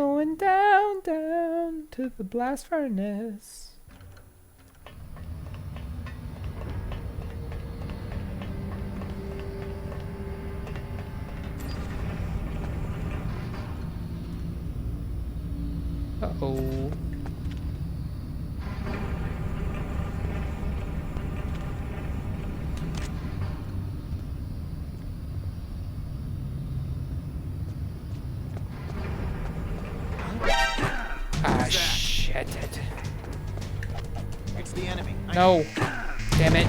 Going down, down to the blast furnace. Uh-oh. Ah, shit. It's the enemy. No. Damn it.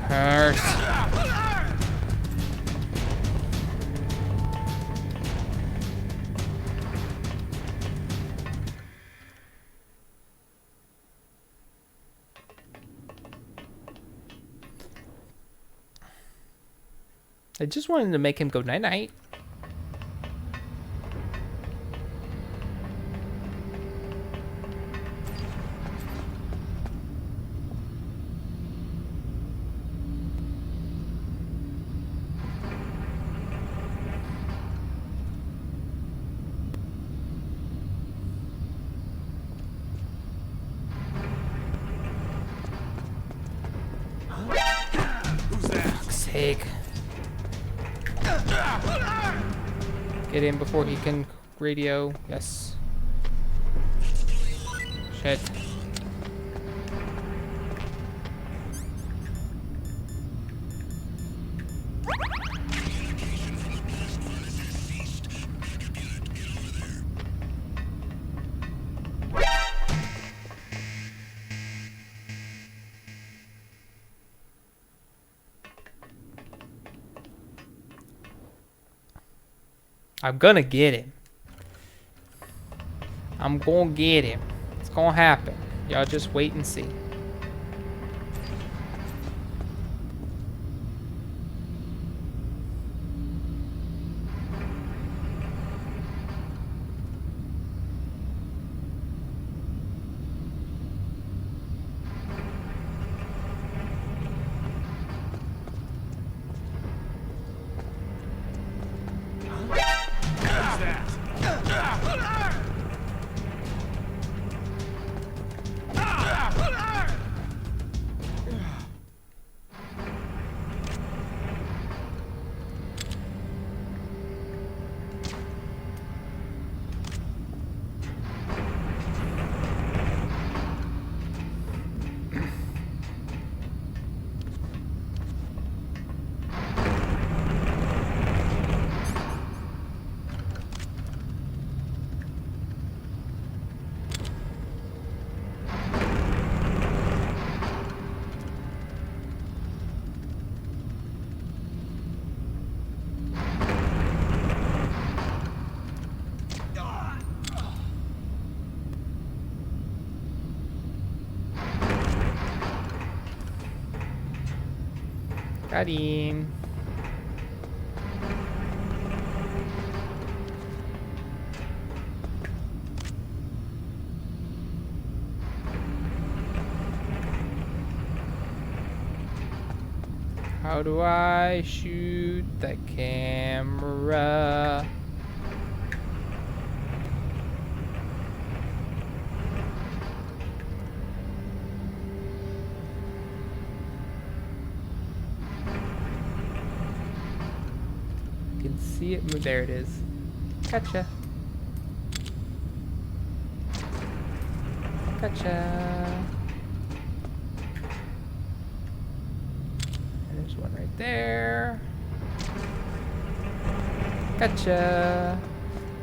Curse. I just wanted to make him go night-night. Who's that? Fuck's sake. Get in before he can radio. Yes. Shit. I'm gonna get him. I'm gonna get him. It's gonna happen. Y'all just wait and see. Got him. How do I shoot the camera? You can see it move. There it is. Gotcha. Gotcha. There's one right there. Gotcha.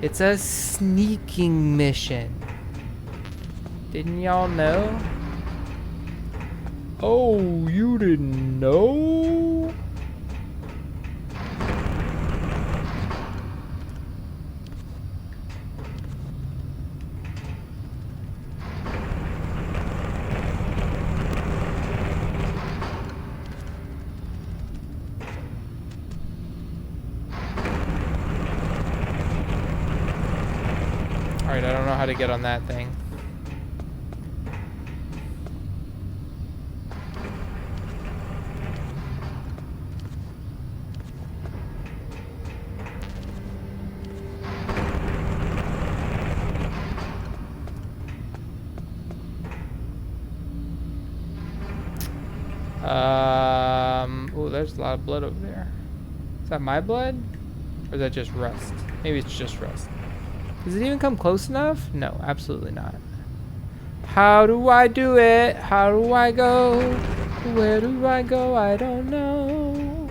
It's a sneaking mission. Didn't y'all know? Oh, you didn't know? Alright, I don't know how to get on that thing. there's a lot of blood over there. Is that my blood? Or is that just rust? Maybe it's just rust. Does it even come close enough? No, absolutely not. How do I do it? How do I go? Where do I go? I don't know.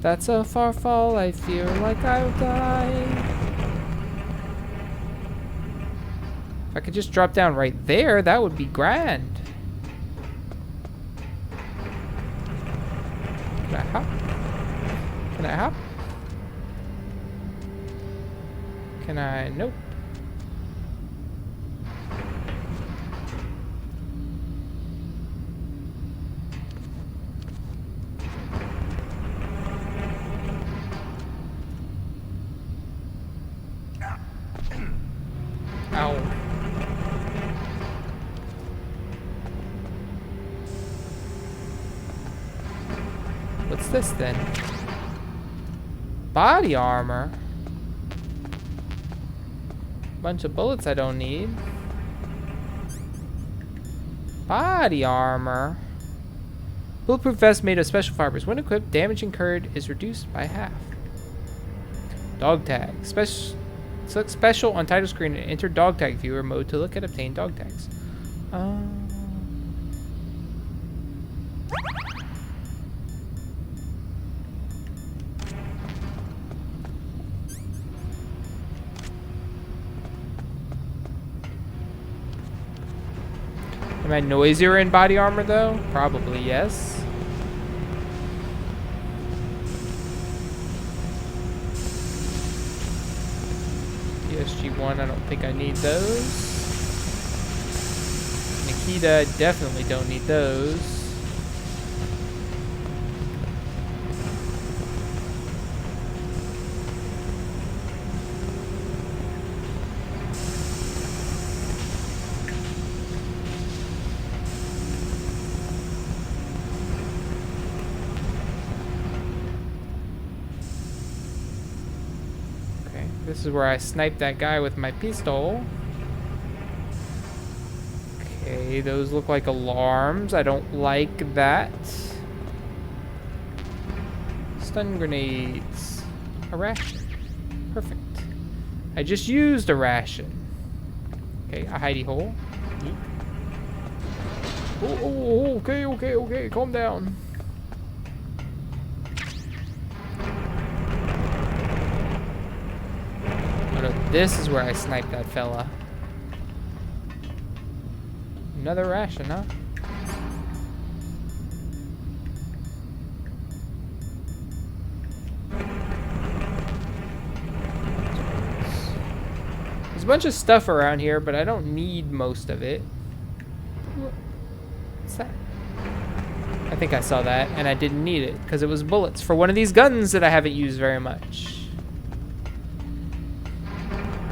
That's a far fall. I feel like I'll die. If I could just drop down right there, that would be grand. Can I hop? Can I hop? Can I? Nope. Ow. What's this then? Body armor. Bunch of bullets I don't need. Body armor. Bulletproof vest made of special fibers. When equipped, damage incurred is reduced by half. Dog tag. Select special on title screen and enter dog tag viewer mode to look at obtained dog tags. Am I noisier in body armor though? Probably yes. PSG1, I don't think I need those. Nikita, definitely don't need those. This is where I sniped that guy with my pistol. Okay, those look like alarms. I don't like that. Stun grenades. A ration. Perfect. I just used a ration. Okay, a hidey hole. Oh, okay. Calm down. This is where I sniped that fella. Another ration, huh? There's a bunch of stuff around here, but I don't need most of it. What's that? I think I saw that, and I didn't need it, because it was bullets for one of these guns that I haven't used very much.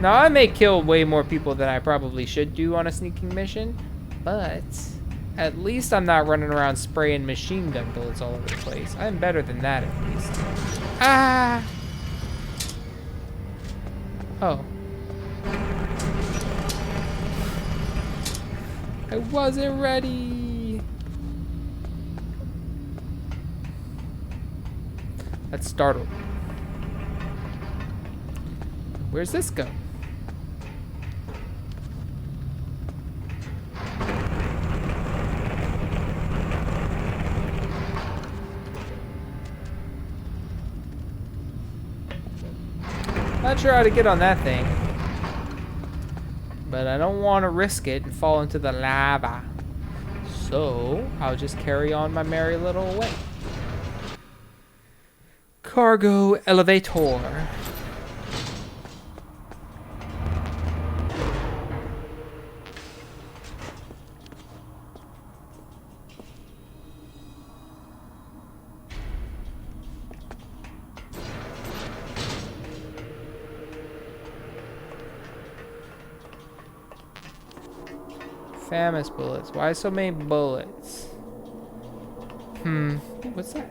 Now, I may kill way more people than I probably should do on a sneaking mission, but at least I'm not running around spraying machine gun bullets all over the place. I'm better than that, at least. Ah! Oh. I wasn't ready. That's startled. Where's this go? Not sure how to get on that thing, but I don't want to risk it and fall into the lava. So I'll just carry on my merry little way. Cargo elevator. Famous bullets. Why so many bullets? What's that?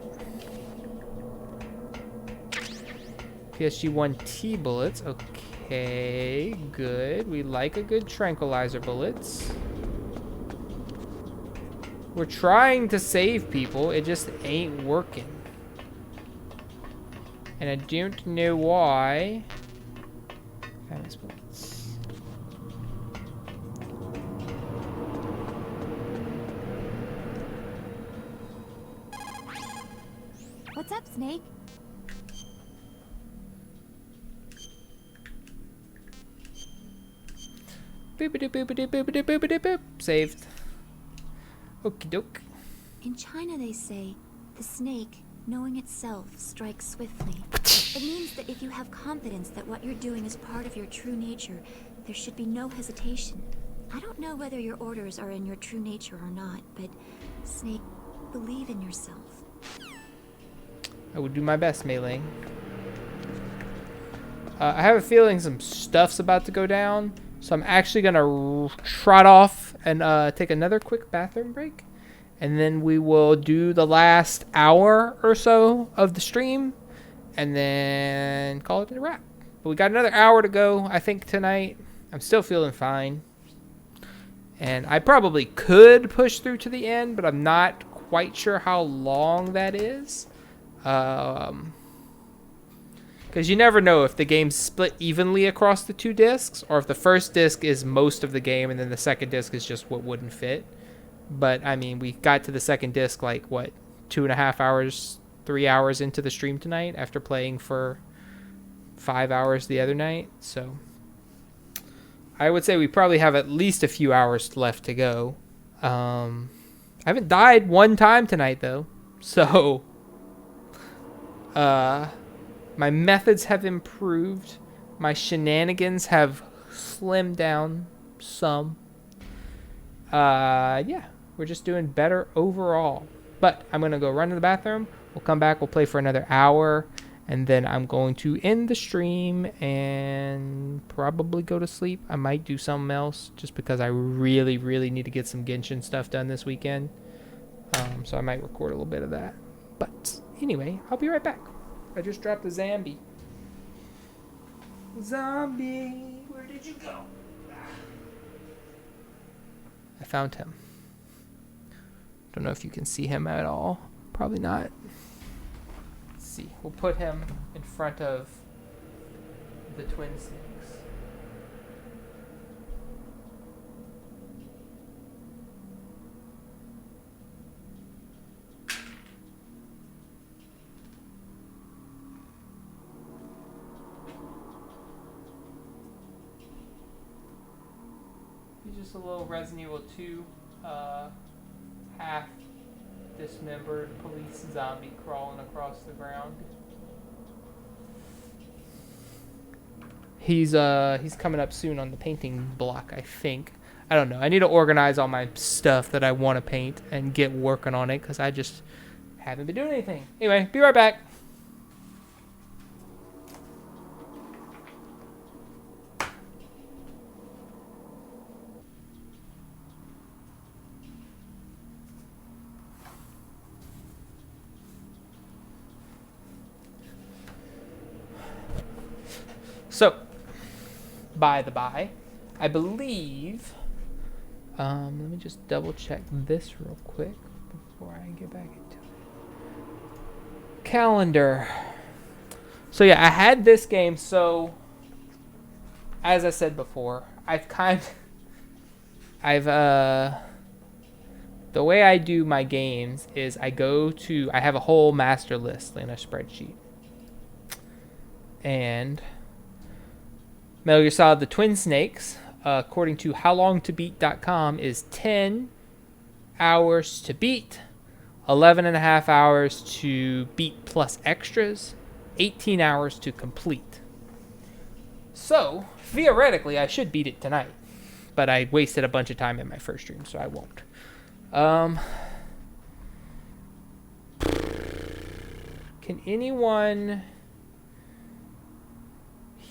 PSG-1T bullets. Okay, good. We like a good tranquilizer bullets. We're trying to save people. It just ain't working. And I don't know why. Famous bullets. What's up, Snake? Boop-a-doop, boop-a-doop, boop-a-doop, boop-a-doop, boop. Saved. Okie doke. In China, they say, the snake, knowing itself, strikes swiftly. It means that if you have confidence that what you're doing is part of your true nature, there should be no hesitation. I don't know whether your orders are in your true nature or not, but, Snake, believe in yourself. I would do my best, Melee. I have a feeling some stuff's about to go down, so I'm actually gonna trot off and take another quick bathroom break, and then we will do the last hour or so of the stream, and then call it a wrap. But we got another hour to go, I think, tonight. I'm still feeling fine, and I probably could push through to the end, but I'm not quite sure how long that is. Because you never know if the game's split evenly across the two discs, or if the first disc is most of the game and then the second disc is just what wouldn't fit. But, I mean, we got to the second disc, like, what, 2.5 hours, 3 hours into the stream tonight after playing for 5 hours the other night. So, I would say we probably have at least a few hours left to go. I haven't died one time tonight, though. So, my methods have improved. My shenanigans have slimmed down some. Yeah, we're just doing better overall. But I'm going to go run to the bathroom. We'll come back. We'll play for another hour. And then I'm going to end the stream and probably go to sleep. I might do something else just because I really, really need to get some Genshin stuff done this weekend. So I might record a little bit of that. But anyway, I'll be right back. I just dropped a zombie. Zombie, where did you go? I found him. Don't know if you can see him at all. Probably not. Let's see. We'll put him in front of the twin snakes. Just a little Resident Evil 2 half dismembered police zombie crawling across the ground. He's coming up soon on the painting block, I think. I don't know. I need to organize all my stuff that I want to paint and get working on it because I just haven't been doing anything. Anyway, be right back. So, by the by, I believe, let me just double check this real quick before I get back into it. Calendar. So yeah, I had this game, so, as I said before, the way I do my games is I have a whole master list in a spreadsheet. And Metal Gear Solid: The Twin Snakes, according to howlongtobeat.com, is 10 hours to beat, 11.5 hours to beat plus extras, 18 hours to complete. So, theoretically, I should beat it tonight. But I wasted a bunch of time in my first stream, so I won't. Can anyone...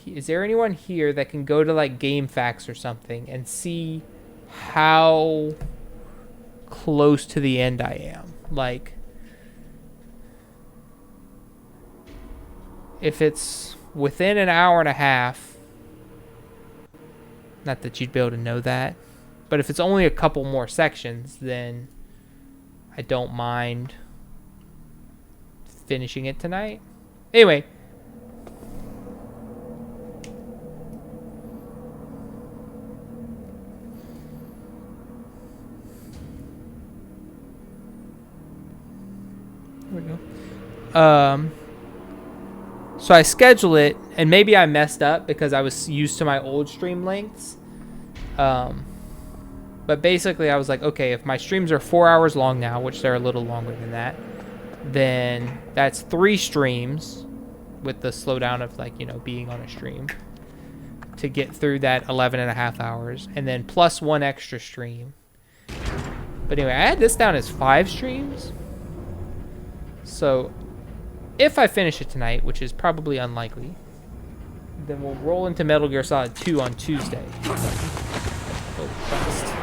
Is there anyone here that can go to like GameFAQs or something and see how close to the end I am? Like, if it's within an hour and a half, not that you'd be able to know that, but if it's only a couple more sections, then I don't mind finishing it tonight. Anyway. There we go. So I schedule it, and maybe I messed up because I was used to my old stream lengths. But basically I was like, okay, if my streams are 4 hours long now, which they're a little longer than that, then that's 3 streams with the slowdown of, like, you know, being on a stream to get through that 11.5 hours, and then plus 1 extra stream. But anyway, I had this down as 5 streams. So if I finish it tonight, which is probably unlikely, then we'll roll into Metal Gear Solid 2 on Tuesday. Oh, Christ.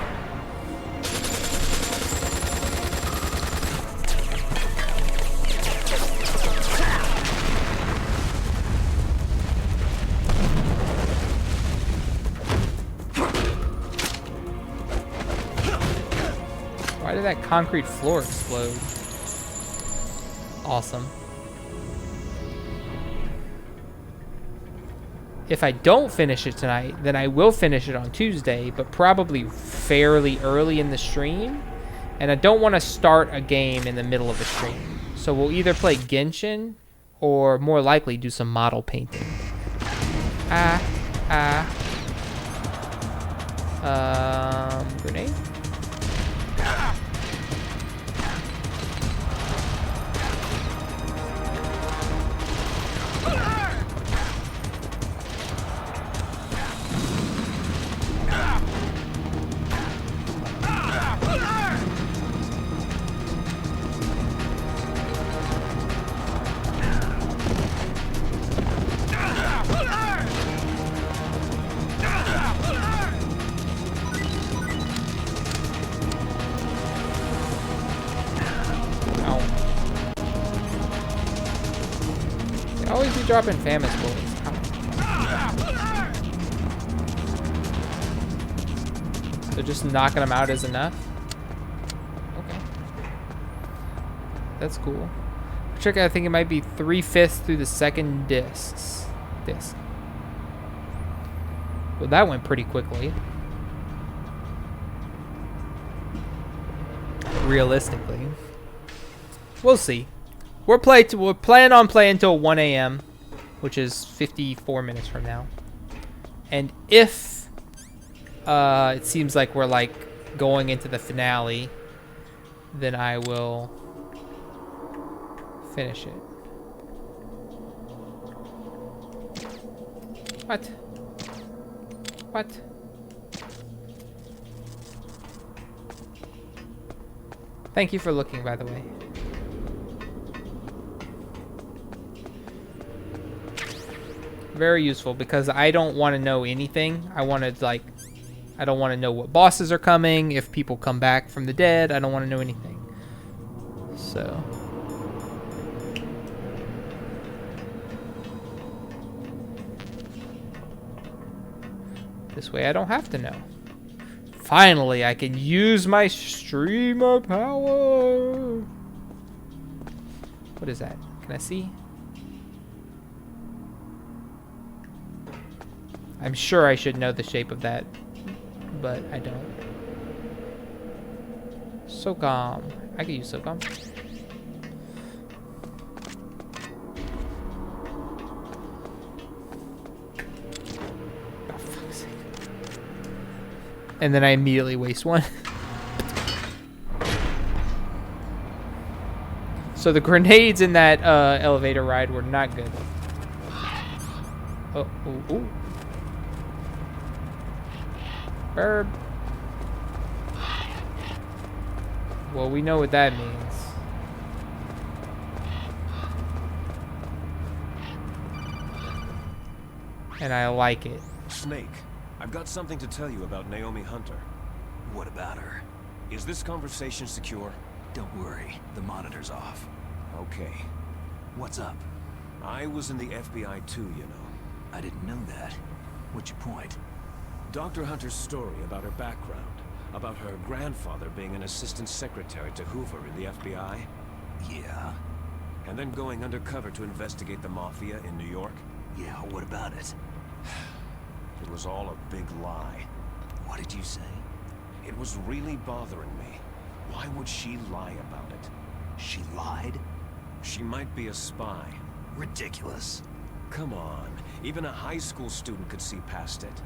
Why did that concrete floor explode? Awesome. If I don't finish it tonight, then I will finish it on Tuesday, but probably fairly early in the stream. And I don't want to start a game in the middle of a stream. So we'll either play Genshin or more likely do some model painting. Grenade? Always be dropping famous bullets. So just knocking them out is enough? Okay. That's cool. Check, I think it might be 3/5 through the second disc. Well, that went pretty quickly. Realistically. We'll see. We're planning on playing until 1 a.m., which is 54 minutes from now. And if it seems like we're like going into the finale, then I will finish it. What? What? Thank you for looking, by the way. Very useful, because I don't want to know anything. I don't want to know what bosses are coming, if people come back from the dead. I don't want to know anything. So. This way I don't have to know. Finally, I can use my streamer power. What is that? Can I see? I'm sure I should know the shape of that, but I don't. SOCOM. I could use SOCOM. Oh, fuck's sake. And then I immediately waste one. So the grenades in that elevator ride were not good. Oh, ooh, ooh. Burb. Well, we know what that means. And I like it. Snake, I've got something to tell you about Naomi Hunter. What about her? Is this conversation secure? Don't worry, the monitor's off. Okay. What's up? I was in the FBI too, you know. I didn't know that. What's your point? Dr. Hunter's story about her background, About her grandfather being an assistant secretary to Hoover in the FBI, Yeah? and then going undercover to investigate the Mafia in New York. Yeah, what about it? It was all a big lie. What did you say? It was really bothering me. Why would she lie about it? She lied? She might be a spy. Ridiculous. Come on, even a high school student could see past it.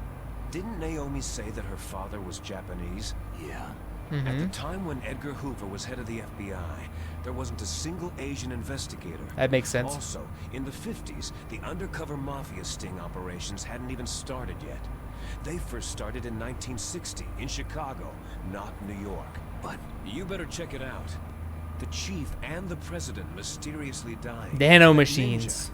Didn't Naomi say that her father was Japanese? Yeah. At the time when Edgar Hoover was head of the FBI, there wasn't a single Asian investigator. That makes sense. Also, in the 50s, the undercover mafia sting operations hadn't even started yet. They first started in 1960 in Chicago, not New York. But You better check it out. The chief and the president mysteriously died. Nano Like machines.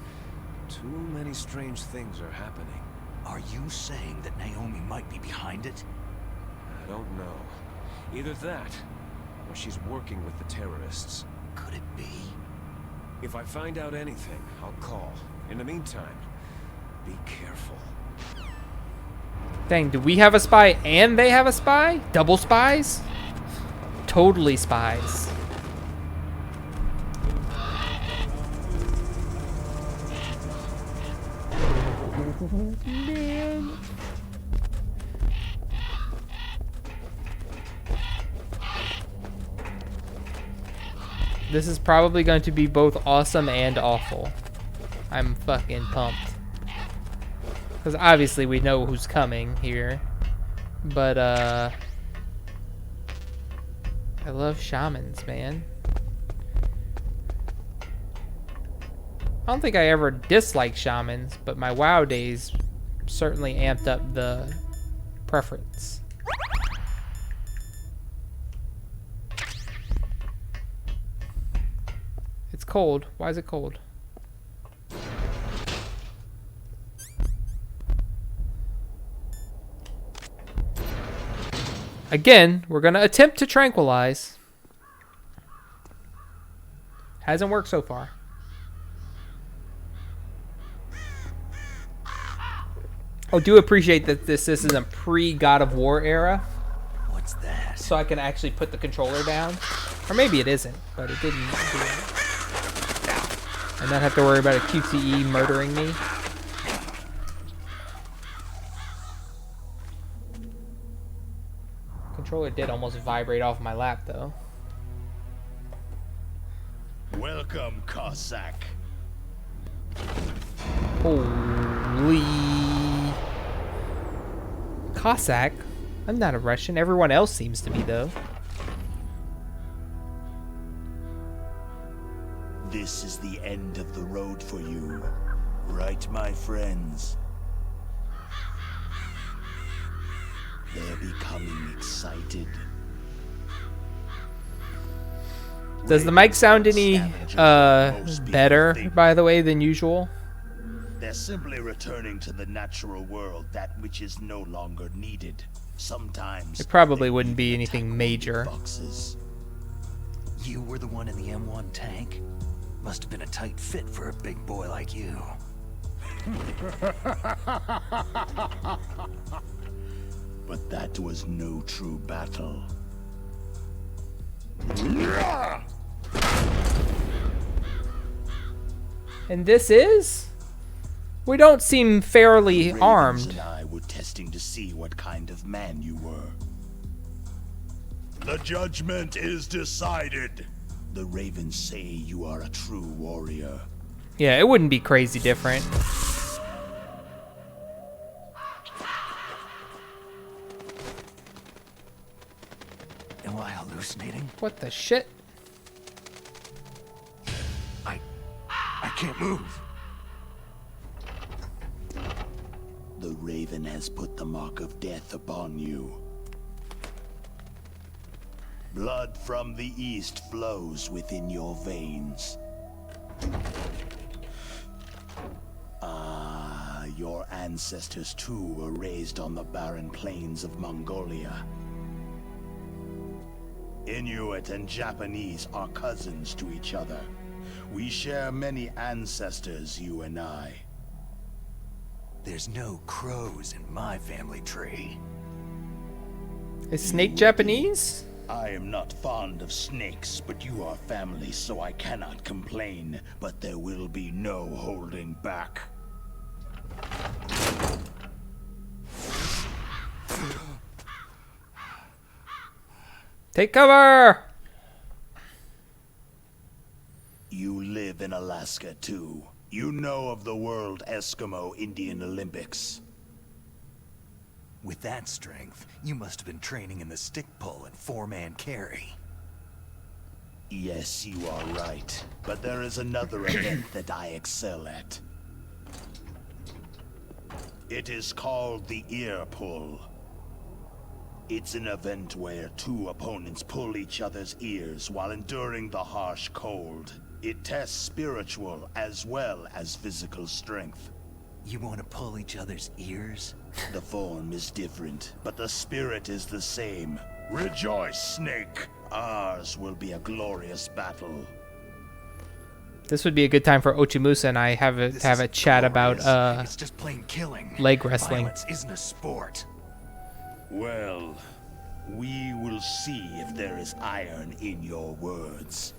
ninja. Too many strange things are happening. are you saying that Naomi might be behind it? I don't know. Either that, or she's working with the terrorists. Could it be? If I find out anything, I'll call. In the meantime, be careful. Dang, do we have a spy and they have a spy? Double spies? Totally spies. Man. This is probably going to be both awesome and awful. I'm fucking pumped. Because obviously we know who's coming here. But, I love shamans, man. I don't think I ever disliked shamans, but my WoW days certainly amped up the preference. It's cold. Why is it cold? Again, we're gonna attempt to tranquilize. Hasn't worked so far. Oh, do appreciate that this isn't pre-God of War era, What's that? so I can actually put the controller down. Or maybe it isn't, but it didn't do it. And not have to worry about a QTE murdering me. Controller did almost vibrate off my lap, though. Welcome, Cossack. Holy Cossack? I'm not a Russian. Everyone else seems to be, though. This is the end of the road for you, right, my friends? They're becoming excited. Does the mic sound any better, by the way, than usual? They're simply returning to the natural world, that which is no longer needed. Sometimes It probably they wouldn't be even anything attack major. boxes. You were the one in the M1 tank? Must have been a tight fit for a big boy like you. But that was no true battle. And this is? We don't seem fairly Ravens armed. and I were testing to see what kind of man you were. The judgment is decided. The Ravens say you are a true warrior. Yeah, it wouldn't be crazy different. Am I hallucinating? What the shit? I can't move. The Raven has put the mark of death upon you. Blood from the east flows within your veins. Ah, your ancestors too were raised on the barren plains of Mongolia. Inuit and Japanese are cousins to each other. We share many ancestors, you and I. There's no crows in my family tree. Is snake Japanese? I am not fond of snakes, but you are family, so I cannot complain. But there will be no holding back. Take cover! You live in Alaska too. You know of the World Eskimo Indian Olympics. With that strength, you must have been training in the stick pull and four-man carry. Yes, you are right. But there is another event that I excel at. It is called the ear pull. It's an event where two opponents pull each other's ears while enduring the harsh cold. It tests spiritual as well as physical strength. You want to pull each other's ears? The form is different, but the spirit is the same. Rejoice, Snake! Ours will be a glorious battle. This would be a good time for Ochimusa and I have a chat about It's just plain killing. leg wrestling. Violence isn't a sport. Well, we will see if there is iron in your words.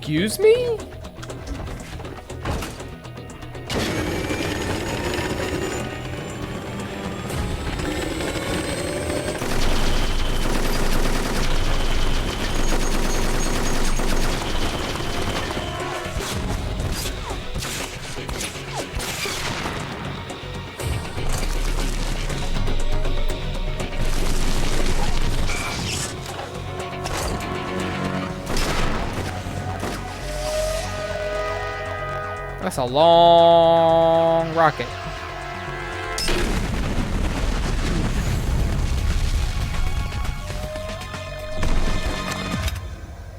Excuse me? That's a long rocket.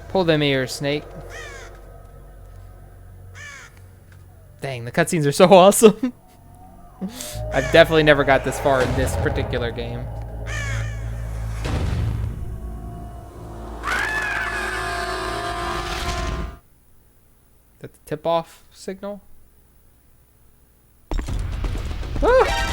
Pull them ears, Snake. Dang, the cutscenes are so awesome. I've definitely never got this far in this particular game. Is that the tip-off signal? Ah!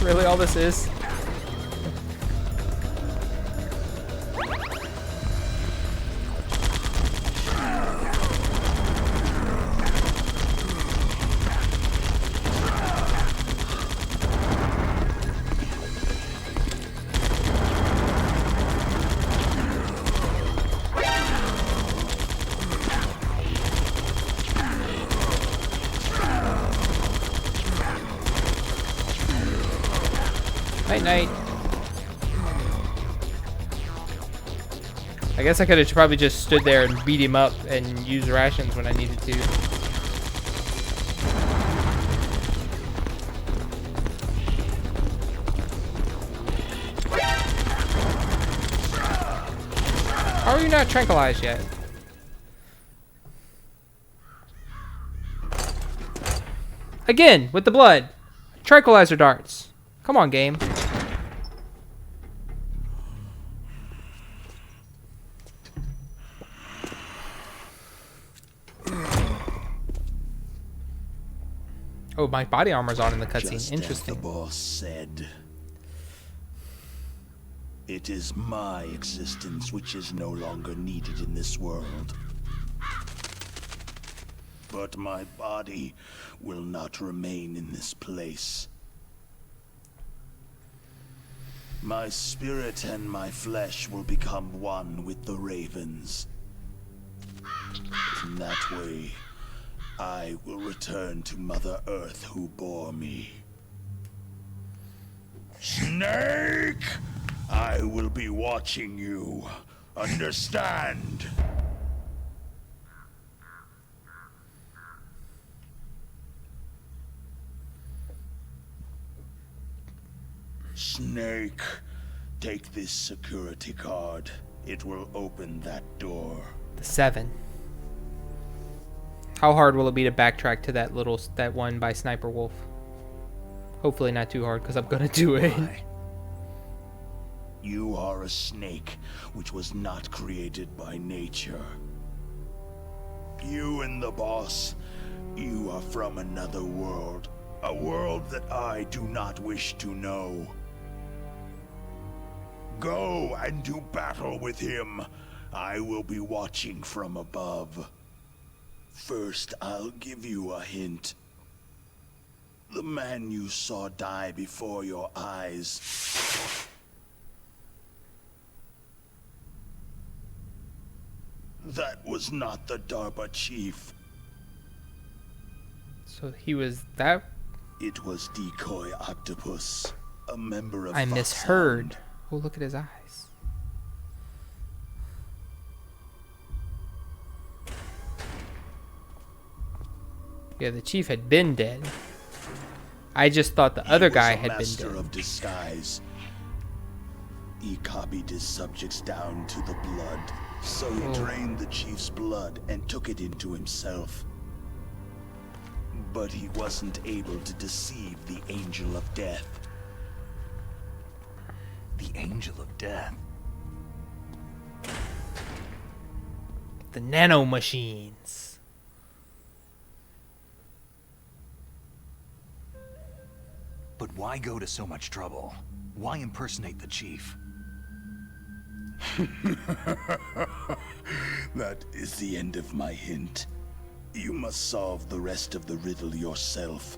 Really all this is? Night night. I guess I could have probably just stood there and beat him up and used rations when I needed to. How are you not tranquilized yet? Again, with the blood. Tranquilizer darts. Come on, game. Oh, my body armor's on in the cutscene. Just Interesting. as the boss said. It is my existence which is no longer needed in this world. But my body will not remain in this place. My spirit and my flesh will become one with the ravens. In that way, I will return to Mother Earth who bore me. Snake! I will be watching you. Understand? Snake, take this security card. It will open that door. The 7. How hard will it be to backtrack to that one by Sniper Wolf? Hopefully not too hard, because I'm gonna do it. Why? You are a snake, which was not created by nature. You and the boss, you are from another world. A world that I do not wish to know. Go and do battle with him. I will be watching from above. First, I'll give you a hint. The man you saw die before your eyes. That was not the DARPA chief. So he was that? It was Decoy Octopus, a member of I Foxhound. misheard. Oh, look at his eyes. Yeah, the chief had been dead. I just thought the other guy had been Master dead. of disguise. He copied his subjects down to the blood, so he drained the chief's blood and took it into himself. But he wasn't able to deceive the Angel of Death. The Angel of Death. The nano machines. But why go to so much trouble? Why impersonate the chief? That is the end of my hint. You must solve the rest of the riddle yourself.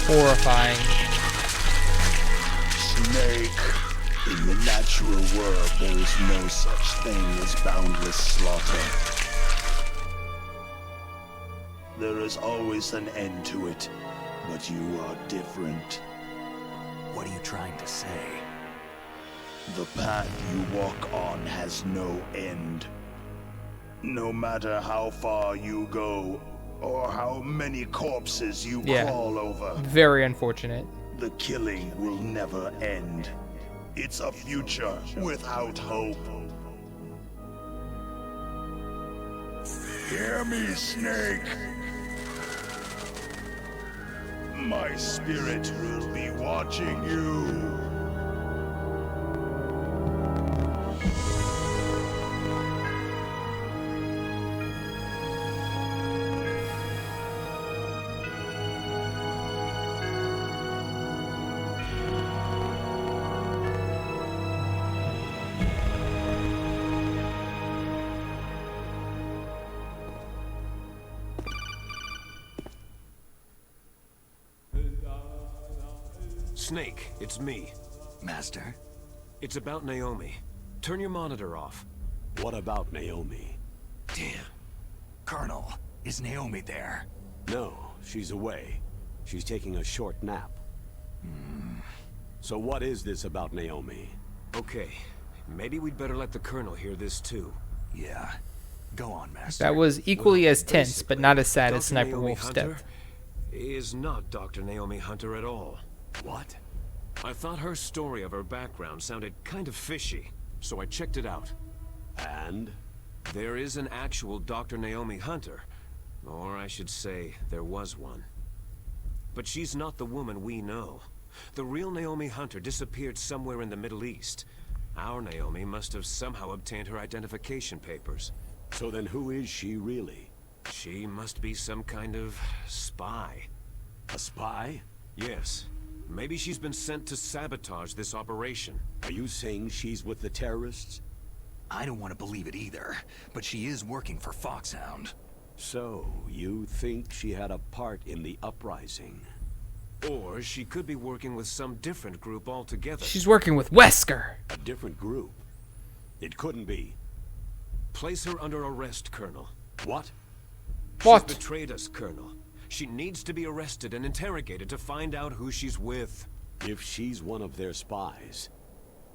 Horrifying. Snake. In the natural world, there is no such thing as boundless slaughter. There is always an end to it, but you are different. What are you trying to say? The path you walk on has no end. No matter how far you go, or how many corpses you crawl over, Very unfortunate. the killing will never end. It's a future without hope. Hear me, Snake. My spirit will be watching you. Snake, it's me. Master? It's about Naomi. Turn your monitor off. What about Naomi? Damn. Colonel, is Naomi there? No, she's away. She's taking a short nap. So what is this about Naomi? Okay, maybe we'd better let the Colonel hear this too. Yeah. Go on, Master. That was equally as tense, but Basically, not as sad as Dr. Sniper Naomi Wolf's Hunter death. is not Dr. Naomi Hunter at all. What? I thought her story of her background sounded kind of fishy, so I checked it out. And? There is an actual Dr. Naomi Hunter. Or I should say, there was one. But she's not the woman we know. The real Naomi Hunter disappeared somewhere in the Middle East. Our Naomi must have somehow obtained her identification papers. So then who is she really? She must be some kind of spy. A spy? Yes. Maybe she's been sent to sabotage this operation. Are you saying she's with the terrorists? I don't want to believe it either, but she is working for Foxhound. So, you think she had a part in the uprising? Or she could be working with some different group altogether. She's working with Wesker. A different group? It couldn't be. Place her under arrest, Colonel. What? What? She's betrayed us, Colonel. She needs to be arrested and interrogated to find out who she's with. If she's one of their spies,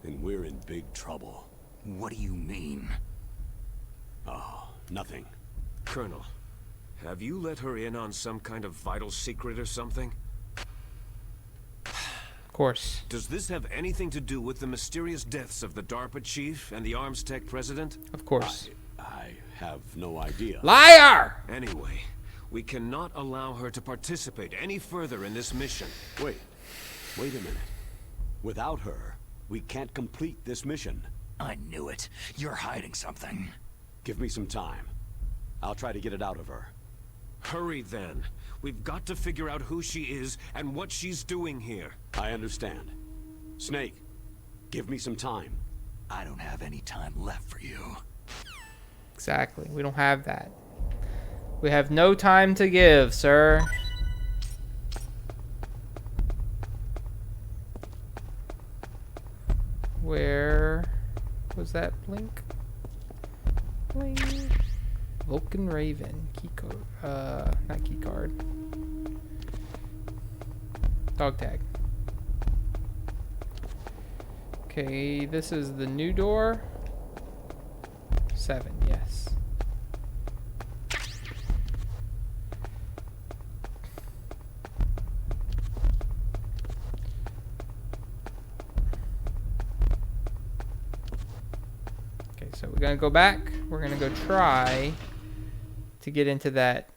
then we're in big trouble. What do you mean? Oh, nothing. Colonel, have you let her in on some kind of vital secret or something? Of course. Does this have anything to do with the mysterious deaths of the DARPA chief and the Arms Tech president? Of course. I have no idea. Liar! Anyway, we cannot allow her to participate any further in this mission. Wait a minute. Without her, we can't complete this mission. I knew it. You're hiding something. Give me some time. I'll try to get it out of her. Hurry then. We've got to figure out who she is and what she's doing here. I understand. Snake, give me some time. I don't have any time left for you. Exactly. We don't have that. We have no time to give, sir. Where was that blink? Blink. Vulcan Raven. Key code. Not key card. Dog tag. Okay, this is the new door. 7, yes. Okay, so we're gonna go back. We're gonna go try to get into that.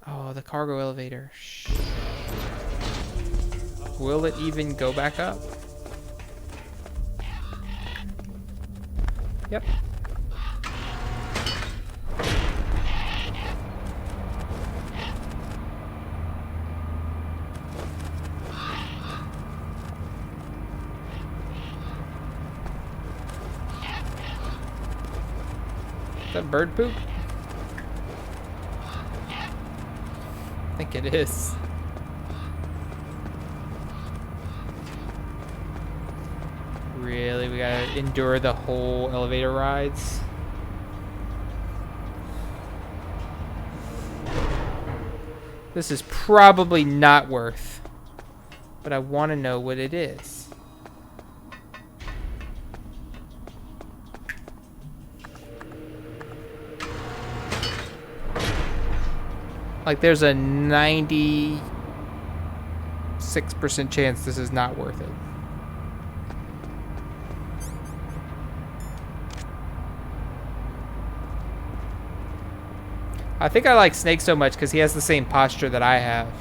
Oh, the cargo elevator. Shh. Will it even go back up? Yep. Is that bird poop? I think it is. Really? We gotta endure the whole elevator rides? This is probably not worth, but I want to know what it is. Like, there's a 96% chance this is not worth it. I think I like Snake so much because he has the same posture that I have.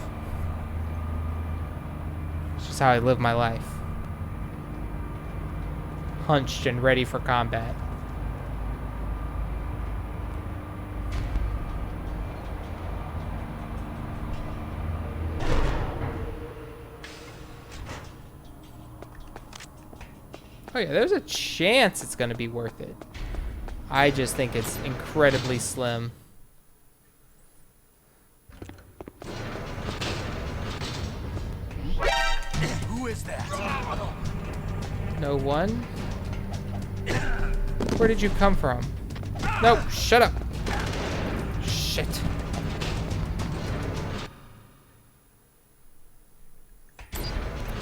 It's just how I live my life. Hunched and ready for combat. Oh yeah, there's a chance it's gonna be worth it. I just think it's incredibly slim. Who is that? No one? Where did you come from? No, shut up. Shit.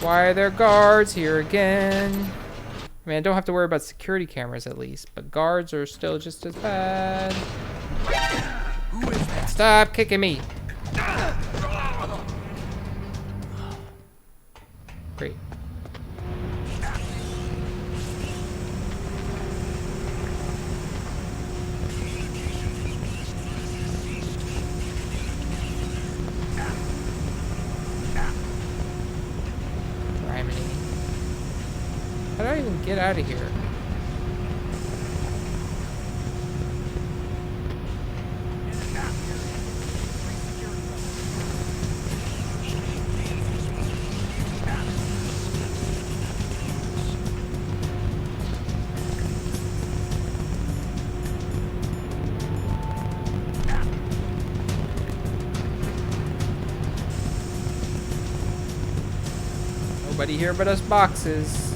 Why are there guards here again? I mean, I don't have to worry about security cameras at least, but guards are still just as bad. Who is that? Stop kicking me. Great. even get out of here? Nobody here but us boxes.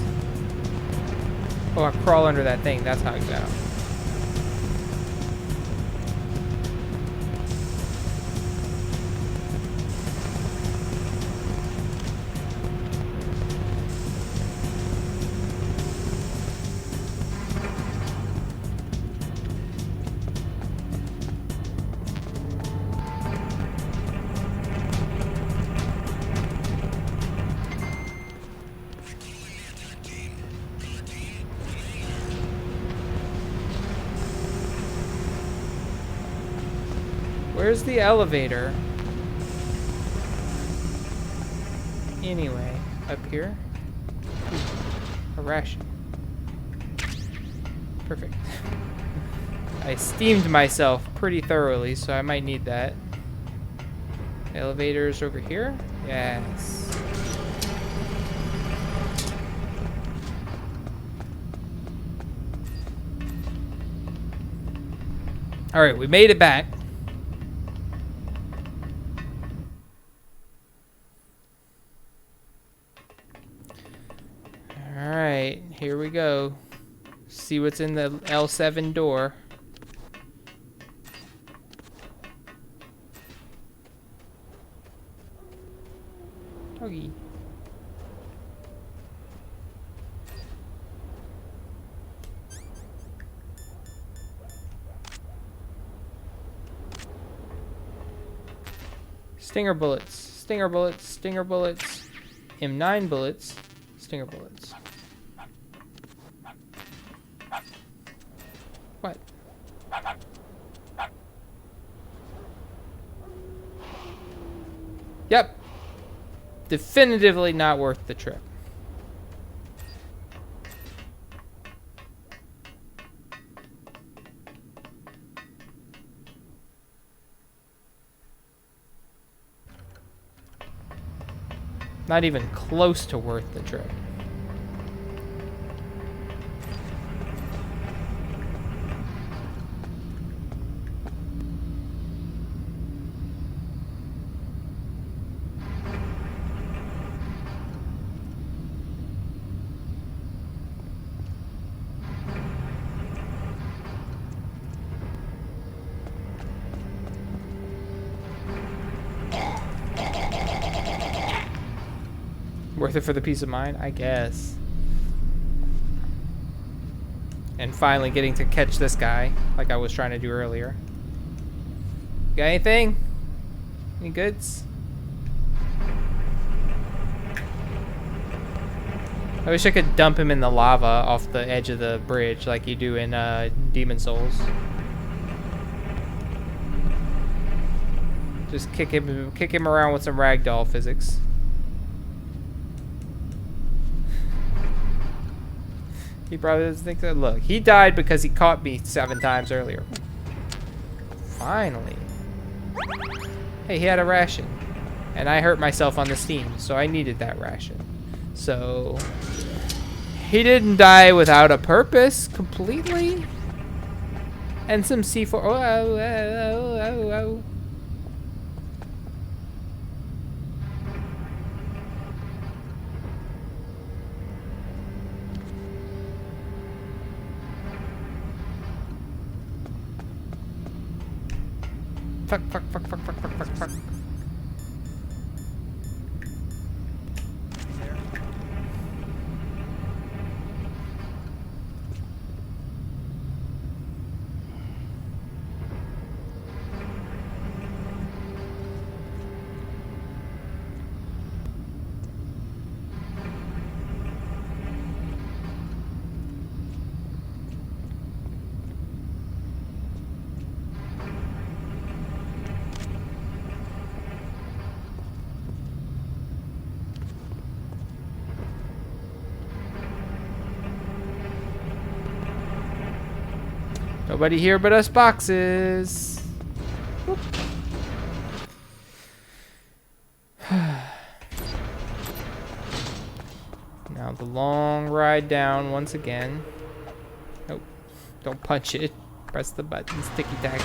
Oh, I crawl under that thing. That's how I get out. Where's the elevator? Anyway, up here. Ooh, a ration. Perfect. I steamed myself pretty thoroughly, so I might need that. Elevators over here? Yes. Alright, we made it back. Alright, here we go. See what's in the L7 door. Doggy. Stinger bullets, stinger bullets, stinger bullets, M9 bullets, stinger bullets. What? Yep. Definitively not worth the trip. Not even close to worth the trip. Worth it for the peace of mind, I guess. And finally getting to catch this guy, like I was trying to do earlier. Got anything? Any goods? I wish I could dump him in the lava off the edge of the bridge like you do in Demon Souls. Just kick him around with some ragdoll physics. He probably doesn't think that. Look, he died because he caught me 7 times earlier. Finally. Hey, he had a ration. And I hurt myself on the steam, so I needed that ration. So, he didn't die without a purpose completely. And some C4. Oh. Fuck. Nobody here but us boxes. Whoop. Now the long ride down once again. Oh, don't punch it. Press the buttons. Ticky tack.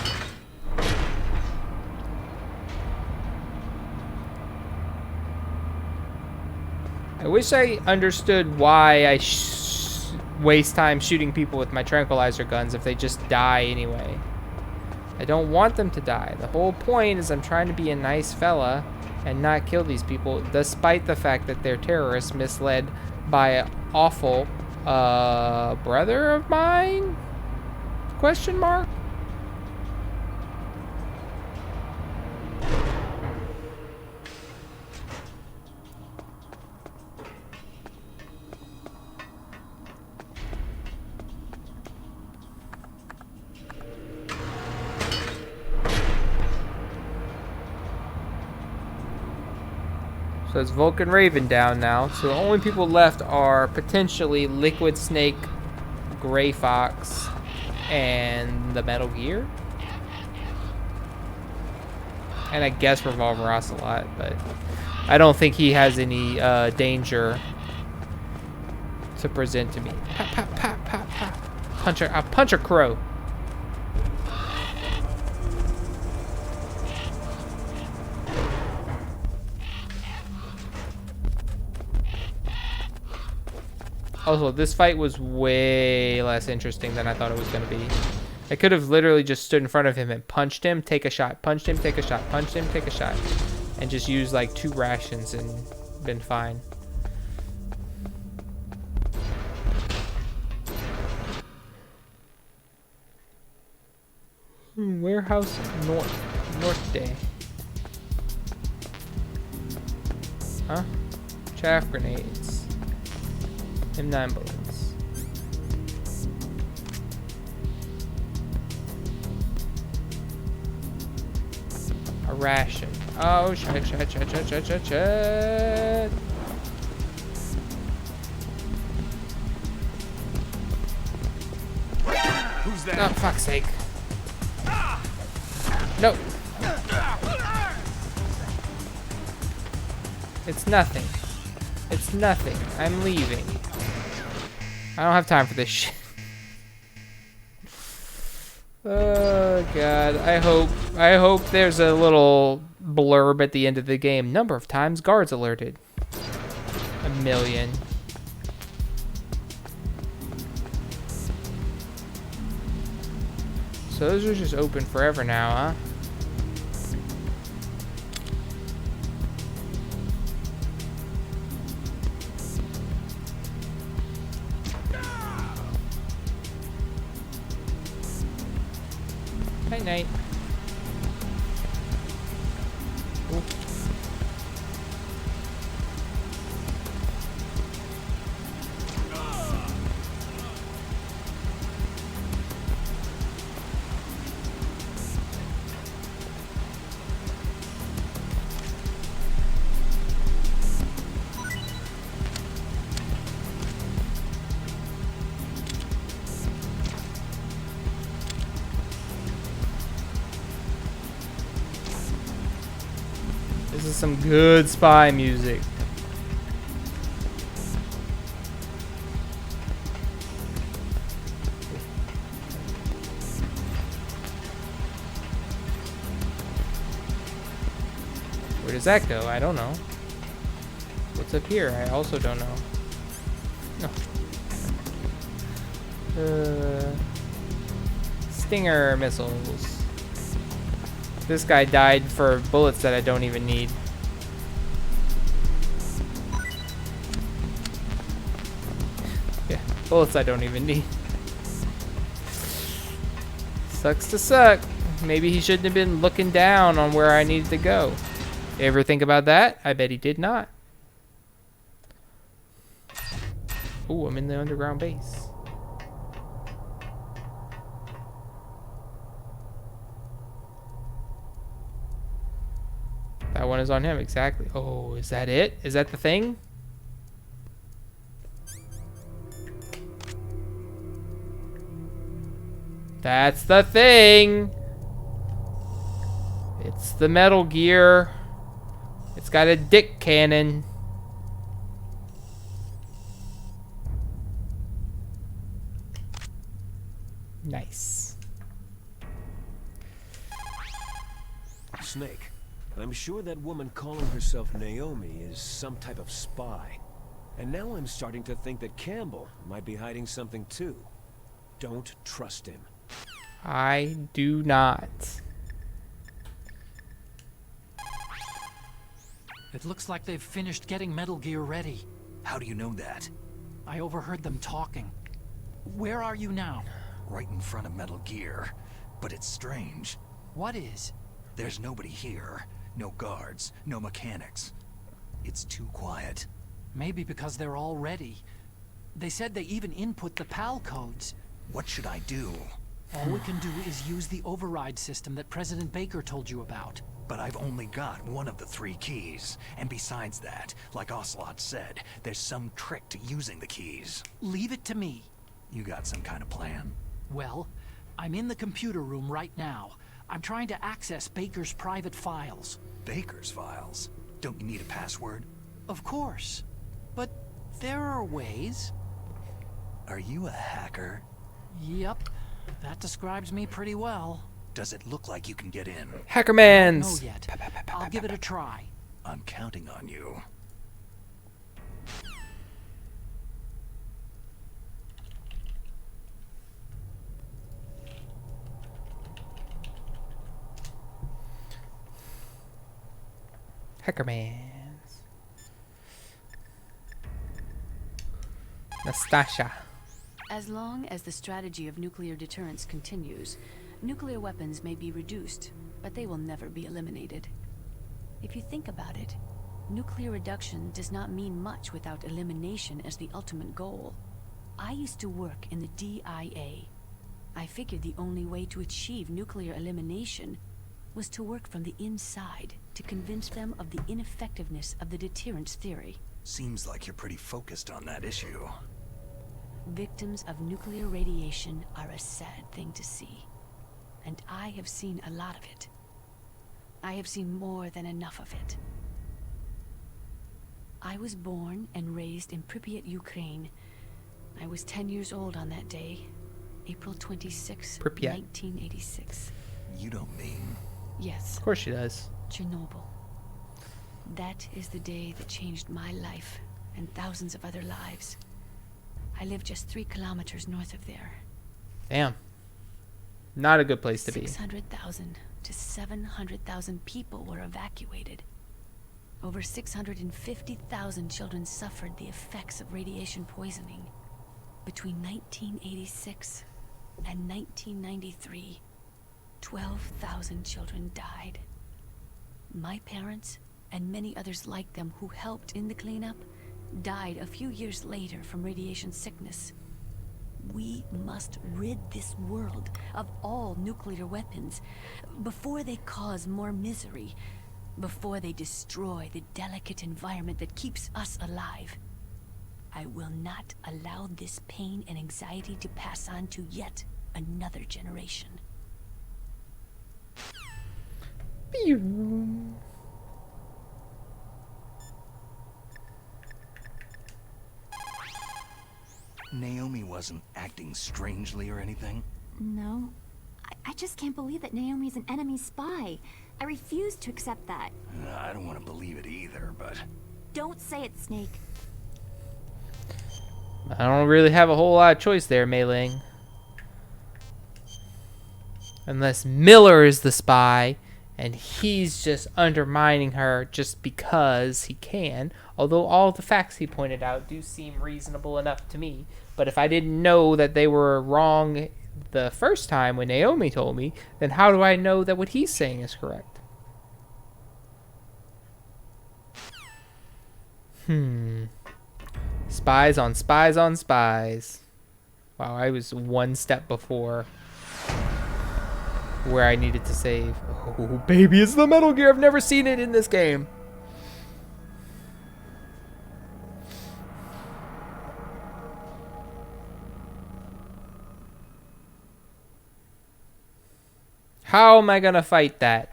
I wish I understood why I waste time shooting people with my tranquilizer guns if they just die anyway. I don't want them to die. The whole point is I'm trying to be a nice fella and not kill these people, despite the fact that they're terrorists misled by an awful brother of mine? Question mark? So it's Vulcan Raven down now. So the only people left are potentially Liquid Snake, Gray Fox, and the Metal Gear. And I guess Revolver Ocelot, but I don't think he has any danger to present to me. Pop, pop, pop, pop, pop. I'll punch a crow. Also, this fight was way less interesting than I thought it was going to be. I could have literally just stood in front of him and punched him, take a shot, punched him, take a shot, punched him, take a shot. And just used like 2 rations and been fine. Warehouse Norte. Huh? Chaff grenades. M9 bullets. A ration. Oh, shit. Who's that? Oh, fuck's sake. No. It's nothing. It's nothing. I'm leaving. I don't have time for this shit. Oh god. I hope there's a little blurb at the end of the game. Number of times guards alerted. 1,000,000. So those are just open forever now, huh? Night night. Ooh. This is some good spy music. Where does that go? I don't know. What's up here? I also don't know. No. Stinger missiles. This guy died for bullets that I don't even need. Yeah, bullets I don't even need. Sucks to suck. Maybe he shouldn't have been looking down on where I needed to go. You ever think about that? I bet he did not. Ooh, I'm in the underground base. That one is on him, exactly. Oh, is that it? Is that the thing? That's the thing. It's the Metal Gear. It's got a dick cannon. Nice. Snake, I'm sure that woman calling herself Naomi is some type of spy. And now I'm starting to think that Campbell might be hiding something too. Don't trust him. I do not. It looks like they've finished getting Metal Gear ready. How do you know that? I overheard them talking. Where are you now? Right in front of Metal Gear. But it's strange. What is? There's nobody here. No guards, no mechanics. It's too quiet. Maybe because they're all ready. They said they even input the PAL codes. What should I do? All we can do is use the override system that President Baker told you about. But I've only got one of the 3 keys. And besides that, like Ocelot said, there's some trick to using the keys. Leave it to me. You got some kind of plan? Well, I'm in the computer room right now. I'm trying to access Baker's private files. Baker's files? Don't you need a password? Of course. But there are ways. Are you a hacker? Yep. That describes me pretty well. Does it look like you can get in? No Hackermans. yet. I'll give it a try. I'm counting on you. Hackermans. Nastasha. As long as the strategy of nuclear deterrence continues, nuclear weapons may be reduced, but they will never be eliminated. If you think about it, nuclear reduction does not mean much without elimination as the ultimate goal. I used to work in the DIA. I figured the only way to achieve nuclear elimination was to work from the inside to convince them of the ineffectiveness of the deterrence theory. Seems like you're pretty focused on that issue. Victims of nuclear radiation are a sad thing to see. And I have seen a lot of it. I have seen more than enough of it. I was born and raised in Pripyat, Ukraine. I was 10 years old on that day, April 26, Pripyat. 1986. You don't mean... Yes, Of course she does. Chernobyl. That is the day that changed my life and thousands of other lives. I live just 3 kilometers north of there. Damn. Not a good place to be. 600,000 to 700,000 people were evacuated. Over 650,000 children suffered the effects of radiation poisoning. Between 1986 and 1993, 12,000 children died. My parents, and many others like them who helped in the cleanup, died a few years later from radiation sickness. We must rid this world of all nuclear weapons before they cause more misery, before they destroy the delicate environment that keeps us alive. I will not allow this pain and anxiety to pass on to yet another generation. Pew. Naomi wasn't acting strangely or anything? No. I just can't believe that Naomi's an enemy spy. I refuse to accept that. I don't want to believe it either, but... Don't say it, Snake. I don't really have a whole lot of choice there, Mei Ling. Unless Miller is the spy, and he's just undermining her just because he can. Although all the facts he pointed out do seem reasonable enough to me. But if I didn't know that they were wrong the first time when Naomi told me, then how do I know that what he's saying is correct? Spies on spies on spies. Wow, I was one step before where I needed to save. Oh, baby, it's the Metal Gear. I've never seen it in this game. How am I gonna fight that?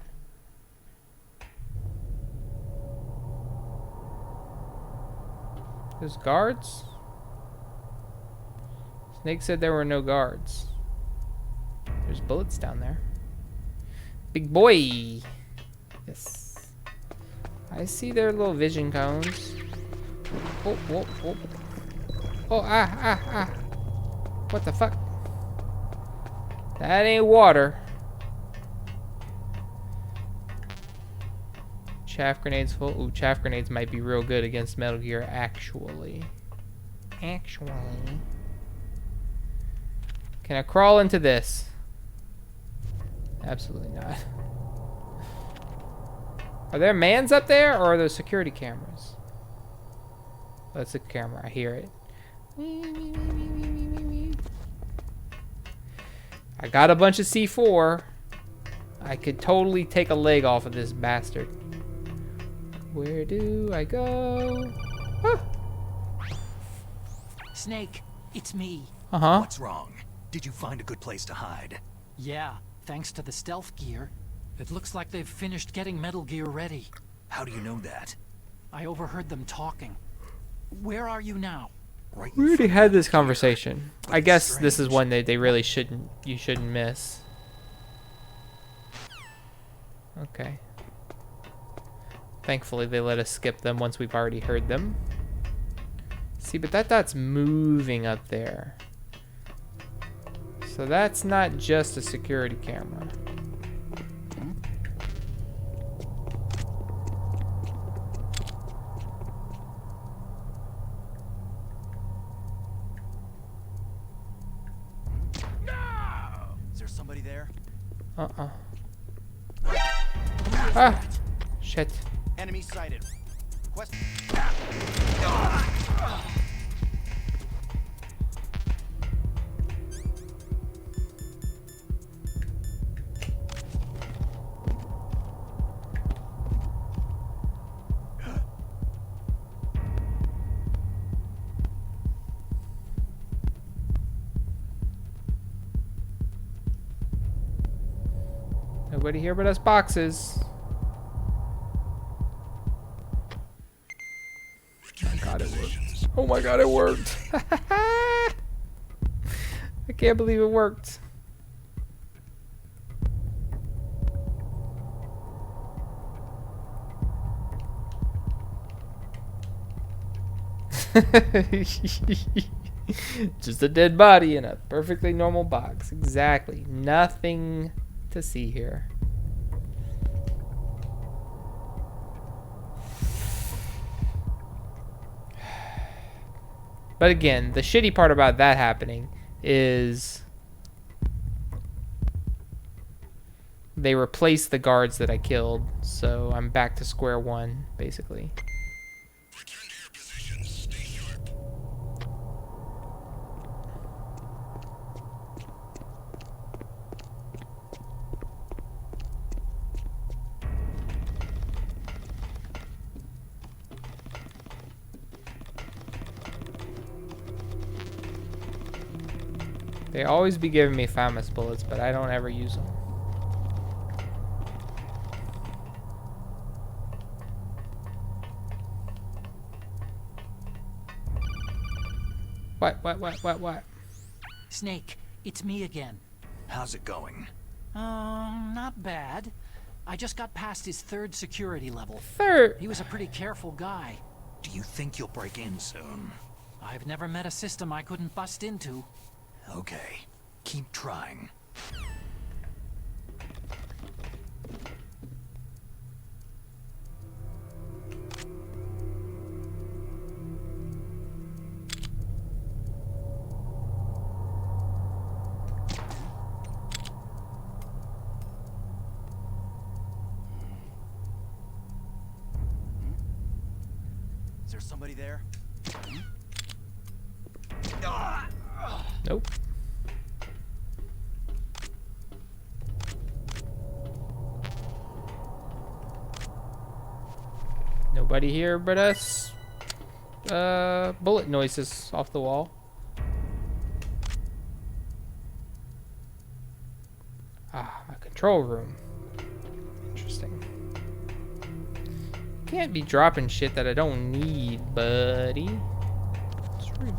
There's guards? Snake said there were no guards. There's bullets down there. Big boy! Yes. I see their little vision cones. Oh, whoa, whoa. Oh, ah. What the fuck? That ain't water. Chaff grenades full. Ooh, chaff grenades might be real good against Metal Gear, actually. Can I crawl into this? Absolutely not. Are there mans up there, or are those security cameras? Oh, that's a camera. I hear it. I got a bunch of C4. I could totally take a leg off of this bastard. Where do I go? Ah. Snake, it's me. Uh-huh. What's wrong? Did you find a good place to hide? Yeah, thanks to the stealth gear. It looks like they've finished getting Metal Gear ready. How do you know that? I overheard them talking. Where are you now? Right in We already front of had that this gear. conversation. But I it's guess this is strange. one that they really shouldn't, you shouldn't miss. Okay. Thankfully they let us skip them once we've already heard them. See, but that dot's moving up there. So that's not just a security camera. Is there somebody there? Uh-uh. Ah! Shit. Enemy sighted. Quest. Nobody here but us boxes. Oh my god, it worked. Oh my god, it worked. I can't believe it worked. Just a dead body in a perfectly normal box. Exactly. Nothing to see here. But again, the shitty part about that happening is they replaced the guards that I killed, so I'm back to square one, basically. Return to your positions. Stay sharp. They always be giving me FAMAS bullets, but I don't ever use them. What? Snake, it's me again. How's it going? Not bad. I just got past his 3rd security level. Third. He was a pretty careful guy. Do you think you'll break in soon? I've never met a system I couldn't bust into. Okay. Keep trying. Is there somebody there? Nope. Nobody here but us. Bullet noises off the wall. control room. Interesting. Can't be dropping shit that I don't need, buddy. It's rude.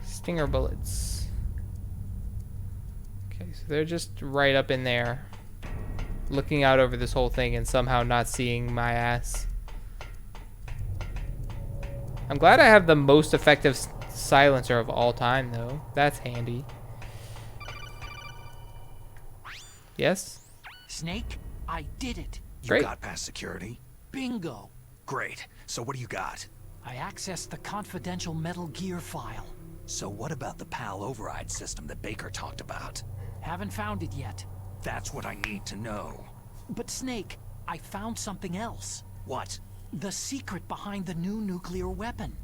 Stinger bullets. Okay, so they're just right up in there, looking out over this whole thing and somehow not seeing my ass. I'm glad I have the most effective silencer of all time, though. That's handy. Yes? Snake, I did it. You Great. got past security? Bingo. Great. So what do you got? I accessed the confidential Metal Gear file. So what about the PAL override system that Baker talked about? Haven't found it yet. That's what I need to know. But Snake, I found something else. What? The secret behind the new nuclear weapon.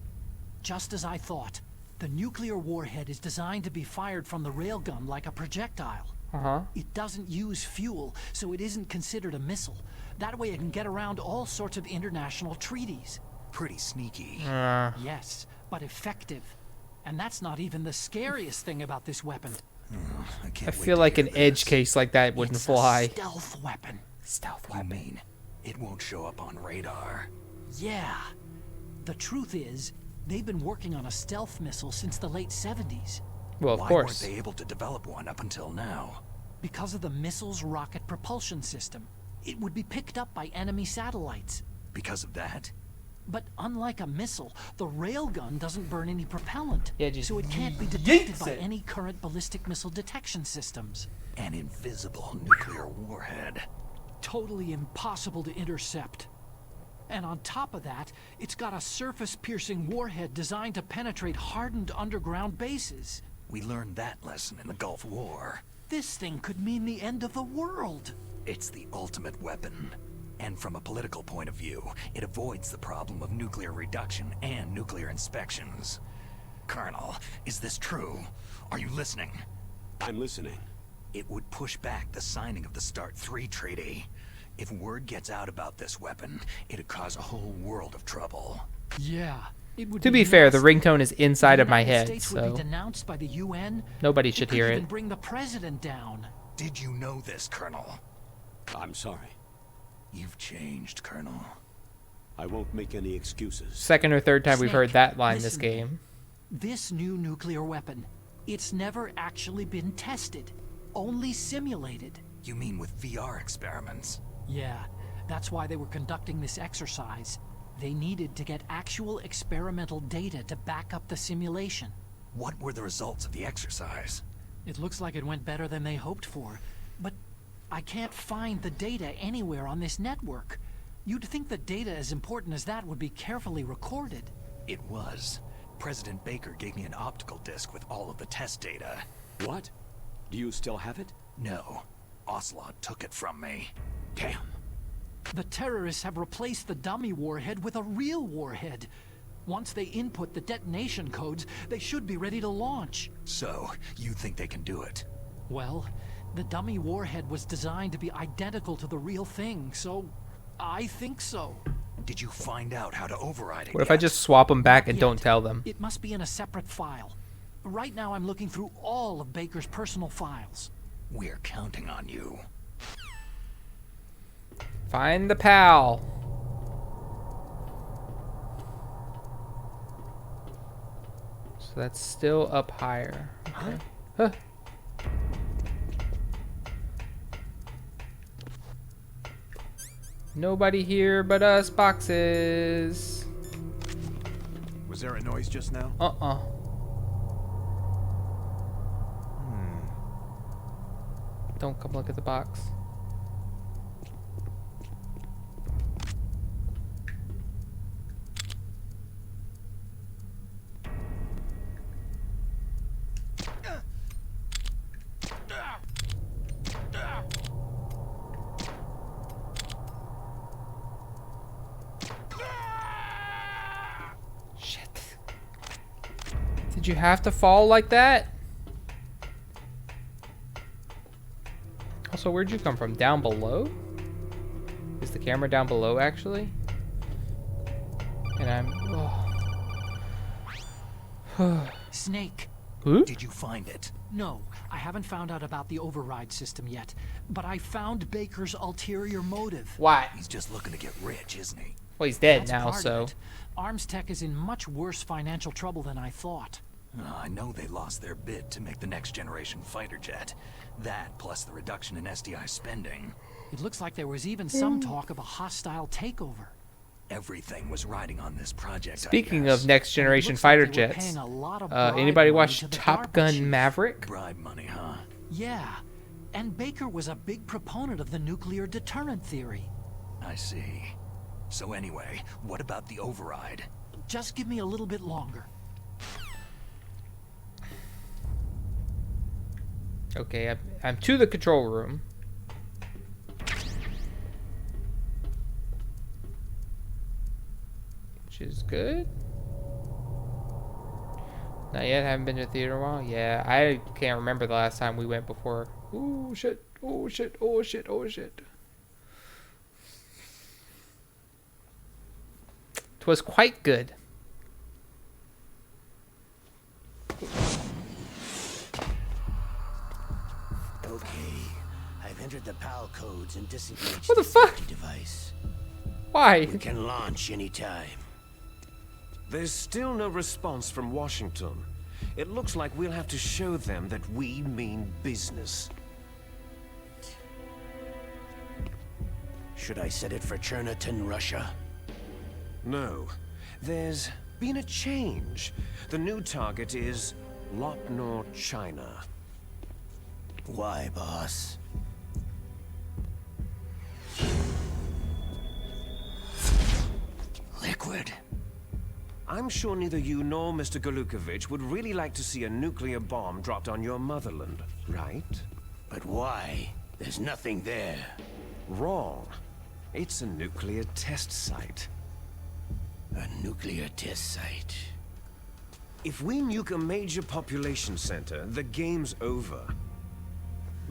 Just as I thought, the nuclear warhead is designed to be fired from the railgun like a projectile. Uh-huh. It doesn't use fuel, so it isn't considered a missile. That way it can get around all sorts of international treaties. Pretty sneaky. Yes, but effective. And that's not even the scariest thing about this weapon. I can't I wait feel to like hear an this. edge case like that wouldn't It's fly. a stealth weapon. Stealth You mean it won't show up on radar? Yeah. The truth is, they've been working on a stealth missile since the late 70s. Well, of Why course. weren't they able to develop one up until now? Because of the missile's rocket propulsion system. It would be picked up by enemy satellites. Because of that? But unlike a missile, the railgun doesn't burn any propellant. Yeah, just so it can't be detected yeets by it. any current ballistic missile detection systems. An invisible nuclear warhead. Totally impossible to intercept. And on top of that, it's got a surface-piercing warhead designed to penetrate hardened underground bases. We learned that lesson in the Gulf War. This thing could mean the end of the world. It's the ultimate weapon. And from a political point of view, it avoids the problem of nuclear reduction and nuclear inspections. Colonel, is this true? Are you listening? I'm listening. It would push back the signing of the START 3 treaty. If word gets out about this weapon, it'd cause a whole world of trouble. Yeah. It would To be fair, the nasty. ringtone is inside of my The United head, States would so be denounced by the UN. nobody should could hear even it. bring the president down. Did you know this, Colonel? I'm sorry. You've changed, Colonel. I won't make any excuses. Second or third time we've heard Snake, that line this listen. game. This new nuclear weapon, it's never actually been tested, only simulated. You mean with VR experiments? Yeah, that's why they were conducting this exercise. They needed to get actual experimental data to back up the simulation. What were the results of the exercise? It looks like it went better than they hoped for, but I can't find the data anywhere on this network. You'd think the data as important as that would be carefully recorded. It was. President Baker gave me an optical disc with all of the test data. What? Do you still have it? No. Ocelot took it from me. Damn. The terrorists have replaced the dummy warhead with a real warhead. Once they input the detonation codes, they should be ready to launch. So, you think they can do it? Well, the dummy warhead was designed to be identical to the real thing, so I think so. Did you find out how to override it What if I yet? just swap them back and Yet. don't tell them? It must be in a separate file. Right now I'm looking through all of Baker's personal files. We're counting on you. Find the pal. So that's still up higher. Okay. Huh. Nobody here but us boxes. Was there a noise just now? Uh-uh. Don't come look at the box. Shit. Did you have to fall like that? Also, where'd you come from? Down below? Is the camera down below, actually? And I'm... Oh. Snake, Huh? Did you find it? No, I haven't found out about the override system yet, but I found Baker's ulterior motive. Why? He's just looking to get rich, isn't he? Well, he's dead That's now, part of so. it. Arms Tech is in much worse financial trouble than I thought. I know they lost their bid to make the next generation fighter jet. That, plus the reduction in SDI spending. It looks like there was even some talk of a hostile takeover. Everything was riding on this project. Speaking I guess. of next generation Looks like fighter they were jets, paying a lot of bribe anybody money watch to the Top DARPA Gun chief. Maverick? Bribe money, huh? Yeah, and Baker was a big proponent of the nuclear deterrent theory. I see. So anyway, what about the override? Just give me a little bit longer. Okay, I'm to the control room. Which is good. Not yet, haven't been to the theater in a while. Yeah, I can't remember the last time we went before. Oh shit, oh shit, oh shit, oh shit. It was quite good. Okay, I've entered the PAL codes and disengaged What the the fuck? safety device. Why? We can launch anytime. There's still no response from Washington. It looks like we'll have to show them that we mean business. Should I set it for Cherniton, Russia? No. There's been a change. The new target is Lopnor, China. Why, boss? Liquid. I'm sure neither you nor Mr. Golukovich would really like to see a nuclear bomb dropped on your motherland, right? But why? There's nothing there. Wrong. It's a nuclear test site. A nuclear test site. If we nuke a major population center, the game's over.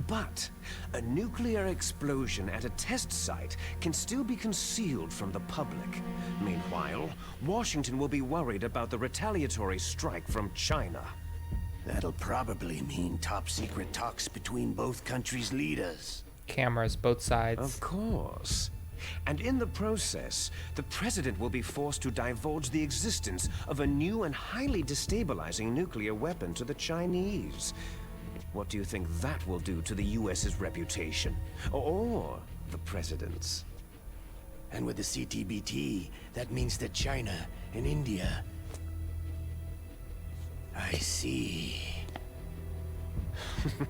But a nuclear explosion at a test site can still be concealed from the public. Meanwhile, Washington will be worried about the retaliatory strike from China. That'll probably mean top-secret talks between both countries' leaders. Cameras, both sides. Of course. And in the process, the president will be forced to divulge the existence of a new and highly destabilizing nuclear weapon to the Chinese. What do you think that will do to the US's reputation? Or the president's? And with the CTBT, that means that China and India... I see.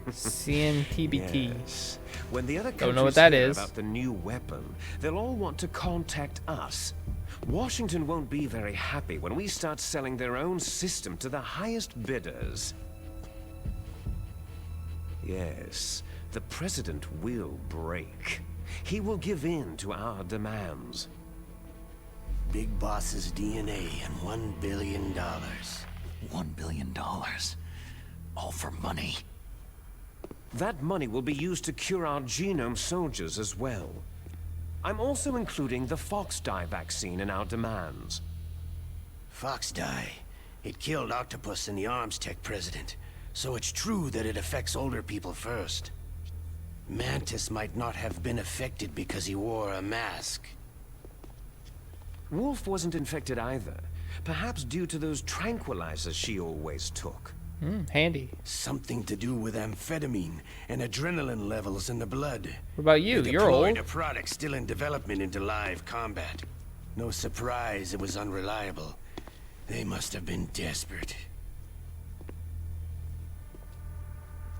CNTBT. Yes. When the other Don't know what countries that hear is. about the new weapon, they'll all want to contact us. Washington won't be very happy when we start selling their own system to the highest bidders. Yes, the president will break. He will give in to our demands. Big Boss's DNA and $1 billion. $1 billion. All for money. That money will be used to cure our genome soldiers as well. I'm also including the Fox dye vaccine in our demands. Fox dye. It killed Octopus and the Arms Tech president. So it's true that it affects older people first. Mantis might not have been affected because he wore a mask. Wolf wasn't infected either. Perhaps due to those tranquilizers she always took. Handy. Something to do with amphetamine and adrenaline levels in the blood. What about you? They You're deployed old. a product still in development into live combat. No surprise it was unreliable. They must have been desperate.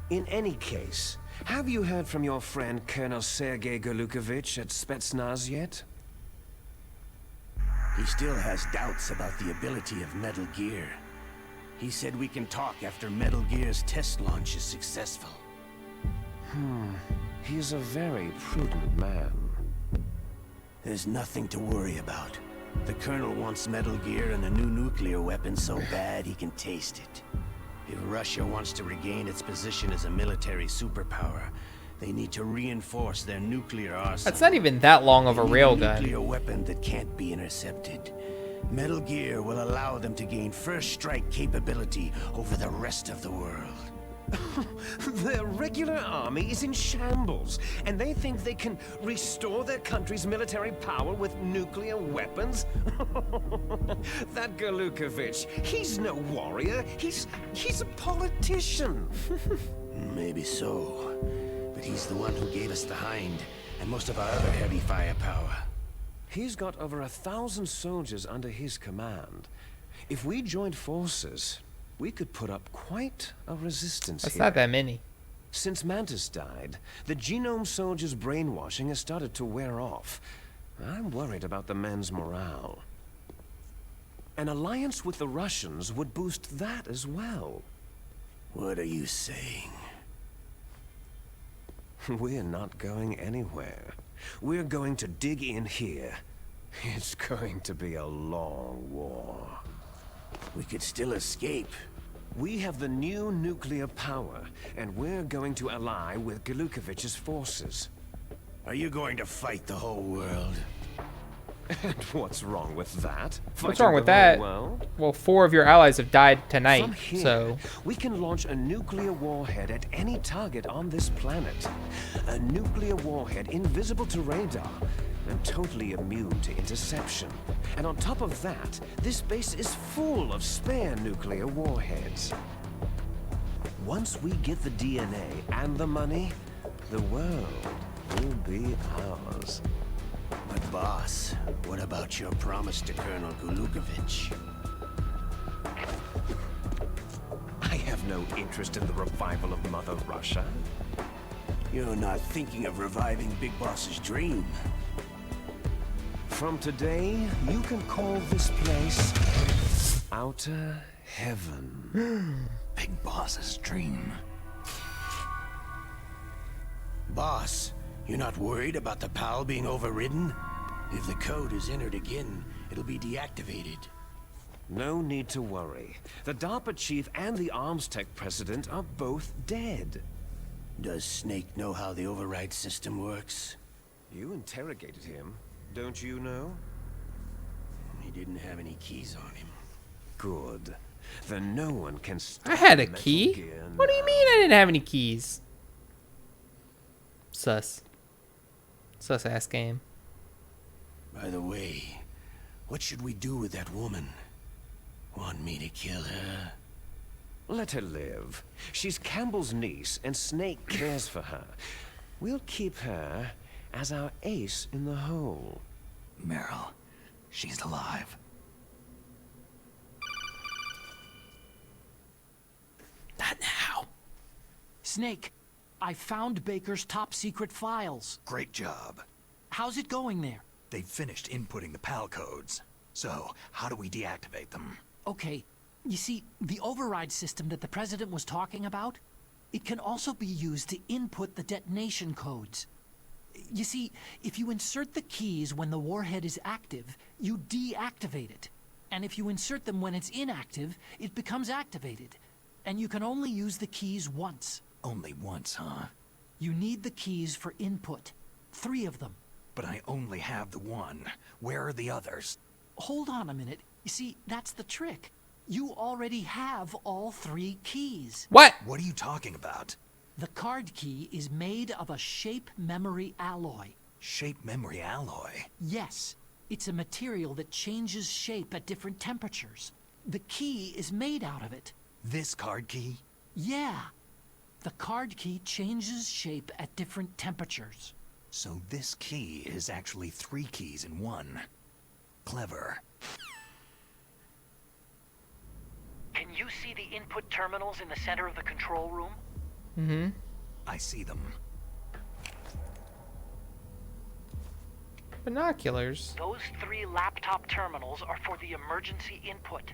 In any case, have you heard from your friend Colonel Sergei Golukovich at Spetsnaz yet? He still has doubts about the ability of Metal Gear. He said we can talk after Metal Gear's test launch is successful. He's a very prudent man. There's nothing to worry about. The Colonel wants Metal Gear and a new nuclear weapon so bad he can taste it. If Russia wants to regain its position as a military superpower, they need to reinforce their nuclear arsenal. That's not even that long of a They need railgun. nuclear weapon that can't be intercepted. Metal Gear will allow them to gain first strike capability over the rest of the world. Their regular army is in shambles, and they think they can restore their country's military power with nuclear weapons? That Galukovich, he's no warrior. He's a politician. Maybe so, but he's the one who gave us the Hind and most of our other heavy firepower. He's got over 1,000 soldiers under his command. If we joined forces, we could put up quite a resistance That's here. not that many. Since Mantis died, the Genome Soldiers' brainwashing has started to wear off. I'm worried about the men's morale. An alliance with the Russians would boost that as well. What are you saying? We're not going anywhere. We're going to dig in here. It's going to be a long war. We could still escape. We have the new nuclear power, and we're going to ally with Galukovich's forces. Are you going to fight the whole world? And what's wrong with that? What's Fighting wrong with the whole that? world? Well, 4 of your allies have died From tonight, here, so... we can launch a nuclear warhead at any target on this planet. A nuclear warhead invisible to radar and totally immune to interception. And on top of that, this base is full of spare nuclear warheads. Once we get the DNA and the money, the world will be ours. But boss, what about your promise to Colonel Galukovich? I have no interest in the revival of Mother Russia. You're not thinking of reviving Big Boss's dream. From today, you can call this place Outer Heaven. Big Boss's dream. Boss, you're not worried about the PAL being overridden? If the code is entered again, it'll be deactivated. No need to worry. The DARPA chief and the Arms Tech president are both dead. Does Snake know how the override system works? You interrogated him, don't you know? He didn't have any keys on him. Good. Then no one can stop I had a Metal key? Gear What do you now. mean I didn't have any keys? Sus. Sus ass game. By the way, what should we do with that woman? Want me to kill her? Let her live. She's Campbell's niece, and Snake cares for her. We'll keep her as our ace in the hole. Meryl, she's alive. Not now. Snake, I found Baker's top secret files. Great job. How's it going there? They've finished inputting the PAL codes. So, how do we deactivate them? Okay, you see, the override system that the President was talking about, it can also be used to input the detonation codes. You see, if you insert the keys when the warhead is active, you deactivate it. And if you insert them when it's inactive, it becomes activated. And you can only use the keys once. Only once, huh? You need the keys for input. 3 of them. But I only have the one. Where are the others? Hold on a minute. You see, that's the trick. You already have all 3 keys. What? What are you talking about? The card key is made of a shape memory alloy. Shape memory alloy? Yes, it's a material that changes shape at different temperatures. The key is made out of it. This card key? Yeah. The card key changes shape at different temperatures. So this key is actually 3 keys in one. Clever. Can you see the input terminals in the center of the control room? Mm-hmm. I see them. Binoculars. Those 3 laptop terminals are for the emergency input.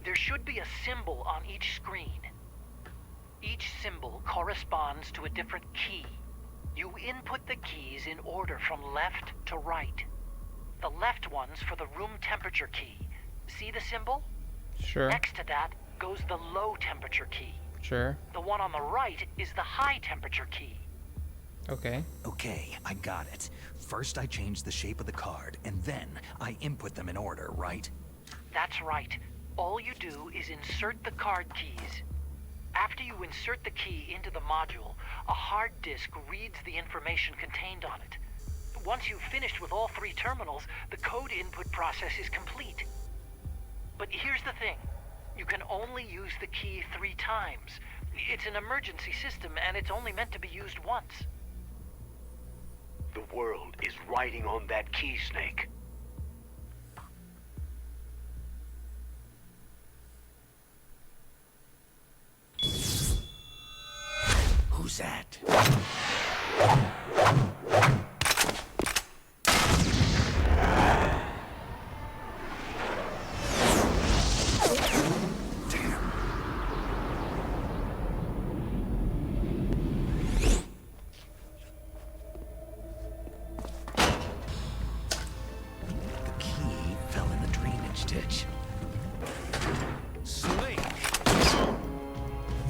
There should be a symbol on each screen. Each symbol corresponds to a different key. You input the keys in order from left to right. The left one's for the room temperature key. See the symbol? Sure. Next to that goes the low temperature key. Sure. The one on the right is the high temperature key. Okay. Okay, I got it. First I change the shape of the card, and then I input them in order, right? That's right. All you do is insert the card keys. After you insert the key into the module, a hard disk reads the information contained on it. Once you've finished with all 3 terminals, the code input process is complete. But here's the thing. You can only use the key 3 times. It's an emergency system, and it's only meant to be used once. The world is riding on that key, Snake. Who's that?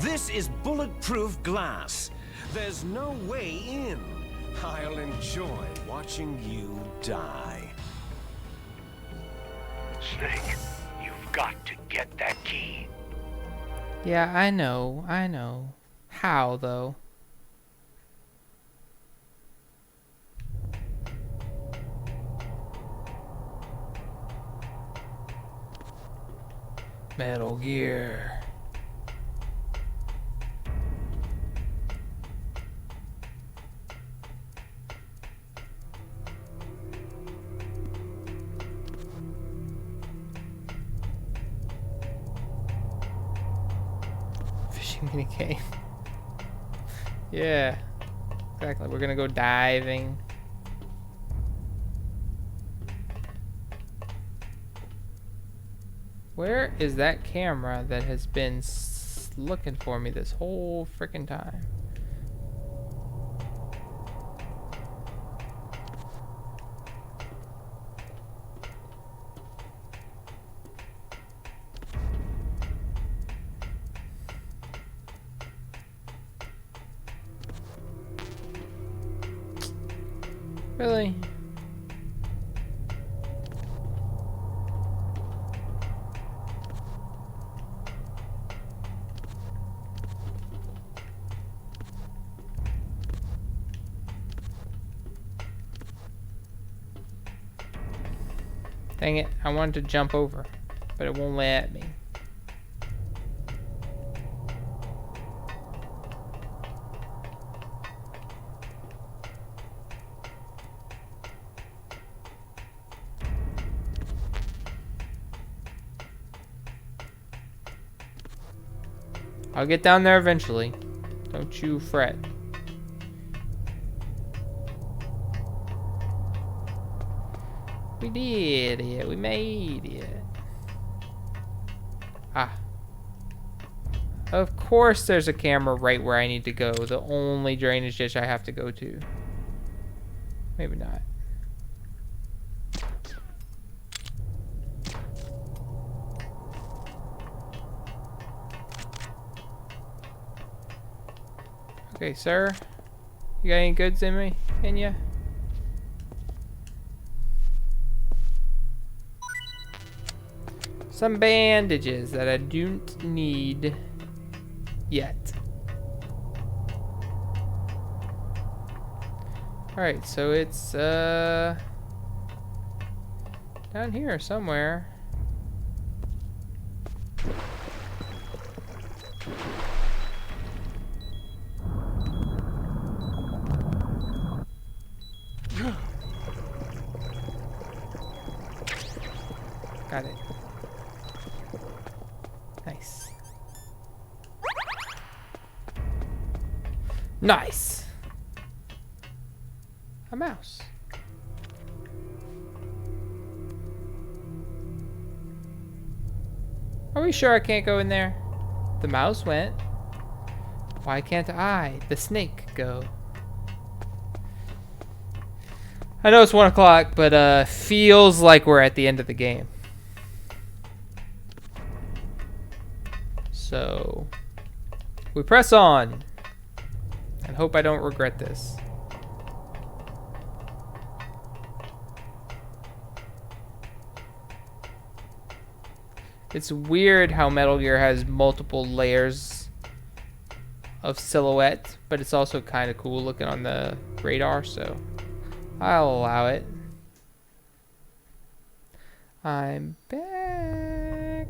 This is bulletproof glass. There's no way in. I'll enjoy watching you die. Snake, you've got to get that key. Yeah, I know. How, though? Metal Gear. Fishing mini game. Yeah, exactly. We're gonna go diving. Where is that camera that has been looking for me this whole freaking time? Really? Dang it, I wanted to jump over, but it won't let me. I'll get down there eventually. Don't you fret. We did it. We made it. Ah. Of course there's a camera right where I need to go. The only drainage ditch I have to go to. Maybe not. Okay, sir. You got any goods in me? In ya? Some bandages that I don't need yet. Alright, so it's down here somewhere. Got it. Nice. Nice. A mouse. Are we sure I can't go in there? The mouse went. Why can't I, the snake, go? I know it's 1 o'clock, but feels like we're at the end of the game. So we press on and hope I don't regret this. It's weird how Metal Gear has multiple layers of silhouette, but it's also kind of cool looking on the radar, so I'll allow it. I'm back.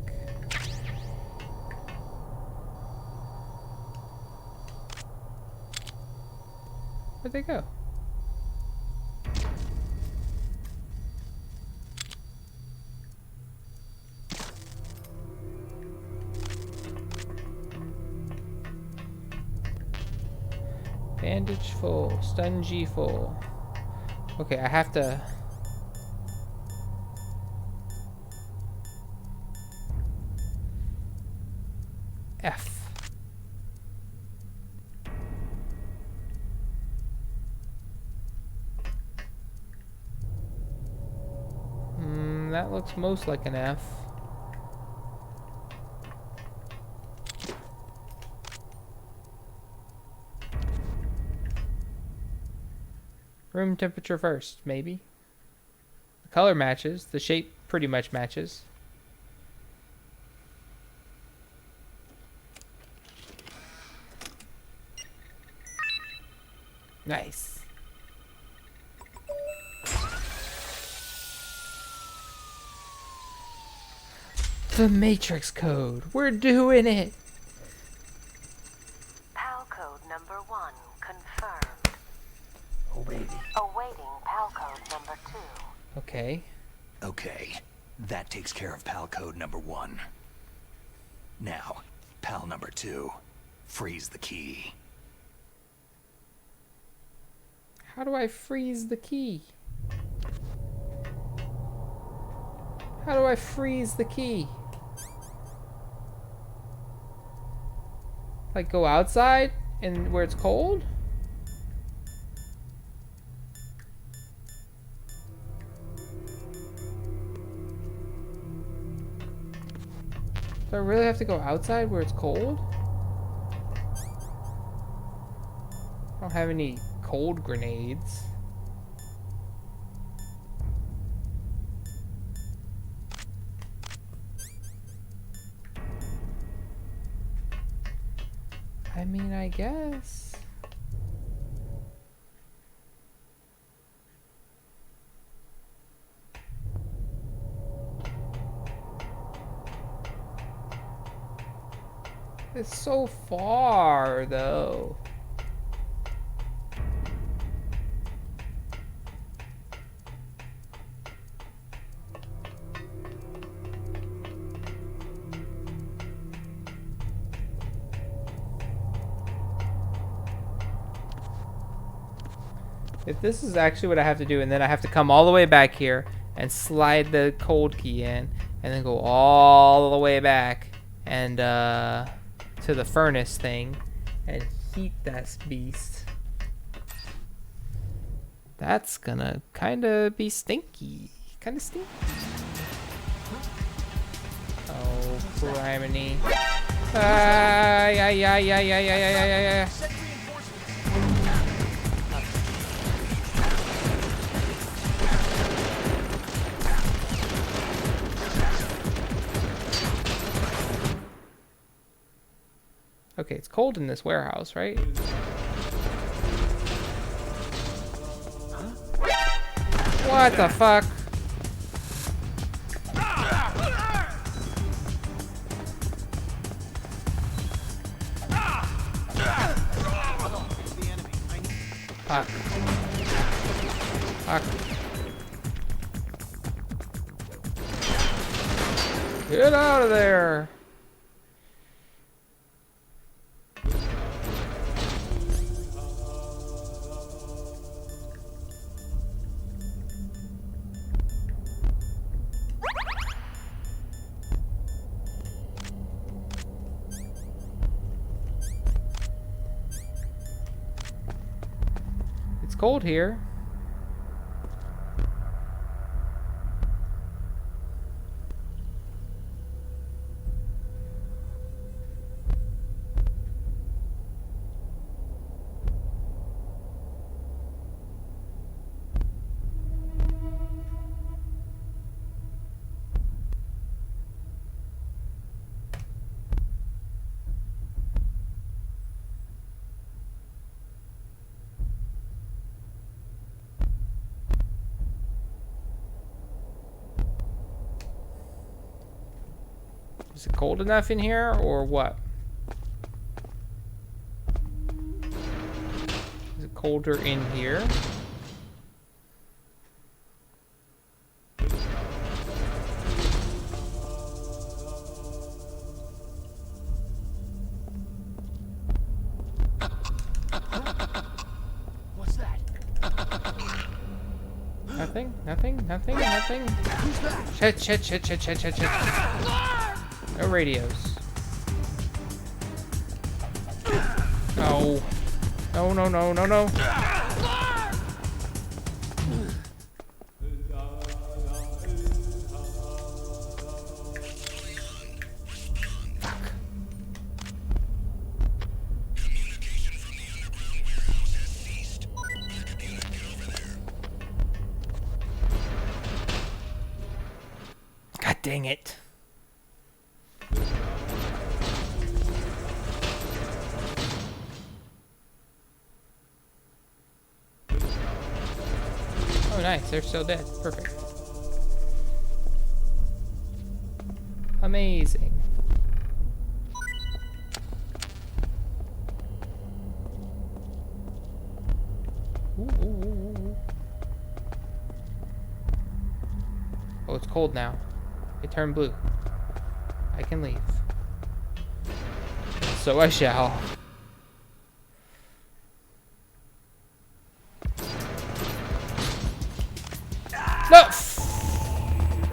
Where'd they go? Bandage full, stungy full. Okay, I have to... F. That looks most like an F. Room temperature first, maybe. The color matches. The shape pretty much matches. Nice. The Matrix code. We're doing it. PAL code number 1 confirmed. Awaiting PAL code number 2. Okay. Okay, that takes care of PAL code number 1. Now, PAL number 2. Freeze the key. How do I freeze the key? How do I freeze the key? Like go outside and where it's cold? Do I really have to go outside where it's cold? I don't have any cold grenades. I mean, I guess. It's so far, though. If this is actually what I have to do, and then I have to come all the way back here and slide the cold key in, and then go all the way back and to the furnace thing and heat that beast. That's gonna kinda be stinky. Kinda stinky. Oh, criminy. Yeah. Okay, it's cold in this warehouse, right? What the fuck? Fuck. Fuck. Get out of there! It's cold here. Is it cold enough in here, or what? Is it colder in here? What's that? Nothing, nothing, nothing, nothing. Shit. No radios. No. No. God dang it. Oh, nice. They're still dead. Perfect. Amazing. Ooh. Oh, it's cold now. It turned blue. I can leave. So I shall. No!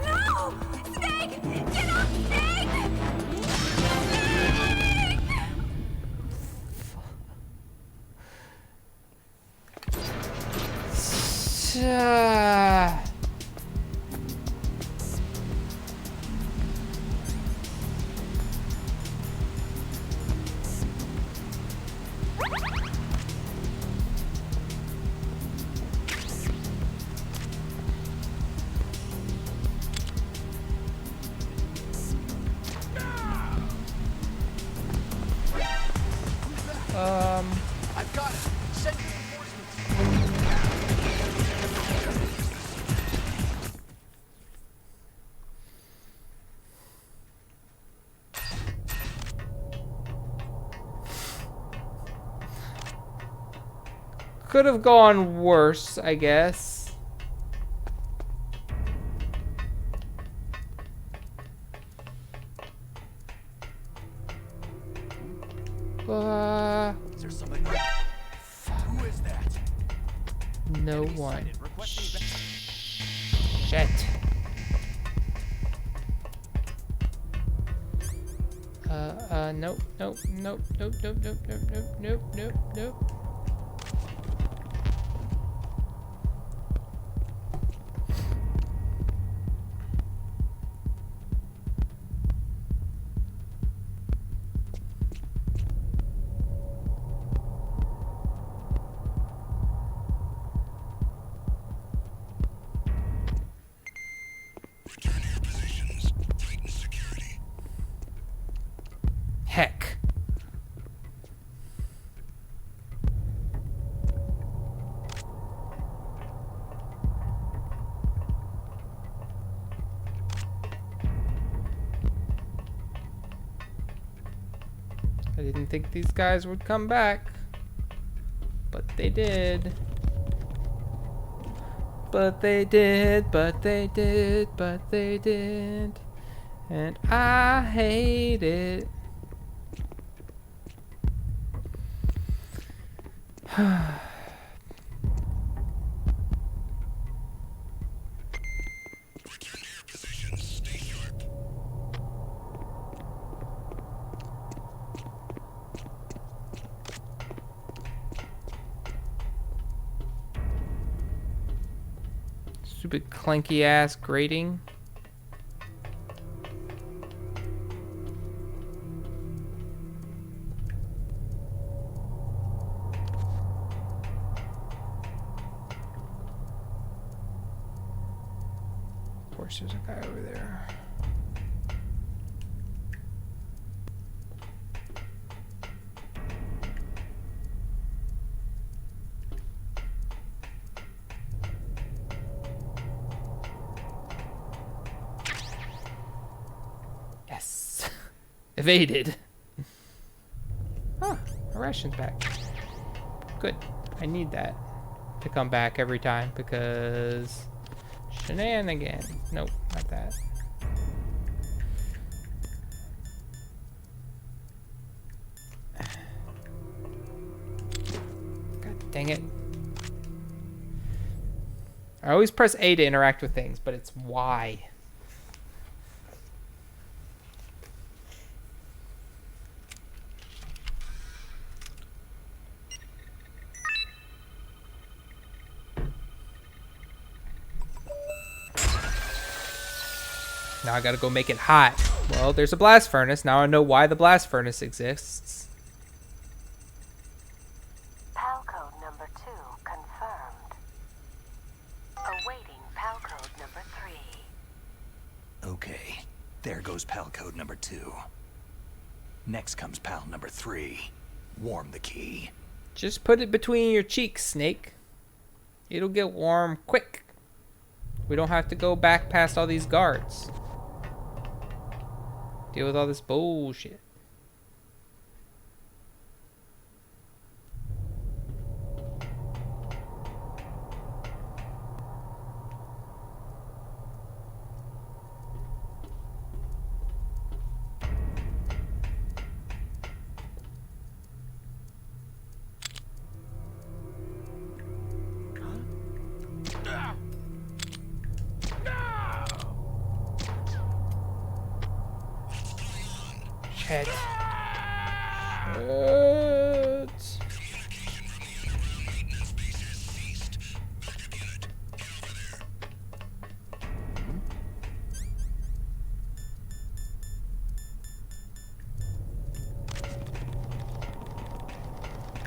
No! Snake! Get off, Snake! I've got it. Send reinforcements. Could have gone worse, I guess. Is there somebody? Who is that? No one. Shit. Nope. Return to your positions. Tighten security. Heck. I didn't think these guys would come back, but they did. But they did. And I hate it. Return to your positions. Stay sharp. Stupid clanky ass grating. Of course, there's a guy over there. Yes. evaded. Huh, our ration's back. Good. I need that to come back every time because shenanigans. Nope, not that. God dang it. I always press A to interact with things, but it's Y. Now I gotta go make it hot. Well, there's a blast furnace. Now I know why the blast furnace exists. PAL code number 2 confirmed. Awaiting PAL code number 3. Okay, there goes PAL code number 2. Next comes PAL number 3. Warm the key. Just put it between your cheeks, Snake. It'll get warm quick. We don't have to go back past all these guards. Deal with all this bullshit. Shit.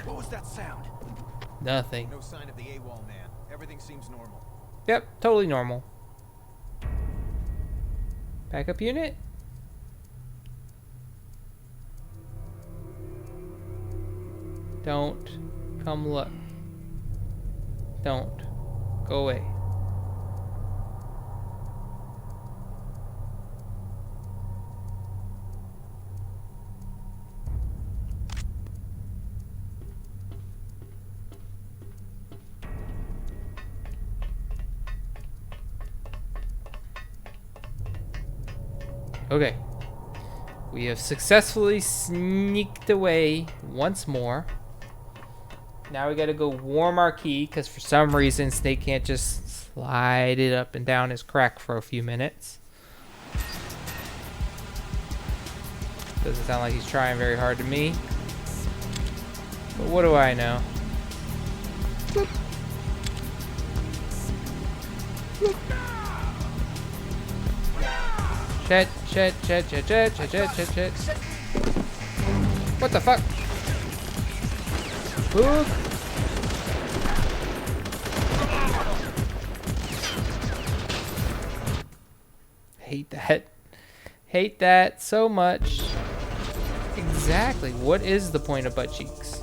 What was that sound? Nothing. No sign of the AWOL man. Everything seems normal. Yep, totally normal. Backup unit? Don't come look. Don't. Go away. Okay. We have successfully sneaked away once more. Now we gotta go warm our key, because for some reason Snake can't just slide it up and down his crack for a few minutes. Doesn't sound like he's trying very hard to me. But what do I know? Boop. Boop. Shit. What the fuck? Boop. Hate that. Hate that so much. Exactly. What is the point of butt cheeks?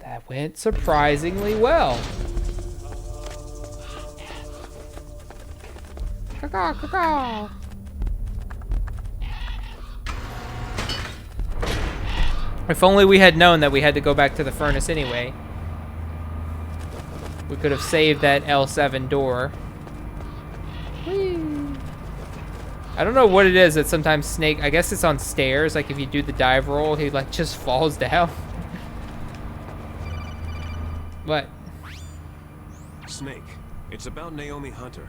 That went surprisingly well. Caw, caw, caw. If only we had known that we had to go back to the furnace anyway. We could have saved that L7 door. Whee. I don't know what it is that sometimes Snake, I guess it's on stairs, like if you do the dive roll, he like just falls down. What? Snake, it's about Naomi Hunter.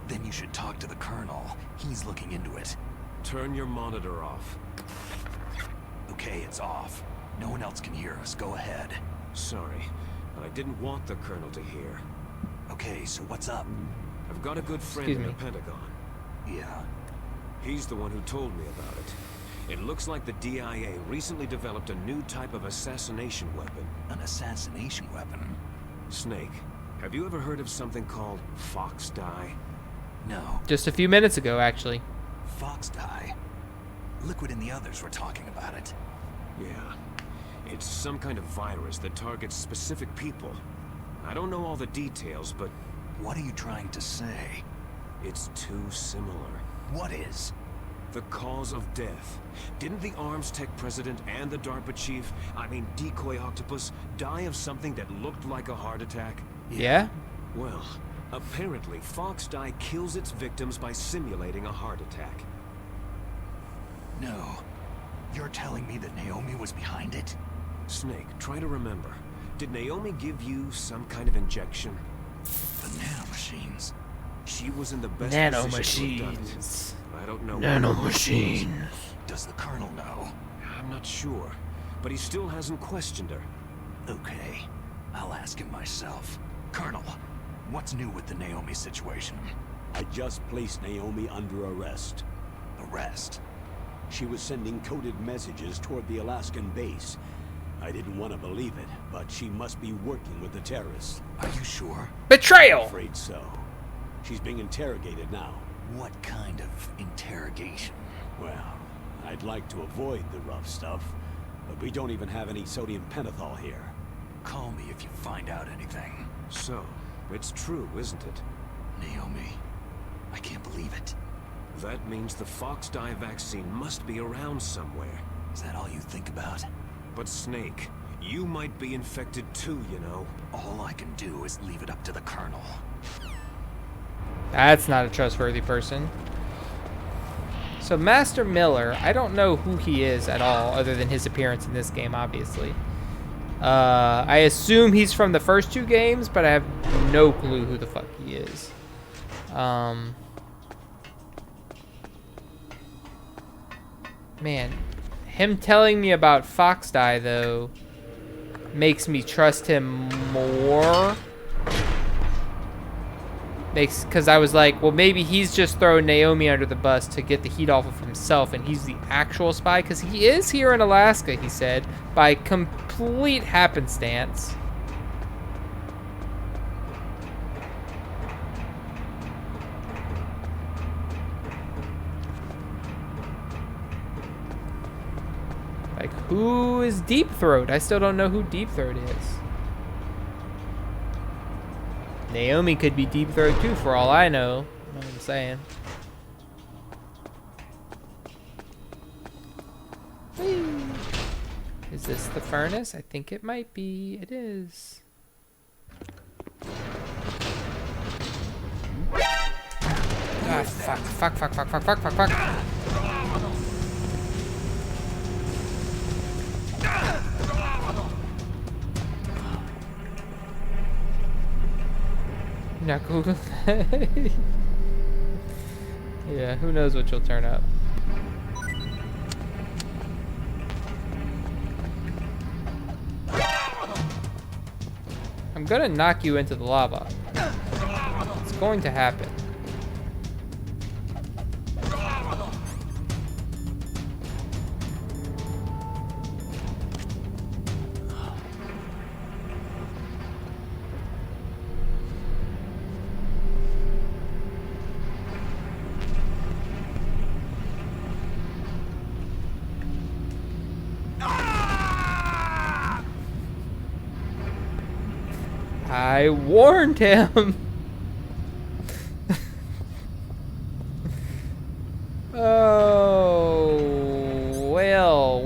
Then you should talk to the Colonel. He's looking into it. Turn your monitor off. Okay, it's off. No one else can hear us. Go ahead. Sorry, but I didn't want the Colonel to hear. Okay, so what's up? I've got a good friend in the Pentagon. Yeah? He's the one who told me about it. It looks like the DIA recently developed a new type of assassination weapon. An assassination weapon? Snake, have you ever heard of something called Fox Dye? No. Just a few minutes ago, actually. Fox die. Liquid and the others were talking about it. Yeah. It's some kind of virus that targets specific people. I don't know all the details, but... What are you trying to say? It's too similar. What is? The cause of death. Didn't the Arms Tech president and the DARPA chief, Decoy Octopus, die of something that looked like a heart attack? Yeah? Well, apparently Fox Die kills its victims by simulating a heart attack. No. You're telling me that Naomi was behind it? Snake, try to remember. Did Naomi give you some kind of injection? The nanomachines. She was in the best position to have done it. Nanomachines. I don't know. Nanomachines. Does the Colonel know? I'm not sure, but he still hasn't questioned her. Okay. I'll ask him myself. Colonel, what's new with the Naomi situation? I just placed Naomi under arrest. Arrest? She was sending coded messages toward the Alaskan base. I didn't want to believe it, but she must be working with the terrorists. Are you sure? Betrayal! I'm afraid so. She's being interrogated now. What kind of interrogation? Well, I'd like to avoid the rough stuff, but we don't even have any sodium pentothal here. Call me if you find out anything. So, it's true, isn't it? Naomi, I can't believe it. That means the Fox Die vaccine must be around somewhere. Is that all you think about? But Snake, you might be infected too, you know. All I can do is leave it up to the Colonel. That's not a trustworthy person. So Master Miller, I don't know who he is at all, other than his appearance in this game, obviously. I assume he's from the first two games, but I have no clue who the fuck he is. Man, him telling me about Fox Die, though, makes me trust him more. Because I was like, well, maybe he's just throwing Naomi under the bus to get the heat off of himself, and he's the actual spy, because he is here in Alaska, he said, by complete happenstance. Like, who is Deep Throat? I still don't know who Deep Throat is. Naomi could be Deep Throat too, for all I know. You know what I'm saying? Whee! Is this the furnace? I think it might be. It is. Ah, fuck, fuck, fuck, fuck, fuck, fuck, fuck, fuck. Not cool. Yeah, who knows what you'll turn up. I'm gonna knock you into the lava. It's going to happen. I warned him. Oh, well.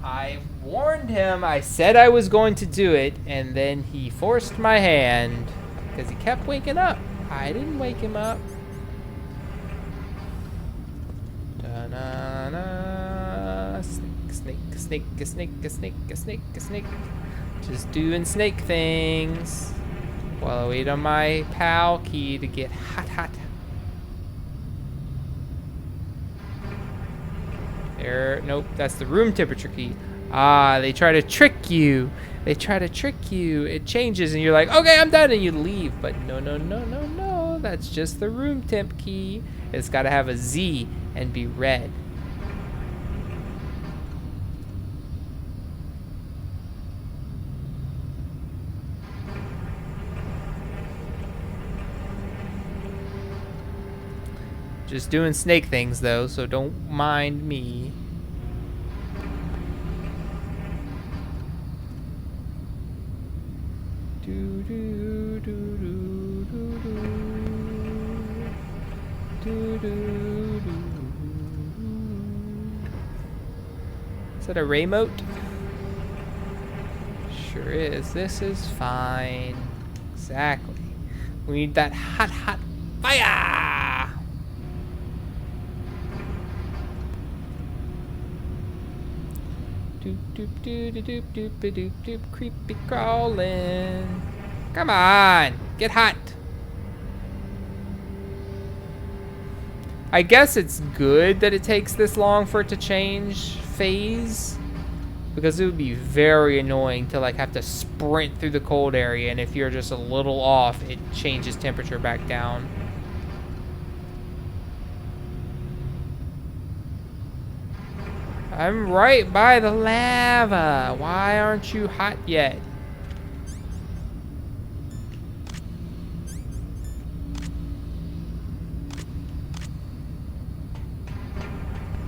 I warned him. I said I was going to do it, and then he forced my hand because he kept waking up. I didn't wake him up. Da-na-na. Snake, snake, snake, snake, snake, snake. Just doing snake things while I wait on my PAL key to get hot. There, nope, that's the room temperature key. Ah, they try to trick you. It changes, and you're like, okay, I'm done, and you leave. But no. that's just the room temp key. It's got to have a Z and be red. Just doing snake things though, so don't mind me. Do do do do do do do do do. Is that a remote? Sure is. This is fine. Exactly. We need that hot, hot fire. Doop doop doop doop doop doop doop doop, creepy crawling. Come on, get hot. I guess it's good that it takes this long for it to change phase, because it would be very annoying to like have to sprint through the cold area, and if you're just a little off, it changes temperature back down. I'm right by the lava. Why aren't you hot yet?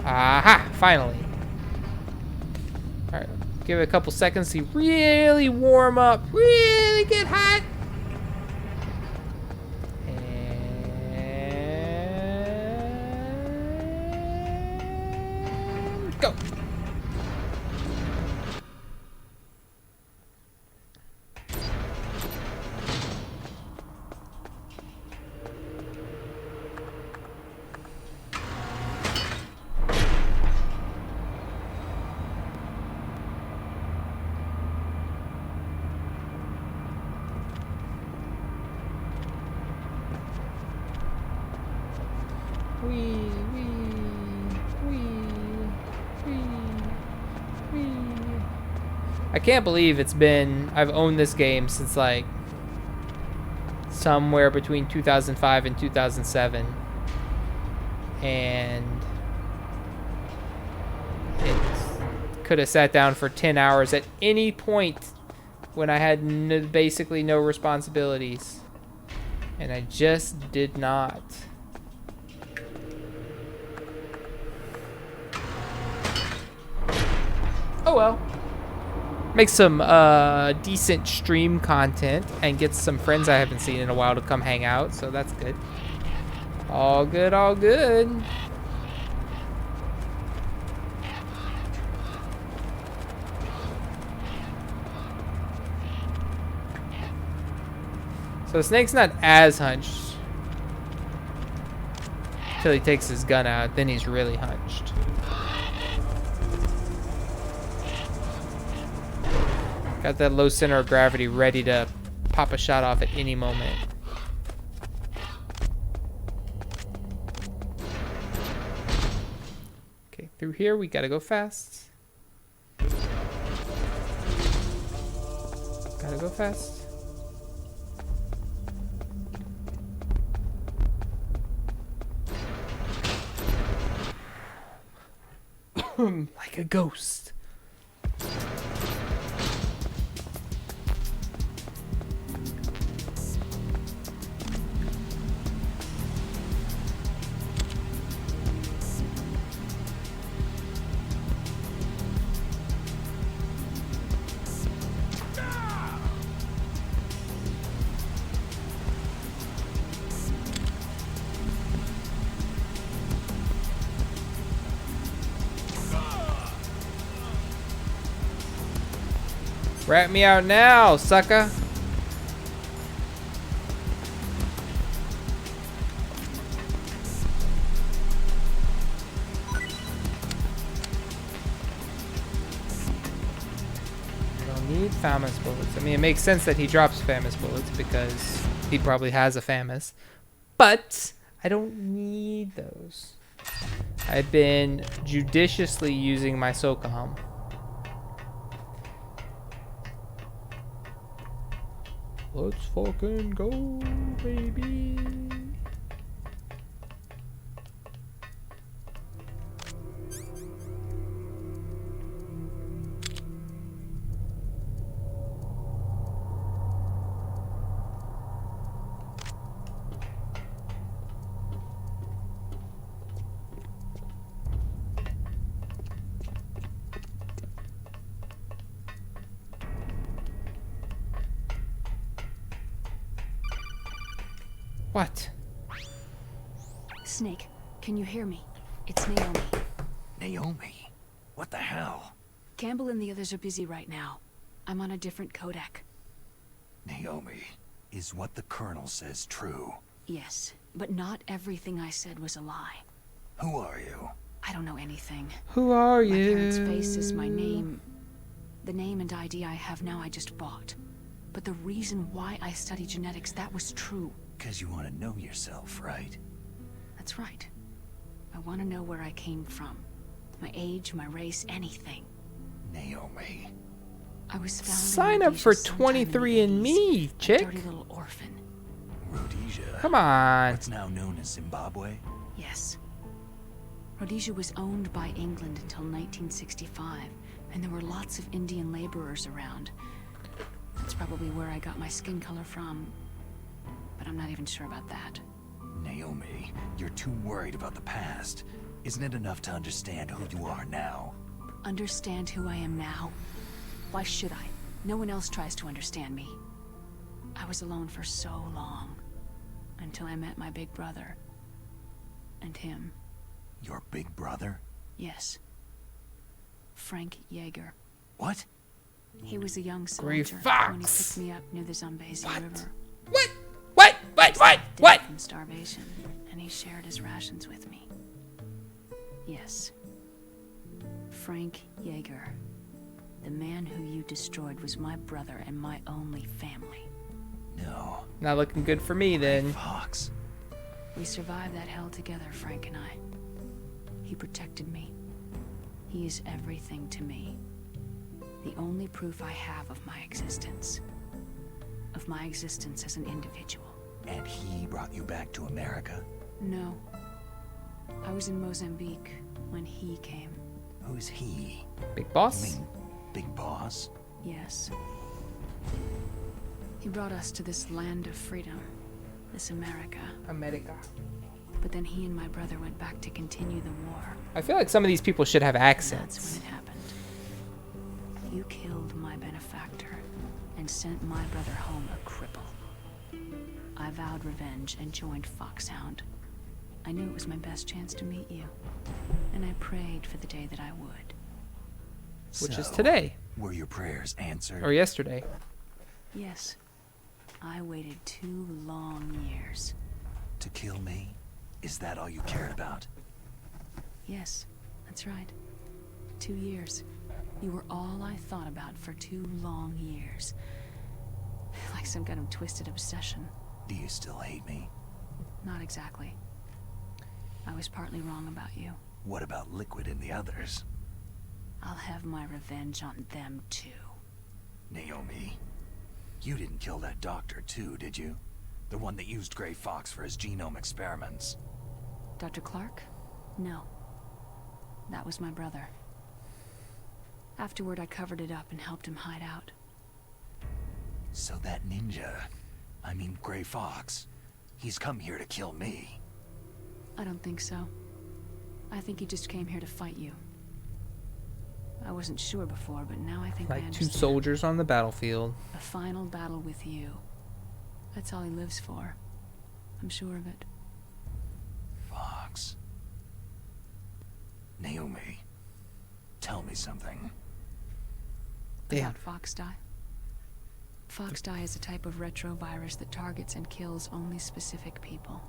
Aha, finally. All right, give it a couple seconds to really warm up, really get hot. And go. I can't believe it's been, I've owned this game since like somewhere between 2005 and 2007, and it could have sat down for 10 hours at any point when I had basically no responsibilities, and I just did not. Oh well. Make some decent stream content and get some friends I haven't seen in a while to come hang out, so that's good. All good, all good. So Snake's not as hunched until he takes his gun out, then he's really hunched. Got that low center of gravity ready to pop a shot off at any moment. Okay, through here we gotta go fast. Gotta go fast. Like a ghost. Rat me out now, sucker. I don't need FAMAS bullets. I mean, it makes sense that he drops FAMAS bullets because he probably has a FAMAS. But I don't need those. I've been judiciously using my SOCOM. Let's fucking go, baby. What? Snake, can you hear me? It's Naomi. Naomi? What the hell? Campbell and the others are busy right now. I'm on a different codec. Naomi, is what the Colonel says true? Yes, but not everything I said was a lie. Who are you? I don't know anything. Who are My you? parents' faces, my name. The name and ID I have now I just bought. But the reason why I study genetics, that was true. Because you want to know yourself, right? That's right. I want to know where I came from. My age, my race, anything. Naomi. I was found Sign in up for Rhodesia sometime in the 23andMe, 80s, chick. A dirty little orphan. Rhodesia. Come on. What's now known as Zimbabwe? Yes. Rhodesia was owned by England until 1965, and there were lots of Indian laborers around. That's probably where I got my skin color from, but I'm not even sure about that. Naomi, you're too worried about the past. Isn't it enough to understand who you are now? Understand who I am now? Why should I? No one else tries to understand me. I was alone for so long, until I met my big brother. And him. Your big brother? Yes. Frank Yeager. What? He was a young Gray soldier Fox. when he picked me up near the Zambezi River. What? Dead from starvation, and he shared his rations with me. Yes. Frank Yeager. The man who you destroyed was my brother and my only family. No. Not looking good for me then. Fox. We survived that hell together, Frank and I. He protected me. He is everything to me. The only proof I have of my existence. Of my existence as an individual. And he brought you back to America? No. I was in Mozambique when he came. Who's he? Big boss? You mean Big Boss? Yes. He brought us to this land of freedom. This America. America. But then he and my brother went back to continue the war. I feel like some of these people should have That's accents. when it happened. You killed my benefactor and sent my brother home a cripple. I vowed revenge and joined Foxhound. I knew it was my best chance to meet you, and I prayed for the day that I would. Which is So, today. Were your prayers answered? Or yesterday. Yes, I waited 2 long years. To kill me? Is that all you cared about? Yes, that's right. 2 years. You were all I thought about for 2 long years. Like some kind of twisted obsession. Do you still hate me? Not exactly. I was partly wrong about you. What about Liquid and the others? I'll have my revenge on them too. Naomi, you didn't kill that doctor too, did you? The one that used Gray Fox for his genome experiments. Dr. Clark? No. That was my brother. Afterward, I covered it up and helped him hide out. So that ninja, I mean Gray Fox, he's come here to kill me. I don't think so. I think he just came here to fight you. I wasn't sure before, but now I think I Like 2 understand. soldiers on the battlefield. A final battle with you. That's all he lives for. I'm sure of it. Fox. Naomi, tell me something. Damn. About Fox Die. Fox Die is a type of retrovirus that targets and kills only specific people.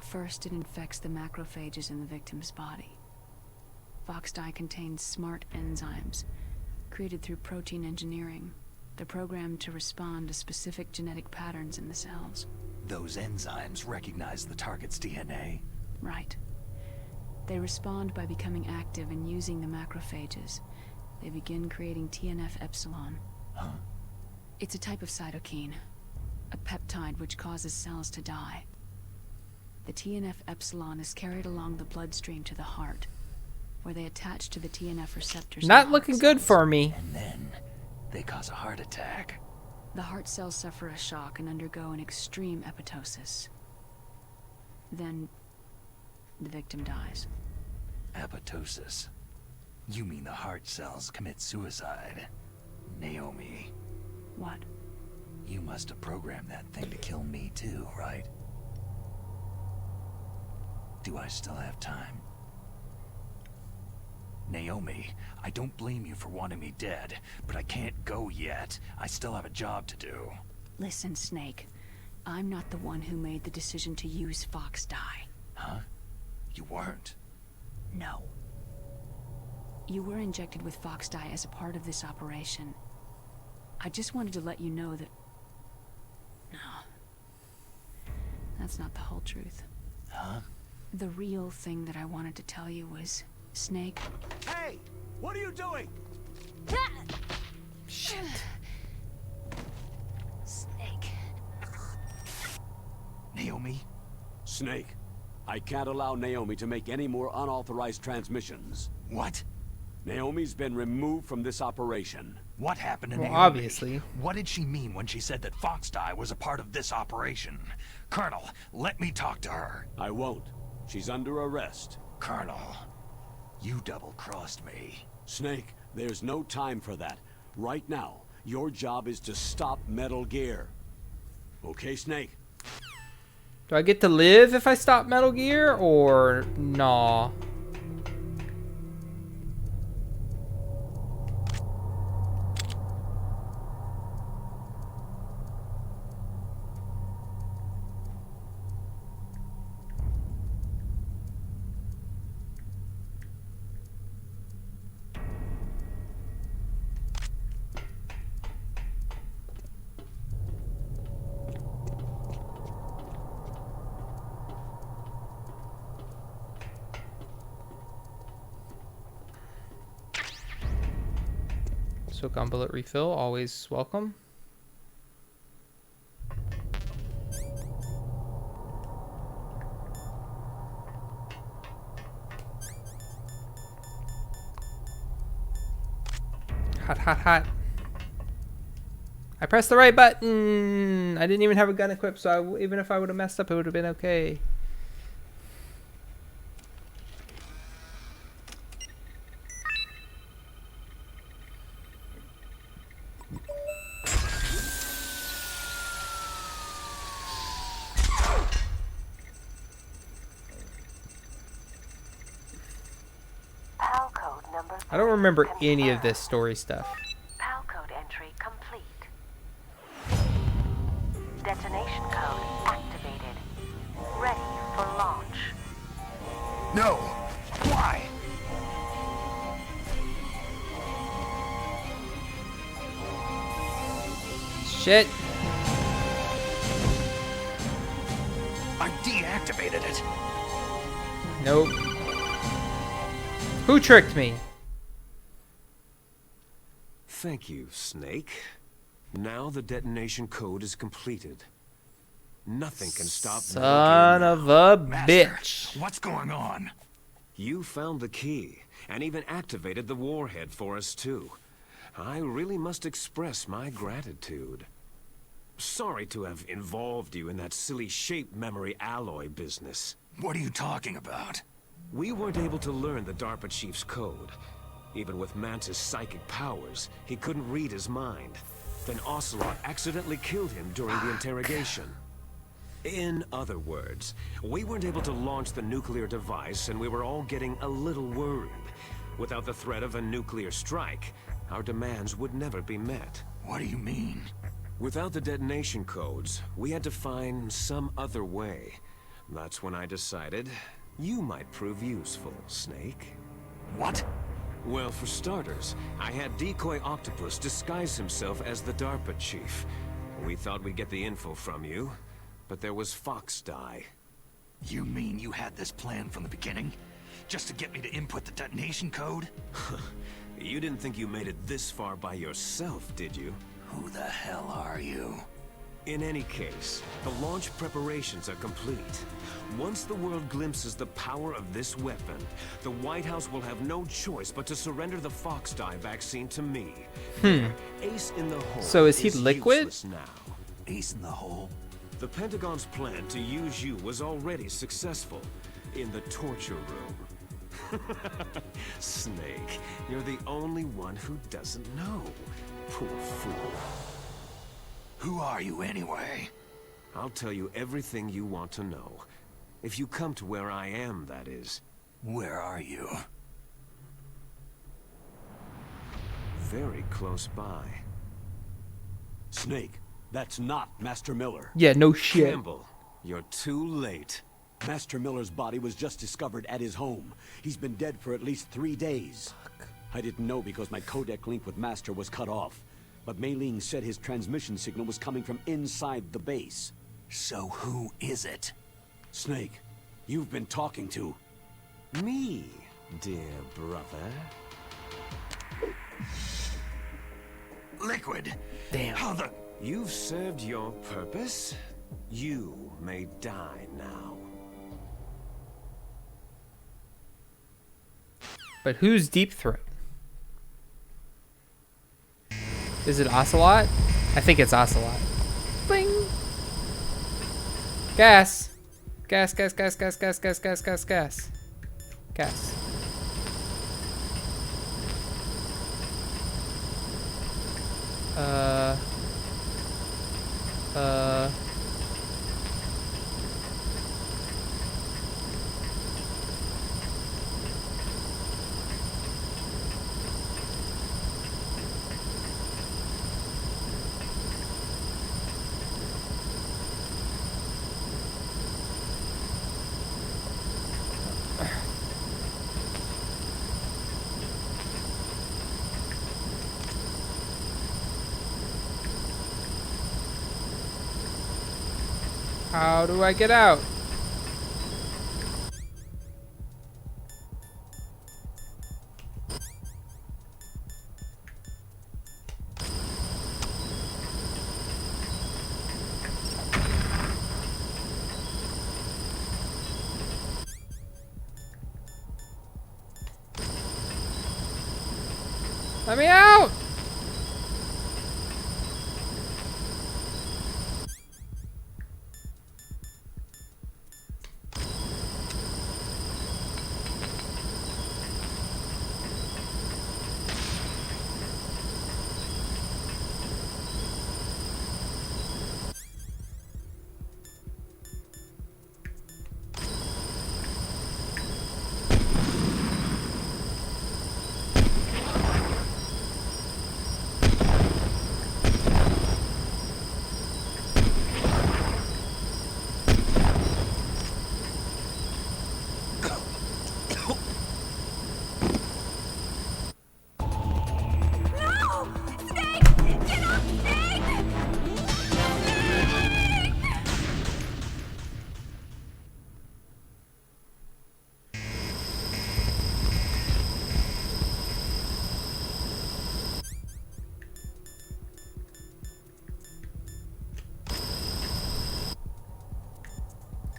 First, it infects the macrophages in the victim's body. Fox Die contains smart enzymes, created through protein engineering. They're programmed to respond to specific genetic patterns in the cells. Those enzymes recognize the target's DNA. Right. They respond by becoming active and using the macrophages. They begin creating TNF-epsilon. Huh? It's a type of cytokine, a peptide which causes cells to die. The TNF epsilon is carried along the bloodstream to the heart, where they attach to the TNF receptors. Not looking good for me. And then they cause a heart attack. The heart cells suffer a shock and undergo an extreme apoptosis. Then the victim dies. Apoptosis? You mean the heart cells commit suicide? Naomi. What? You must have programmed that thing to kill me too, right? Do I still have time? Naomi, I don't blame you for wanting me dead, but I can't go yet. I still have a job to do. Listen, Snake. I'm not the one who made the decision to use Fox dye. Huh? You weren't? No. You were injected with Fox dye as a part of this operation. I just wanted to let you know that... No. That's not the whole truth. Huh? The real thing that I wanted to tell you was, Snake... Hey! What are you doing? Shit. Snake. Naomi? Snake, I can't allow Naomi to make any more unauthorized transmissions. What? Naomi's been removed from this operation. What happened to Well, Naomi? obviously. What did she mean when she said that Fox dye was a part of this operation? Colonel, let me talk to her. I won't. She's under arrest. Colonel, you double-crossed me. Snake, there's no time for that. Right now, your job is to stop Metal Gear. Okay, Snake? Do I get to live if I stop Metal Gear, or nah? So gun bullet refill, always welcome. Hot, hot, hot. I pressed the right button. I didn't even have a gun equipped, so even if I would have messed up, it would have been okay. PAL code number 3. I don't remember any of this story stuff. PAL code entry complete. Detonation code activated. Ready for launch. No! Why? Shit. I deactivated it. Nope. Who tricked me? Thank you, Snake. Now the detonation code is completed. Nothing can stop Son Metal Gear of a Master, bitch. what's going on? You found the key, and even activated the warhead for us, too. I really must express my gratitude. Sorry to have involved you in that silly shape memory alloy business. What are you talking about? We weren't able to learn the DARPA chief's code. Even with Mantis' psychic powers, he couldn't read his mind. Then Ocelot accidentally killed him during the interrogation. In other words, we weren't able to launch the nuclear device, and we were all getting a little worried. Without the threat of a nuclear strike, our demands would never be met. What do you mean? Without the detonation codes, we had to find some other way. That's when I decided you might prove useful, Snake. What? Well, for starters, I had Decoy Octopus disguise himself as the DARPA chief. We thought we'd get the info from you, but there was Fox dye. You mean you had this plan from the beginning? Just to get me to input the detonation code? You didn't think you made it this far by yourself, did you? Who the hell are you? In any case, the launch preparations are complete. Once the world glimpses the power of this weapon, the White House will have no choice but to surrender the Fox dye vaccine to me. Ace in the hole. So is he liquid? Useless now. Ace in the hole. The Pentagon's plan to use you was already successful in the torture room. Snake, you're the only one who doesn't know. Poor fool. Who are you anyway? I'll tell you everything you want to know. If you come to where I am, that is. Where are you? Very close by. Snake, that's not Master Miller. Yeah, no shit. Campbell, you're too late. Master Miller's body was just discovered at his home. He's been dead for at least 3 days. I didn't know because my codec link with Master was cut off. But Mei Ling said his transmission signal was coming from inside the base. So who is it? Snake, you've been talking to... Me, dear brother. Liquid. Damn. How the... You've served your purpose. You may die now. But who's Deep Throat? Is it Ocelot? I think it's Ocelot. Bling! Gas! Gas, gas, gas, gas, gas, gas, gas, gas, gas. Gas. How do I get out? Let me out!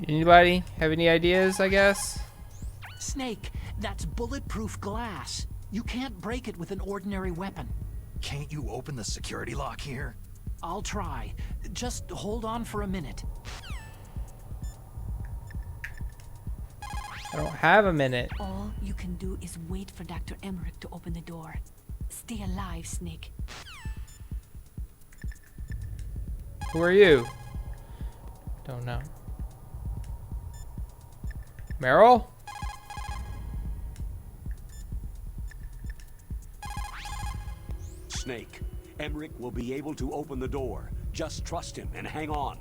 Anybody have any ideas, I guess? Snake, that's bulletproof glass. You can't break it with an ordinary weapon. Can't you open the security lock here? I'll try. Just hold on for a minute. I don't have a minute. All you can do is wait for Dr. Emmerich to open the door. Stay alive, Snake. Who are you? Don't know. Meryl? Snake, Emmerich will be able to open the door. Just trust him and hang on.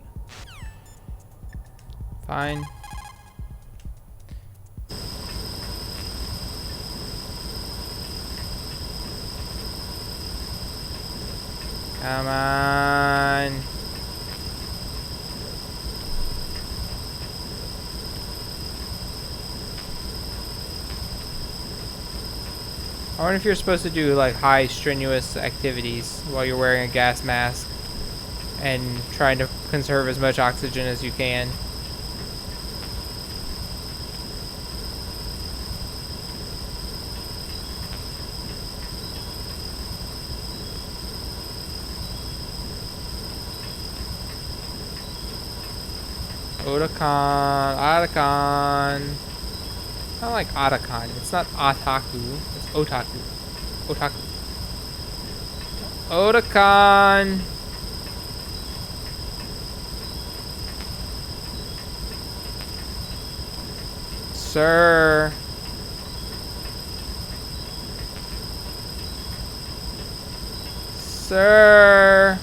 Fine. Come on. I wonder if you're supposed to do like high strenuous activities while you're wearing a gas mask. and trying to conserve as much oxygen as you can. Otacon. I don't like Otacon. It's not Otaku. It's Otaku. Otaku. Otacon. Sir. Sir.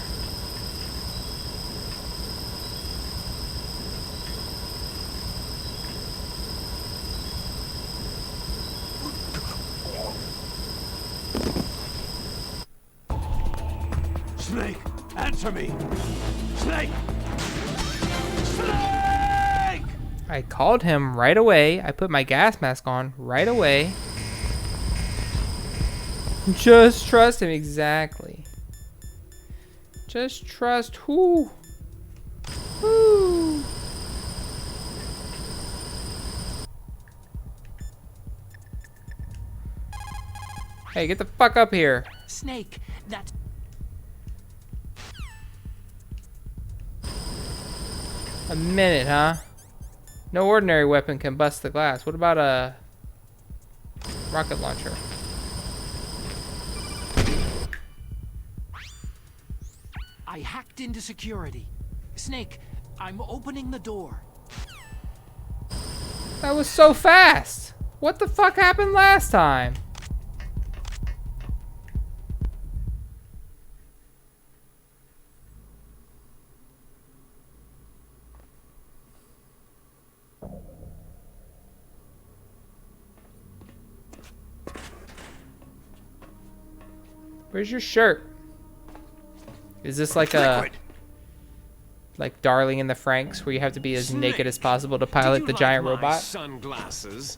Snake, answer me! Snake! Snake! I called him right away. I put my gas mask on right away. Just trust him. Exactly. Just trust who? Who? Hey, get the fuck up here. Snake, that's... A minute, huh? No ordinary weapon can bust the glass. What about a rocket launcher? I hacked into security. Snake, I'm opening the door. That was so fast. What the fuck happened last time? Where's your shirt? Is this like like Darling in the Franxx, where you have to be as naked as possible to pilot the giant robot? Sunglasses?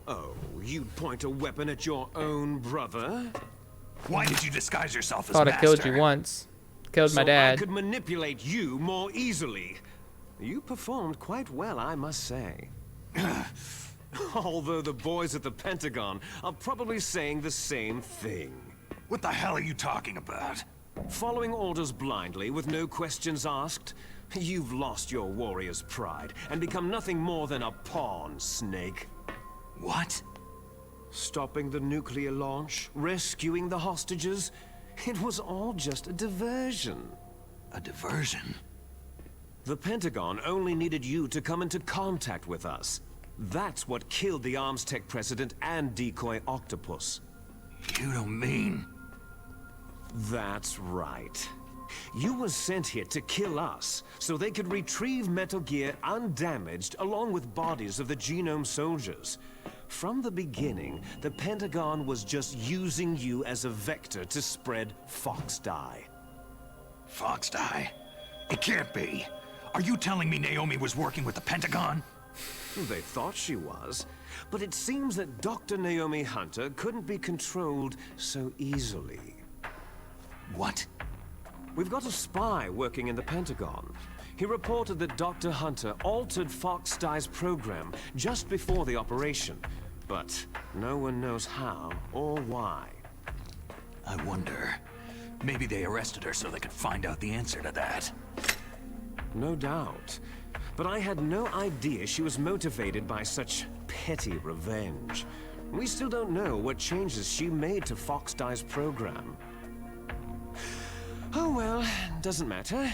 Oh, you'd point a weapon at your own brother? Why did you disguise yourself as Thought I Master? killed you once. Killed my dad. I could manipulate you more easily. You performed quite well, I must say. Although the boys at the Pentagon are probably saying the same thing. What the hell are you talking about? Following orders blindly with no questions asked, you've lost your warrior's pride and become nothing more than a pawn, Snake. What? Stopping the nuclear launch, rescuing the hostages, it was all just a diversion. A diversion? The Pentagon only needed you to come into contact with us. That's what killed the Arms Tech president and decoy octopus. You don't mean... That's right. You were sent here to kill us, so they could retrieve Metal Gear undamaged along with bodies of the Genome soldiers. From the beginning, the Pentagon was just using you as a vector to spread Fox Dye. Fox Dye? It can't be. Are you telling me Naomi was working with the Pentagon? They thought she was, but it seems that Dr. Naomi Hunter couldn't be controlled so easily. What? We've got a spy working in the Pentagon. He reported that Dr. Hunter altered Fox Dye's program just before the operation, but no one knows how or why. I wonder. Maybe they arrested her so they could find out the answer to that. No doubt. But I had no idea she was motivated by such petty revenge. We still don't know what changes she made to Fox Dye's program. Oh well, doesn't matter.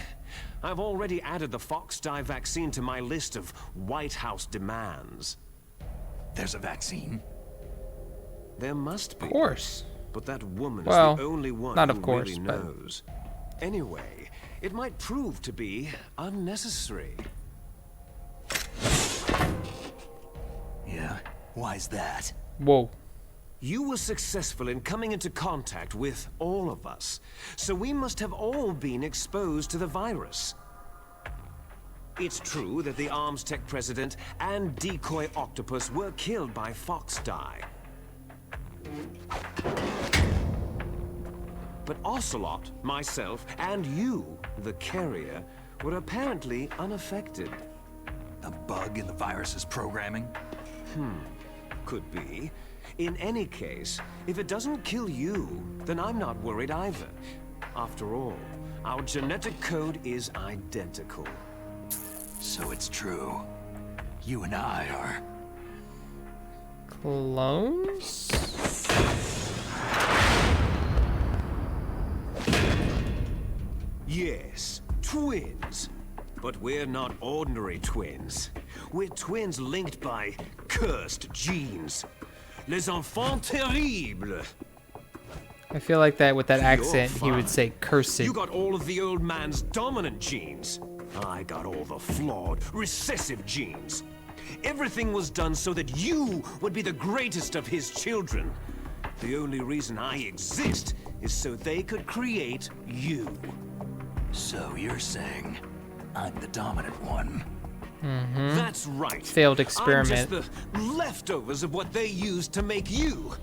I've already added the Fox Dye vaccine to my list of White House demands. There's a vaccine? There must be. Of course. But that woman Well, is the only one not who of course, really but... knows. Anyway, it might prove to be unnecessary. Yeah? Why's that? Whoa. You were successful in coming into contact with all of us, so we must have all been exposed to the virus. It's true that the Arms Tech president and decoy octopus were killed by Fox Dye. But Ocelot, myself, and you, the carrier, were apparently unaffected. A bug in the virus's programming? Could be. In any case, if it doesn't kill you, then I'm not worried either. After all, our genetic code is identical. So it's true. You and I are... Clones? Yes, twins. But we're not ordinary twins. We're twins linked by cursed genes. Les enfants terribles. I feel like that with that You're accent, he would fine. say cursed. You got all of the old man's dominant genes. I got all the flawed, recessive genes. Everything was done so that you would be the greatest of his children. The only reason I exist is so they could create you. So you're saying I'm the dominant one? That's right. Failed experiment. I'm just the leftovers of what they used to make you.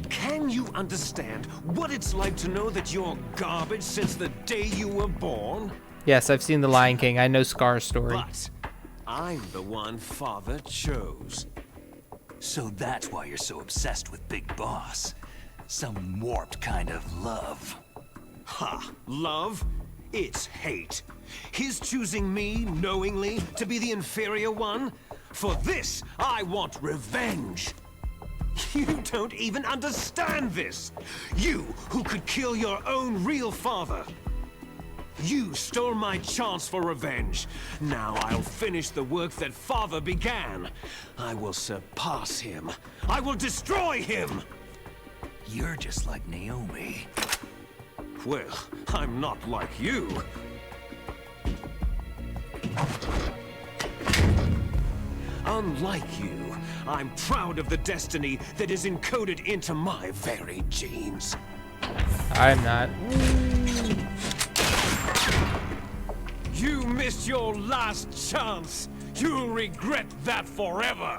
Can you understand what it's like to know that you're garbage since the day you were born? Yes, I've seen The Lion King. I know Scar's story. But I'm the one Father chose. So that's why you're so obsessed with Big Boss. Some warped kind of love. Ha! Love? It's hate. His choosing me, knowingly, to be the inferior one? For this, I want revenge. You don't even understand this. You, who could kill your own real father. You stole my chance for revenge. Now I'll finish the work that Father began. I will surpass him. I will destroy him. You're just like Naomi. Well, I'm not like you. Unlike you, I'm proud of the destiny that is encoded into my very genes. I'm not. You missed your last chance. You'll regret that forever.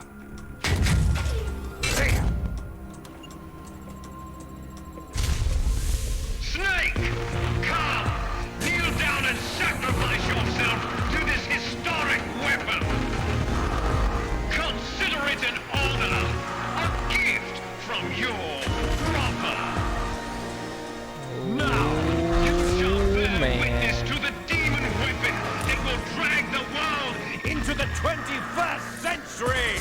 Snake! Come! Kneel down and sacrifice yourself to this historic weapon! Consider it an honor, a gift from your brother! Now, you shall bear witness to the demon weapon that will drag the world into the 21st century!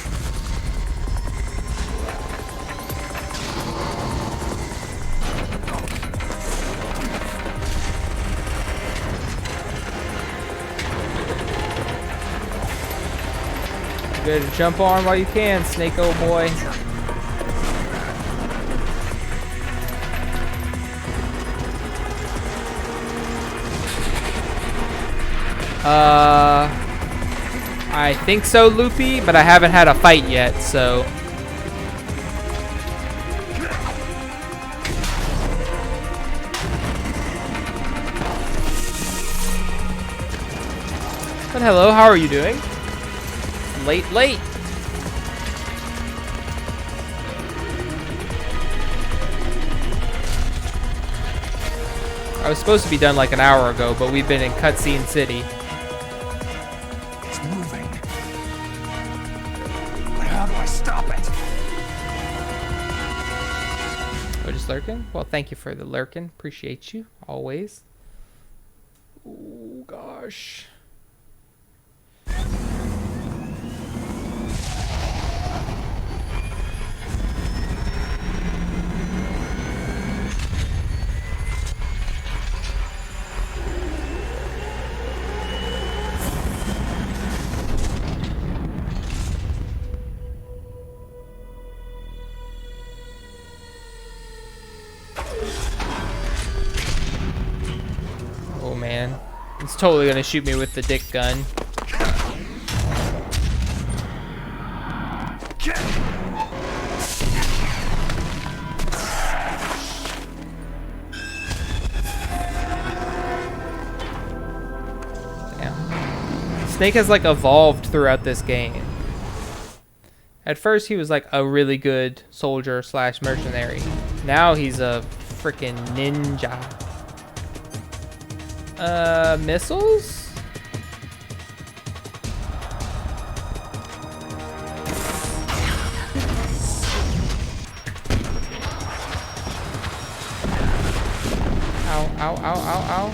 Better jump on while you can, Snake, old boy. I think so, Loopy, but I haven't had a fight yet, so. But hello, how are you doing? Late. I was supposed to be done like an hour ago, but we've been in Cutscene City. It's moving. But how do I stop it? Oh, just lurking? Well, thank you for the lurking. Appreciate you, always. Oh, gosh. Oh man, it's totally gonna shoot me with the dick gun. Damn. Snake has like evolved throughout this game. At first he was like a really good soldier slash mercenary. Now he's a freaking ninja. Missiles? Ow, ow, ow, ow, ow.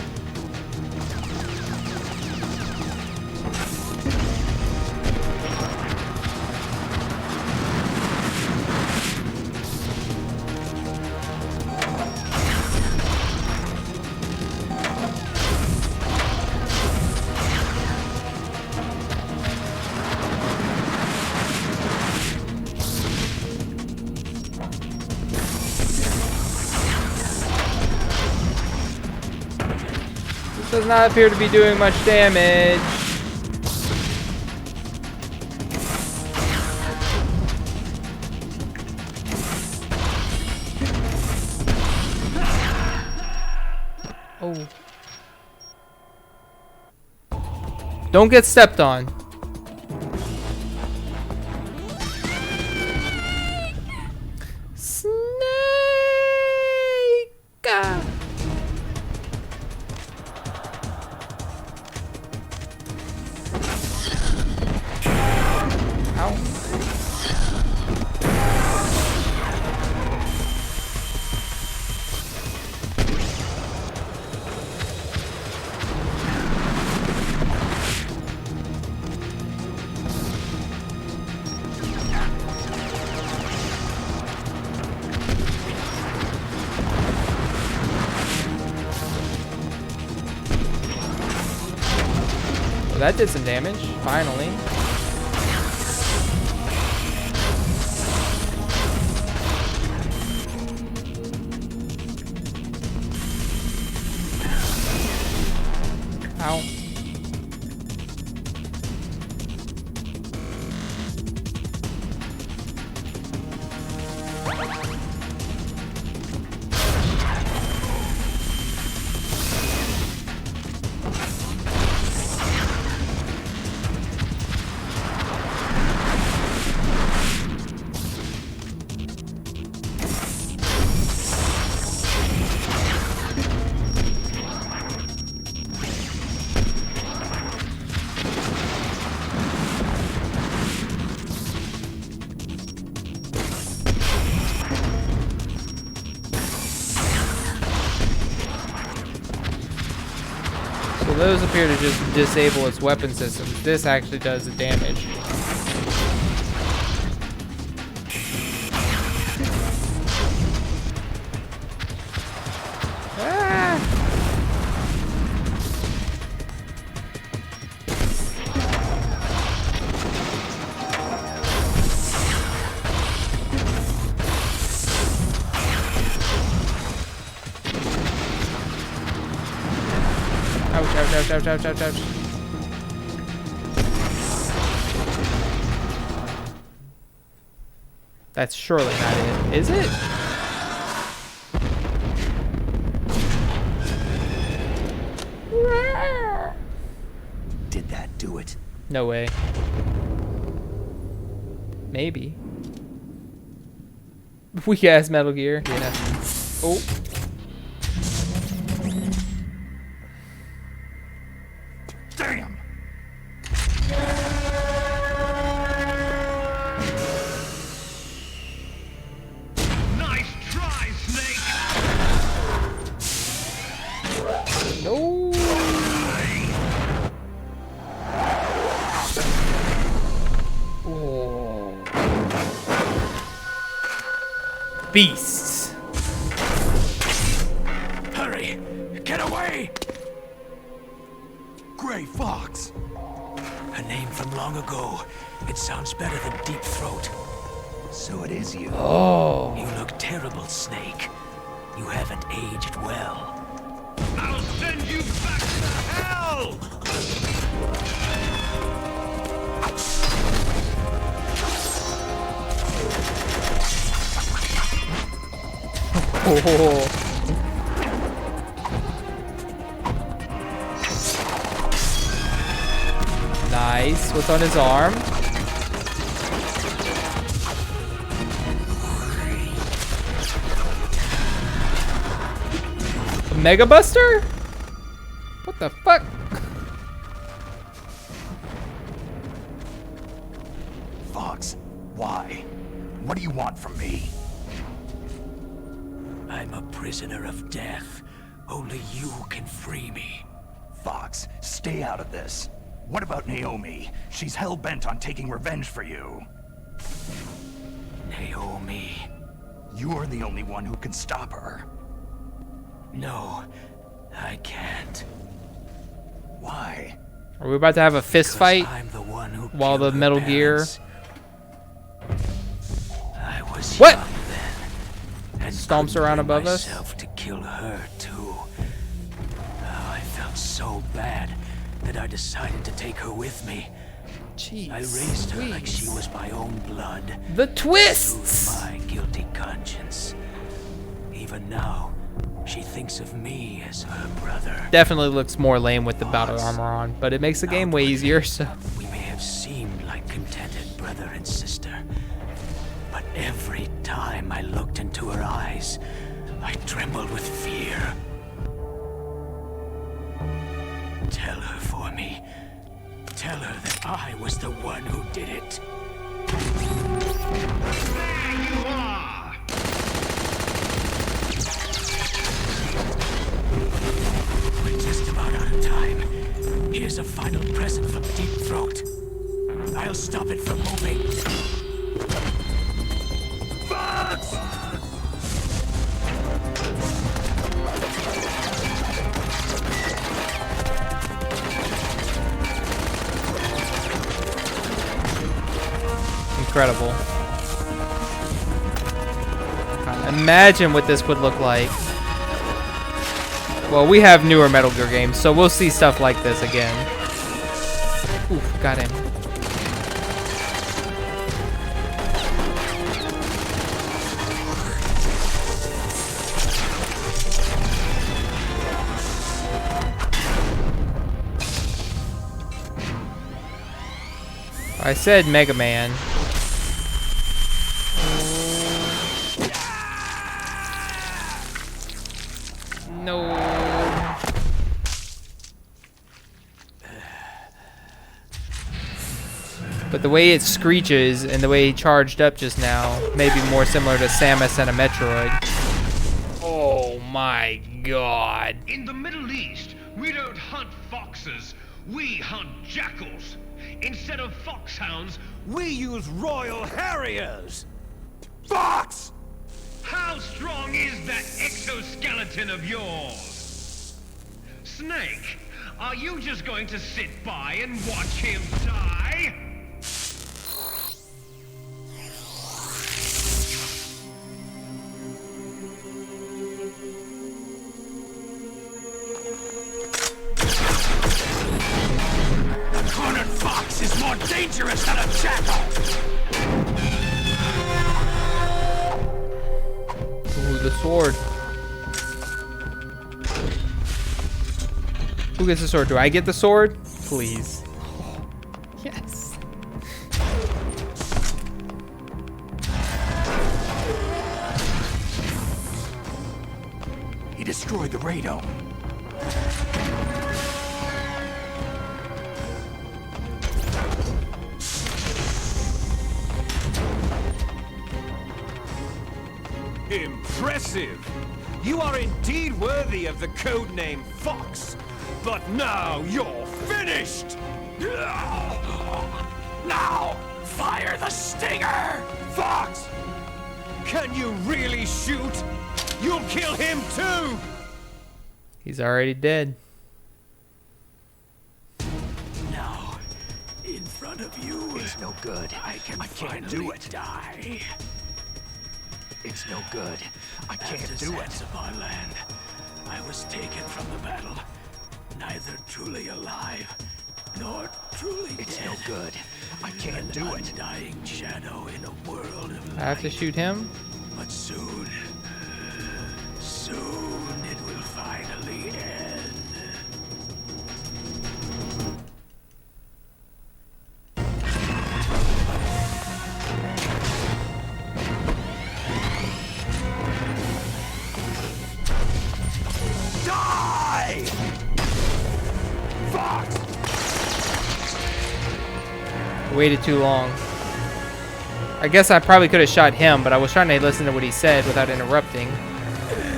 Does not appear to be doing much damage. Oh. Don't get stepped on. Snake! Well, that did some damage, finally. Ow. Those appear to just disable its weapon systems. This actually does the damage. Ah! Ouch, ouch, ouch, ouch, ouch. That's surely not it, is it? Did that do it? No way. Maybe. Weak ass Metal Gear. Yeah. Oh. Damn! Nice try, Snake! No. Oh. Beasts. Hurry! Get away! Gray Fox! A name from long ago. It sounds better than Deep Throat. So it is you. Oh. You look terrible, Snake. You haven't aged well. I'll send you back to hell! Oh. Nice. What's on his arm? Mega Buster? What the fuck? Fox, why? What do you want from me? I'm a prisoner of death. Only you can free me. Fox, stay out of this. What about Naomi? She's hell-bent on taking revenge for you. Naomi. You're the only one who can stop her. No, I can't. Why? Are we about to have a fist fight I'm the one who while the killed her Metal Gear? parents. I was What? young then, and Stomps couldn't around bring above us? myself to kill her too. Oh, I felt so bad that I decided to take her with me. Jeez. I raised her like she was my own blood. The Soothed twists! my guilty conscience. Even now, she thinks of me as her brother. Definitely looks more lame with the battle armor on, but it makes the game way easier, so. We may have seemed like contented brother and sister, but every time I looked into her eyes, I trembled with fear. Tell her for me. Tell her that I was the one who did it. There you are! We're just about out of time. Here's a final present from Deep Throat. I'll stop it from moving. Fox! Incredible. God, imagine what this would look like. Well, we have newer Metal Gear games, so we'll see stuff like this again. Oof, got him. I said Mega Man. No. But the way it screeches and the way he charged up just now may be more similar to Samus and a Metroid. Oh my god. In the Middle East, we don't hunt foxes, we hunt jackals. Instead of foxhounds, we use Royal Harriers. Fox! How strong is that exoskeleton of yours? Snake, are you just going to sit by and watch him die? A cornered fox is more dangerous than a jackal! Ooh, the sword. Who gets the sword? Do I get the sword? Please. Yes. He destroyed the radome. Impressive! You are indeed worthy of the codename Fox. But now you're finished! Now, fire the stinger! Fox! Can you really shoot? You'll kill him too! He's already dead. Now, in front of you, It's no good. I can't do it. Die. It's no good. I can't do it. Of our land, I was taken from the battle, neither truly alive nor truly It's dead. no good. I can't do it. Dying shadow in a world of light. I have to shoot him? But soon, soon it will finally end. Die! Waited too long. I guess I probably could have shot him, but I was trying to listen to what he said without interrupting.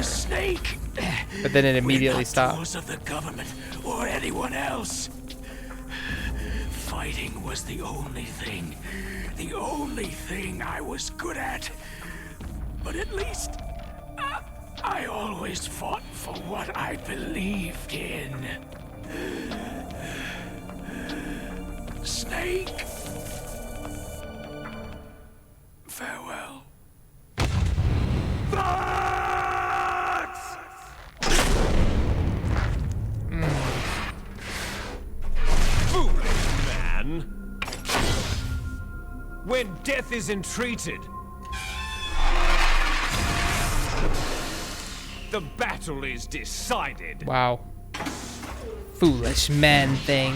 Snake. But then it immediately We're not stopped. tools of the government or anyone else. Fighting was the only thing I was good at. But at least I always fought for what I believed in. Snake. Farewell. Foolish man! When death is entreated, the battle is decided. Wow. Foolish man thing.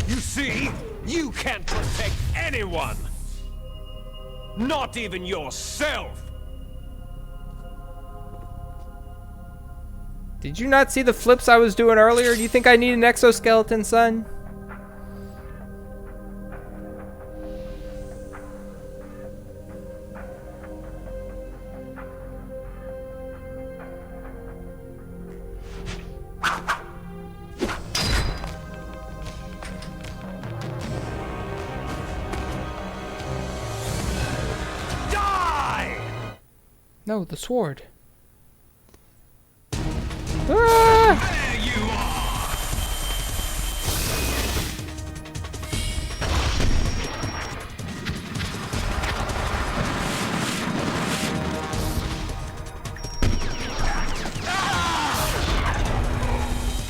You see, you can't protect anyone. Not even yourself. Did you not see the flips I was doing earlier? Do you think I need an exoskeleton, son? No, the sword. Ah! There you are!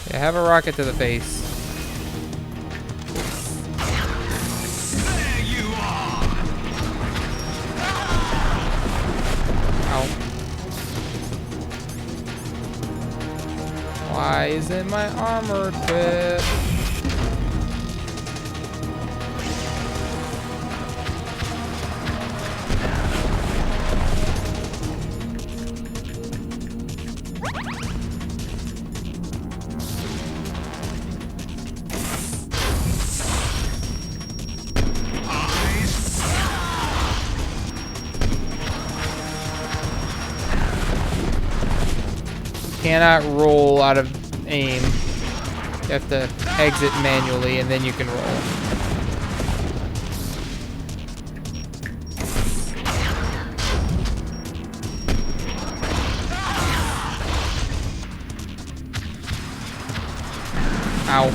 Yeah, have a rocket to the face. There you are! Ow. Why isn't my armor equipped? Cannot roll out of aim. You have to exit manually and then you can roll. Ow.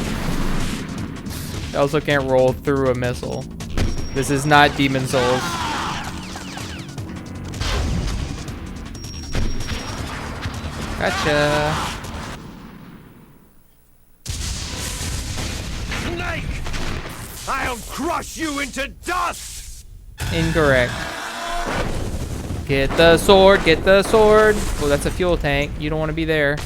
You also can't roll through a missile. This is not Demon Souls. Gotcha. Snake! I'll crush you into dust! Incorrect. Get the sword, get the sword. Oh, that's a fuel tank. You don't want to be there.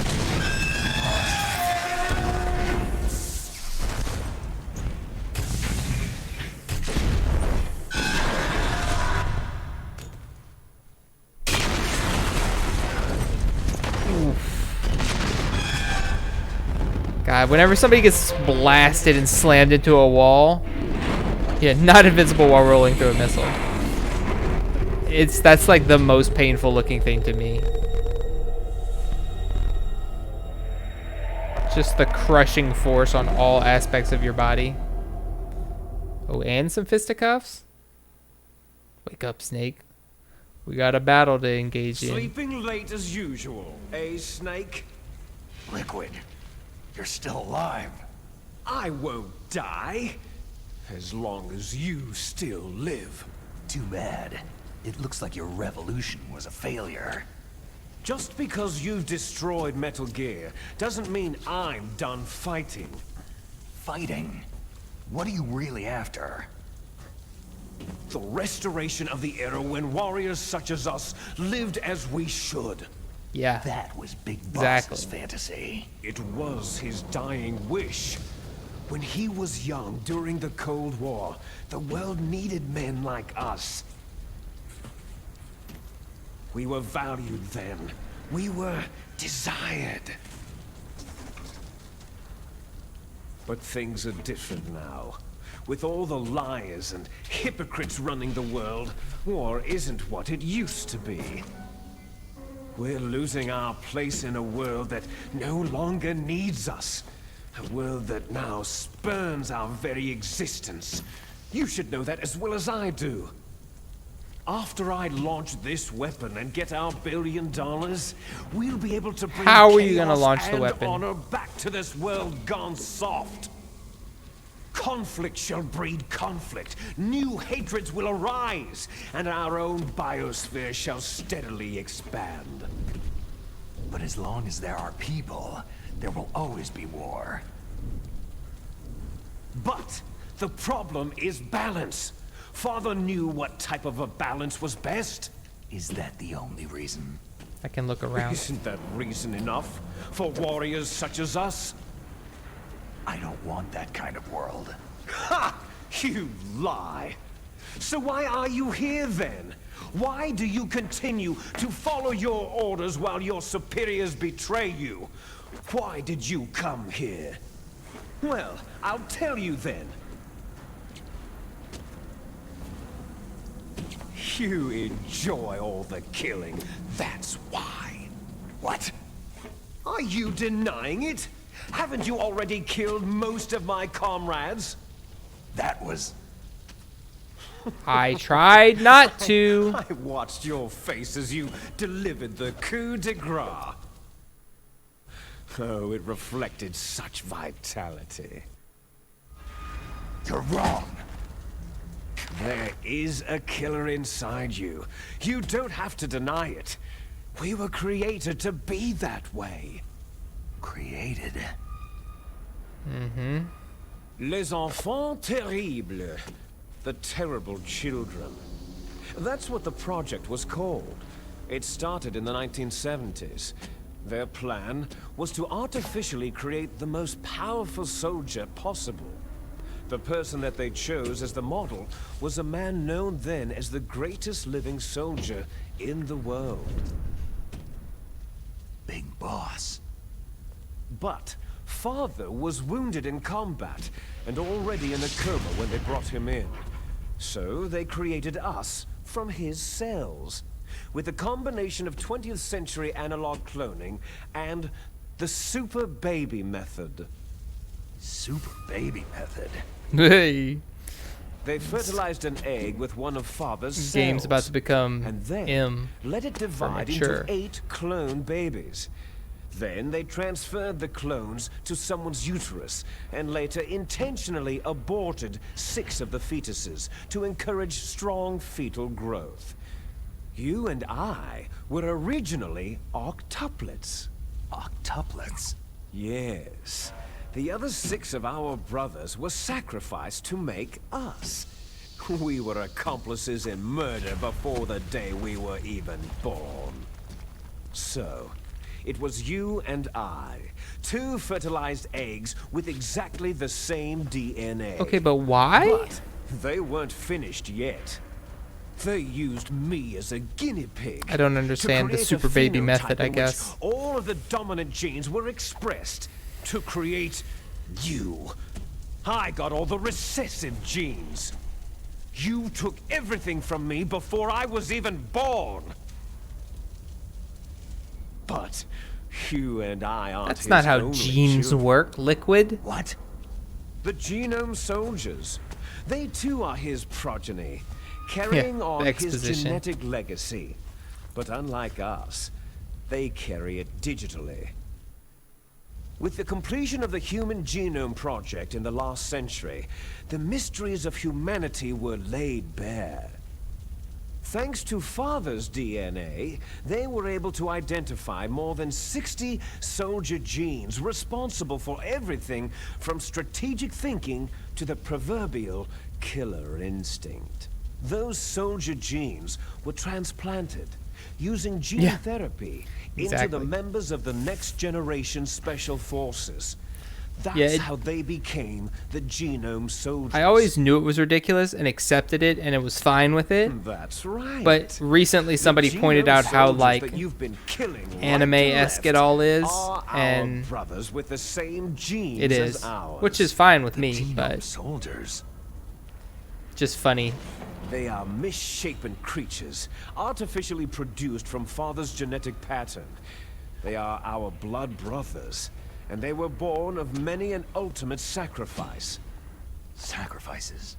God, whenever somebody gets blasted and slammed into a wall, yeah, not invincible while rolling through a missile. That's like the most painful looking thing to me. Just the crushing force on all aspects of your body. Oh, and some fisticuffs? Wake up, Snake. We got a battle to engage in. Sleeping late as usual, eh, Snake? Liquid, you're still alive. I won't die, as long as you still live. Too bad. It looks like your revolution was a failure. Just because you've destroyed Metal Gear doesn't mean I'm done fighting. Fighting? What are you really after? The restoration of the era when warriors such as us lived as we should. Yeah. That was Big Exactly. Boss's fantasy. It was his dying wish. When he was young during the Cold War, the world needed men like us. We were valued then. We were desired. But things are different now. With all the liars and hypocrites running the world, war isn't what it used to be. We're losing our place in a world that no longer needs us. A world that now spurns our very existence. You should know that as well as I do. After I launch this weapon and get our $1 billion, we'll be able to bring How are you gonna chaos launch the and weapon? honor back to this world gone soft. Conflict shall breed conflict. New hatreds will arise, and our own biosphere shall steadily expand. But as long as there are people, there will always be war. But the problem is balance. Father knew what type of a balance was best. Is that the only reason? I can look around. Isn't that reason enough for warriors such as us? I don't want that kind of world. Ha! You lie. So why are you here then? Why do you continue to follow your orders while your superiors betray you? Why did you come here? Well, I'll tell you then. You enjoy all the killing, that's why. What? Are you denying it? Haven't you already killed most of my comrades? That was... I tried not to. I watched your face as you delivered the coup de grace. Oh, it reflected such vitality. You're wrong. There is a killer inside you. You don't have to deny it. We were created to be that way. Created? Mm-hmm. Les enfants terribles. The terrible children. That's what the project was called. It started in the 1970s. Their plan was to artificially create the most powerful soldier possible. The person that they chose as the model was a man known then as the greatest living soldier in the world. Big boss. But Father was wounded in combat and already in a coma when they brought him in. So they created us from his cells, with a combination of 20th century analog cloning and the super baby method. Super baby method? Hey. They fertilized an egg with one of Father's This cells. game's about to become and then M let it divide mature. into 8 clone babies. Then they transferred the clones to someone's uterus and later intentionally aborted 6 of the fetuses to encourage strong fetal growth. You and I were originally octuplets. Octuplets? Yes. The other 6 of our brothers were sacrificed to make us. We were accomplices in murder before the day we were even born. So, it was you and I, 2 fertilized eggs with exactly the same DNA. Okay, but why? But they weren't finished yet. They used me as a guinea pig. I don't understand the to create super a baby phenotype method, I in which guess. all of the dominant genes were expressed to create you. I got all the recessive genes. You took everything from me before I was even born. But you and I aren't That's not his how only genes children. work, Liquid. What? The genome soldiers. They too are his progeny, carrying the on his exposition. genetic legacy. But unlike us, they carry it digitally. With the completion of the Human Genome Project in the last century, the mysteries of humanity were laid bare. Thanks to Father's DNA, they were able to identify more than 60 soldier genes responsible for everything from strategic thinking to the proverbial killer instinct. Those soldier genes were transplanted using gene therapy into the exactly. members of the next generation special forces. That's how they became the genome soldiers. I always knew it was ridiculous and accepted it, and it was fine with it. That's right. But recently somebody pointed out how like anime-esque it all is, and brothers with the same genes it is, as ours. which is fine with me, but soldiers. Just funny. They are misshapen creatures, artificially produced from Father's genetic pattern. They are our blood brothers, and they were born of many an ultimate sacrifice. Sacrifices?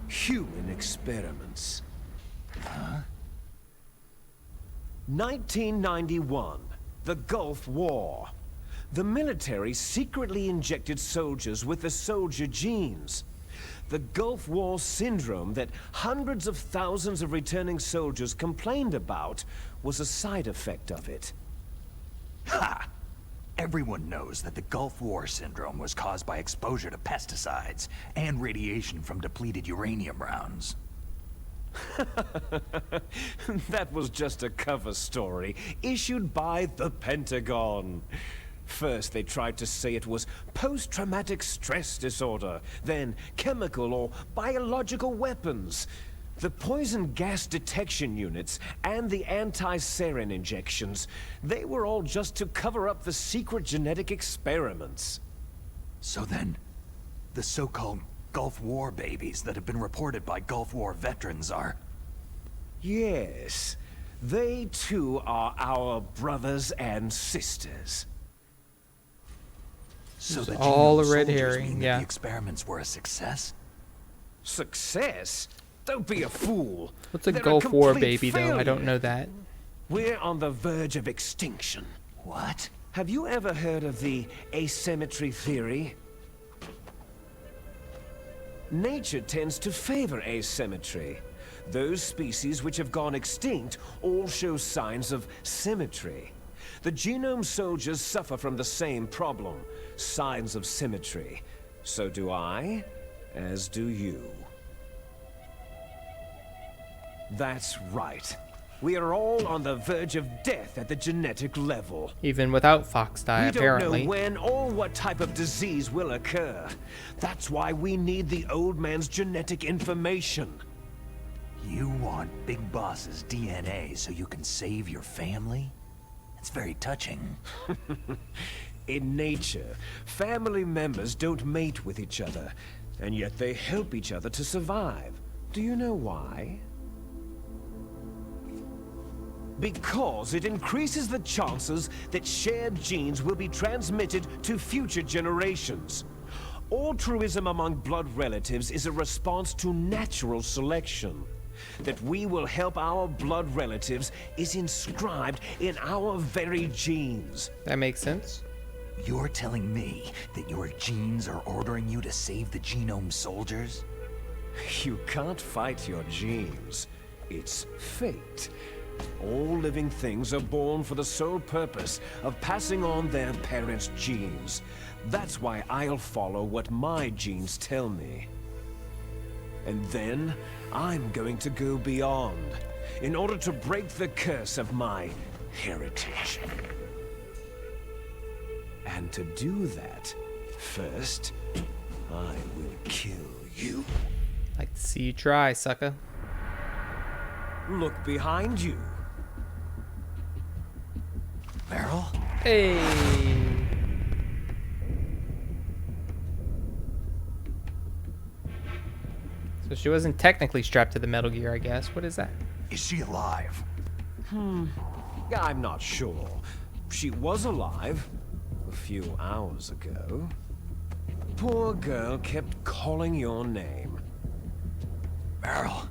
Human experiments. Huh? 1991, the Gulf War. The military secretly injected soldiers with the soldier genes. The Gulf War syndrome that hundreds of thousands of returning soldiers complained about was a side effect of it. Ha! Everyone knows that the Gulf War syndrome was caused by exposure to pesticides and radiation from depleted uranium rounds. That was just a cover story issued by the Pentagon. First, they tried to say it was post-traumatic stress disorder, then chemical or biological weapons. The poison gas detection units and the anti-sarin injections, they were all just to cover up the secret genetic experiments. So then, the so-called Gulf War babies that have been reported by Gulf War veterans are... Yes, they too are our brothers and sisters. So the all genome a red soldiers herring, mean that yeah. the experiments were a success? Success? Don't be a fool. What's a They're Gulf War complete baby, though? I don't failure. know that. We're on the verge of extinction. What? Have you ever heard of the asymmetry theory? Nature tends to favor asymmetry. Those species which have gone extinct all show signs of symmetry. The genome soldiers suffer from the same problem, signs of symmetry. So do I, as do you. That's right. We are all on the verge of death at the genetic level. Even without Fox Die, apparently. We don't know when or what type of disease will occur. That's why we need the old man's genetic information. You want Big Boss's DNA so you can save your family? It's very touching. In nature, family members don't mate with each other, and yet they help each other to survive. Do you know why? Because it increases the chances that shared genes will be transmitted to future generations. Altruism among blood relatives is a response to natural selection. That we will help our blood relatives is inscribed in our very genes. That makes sense. You're telling me that your genes are ordering you to save the genome soldiers? You can't fight your genes. It's fate. All living things are born for the sole purpose of passing on their parents' genes. That's why I'll follow what my genes tell me. And then, I'm going to go beyond, in order to break the curse of my heritage. And to do that, first, I will kill you. Like to see you try, sucker. Look behind you. Meryl? Hey. So she wasn't technically strapped to the Metal Gear, I guess. What is that? Is she alive? I'm not sure. She was alive a few hours ago. Poor girl kept calling your name. Meryl?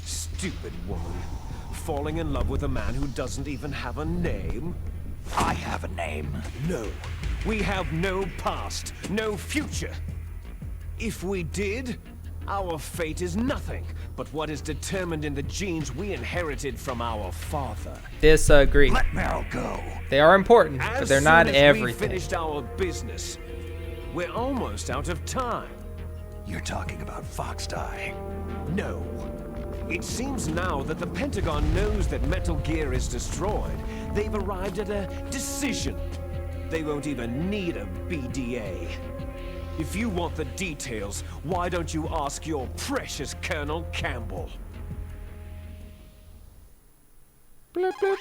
Stupid woman. Falling in love with a man who doesn't even have a name? I have a name. No. We have no past, no future. If we did, our fate is nothing but what is determined in the genes we inherited from our father. Disagree. Let Meryl go. They are important, but they're not We everything. finished our business. We're almost out of time. You're talking about Fox Die. No. It seems now that the Pentagon knows that Metal Gear is destroyed. They've arrived at a decision. They won't even need a BDA. If you want the details, why don't you ask your precious Colonel Campbell? Bloop, bloop.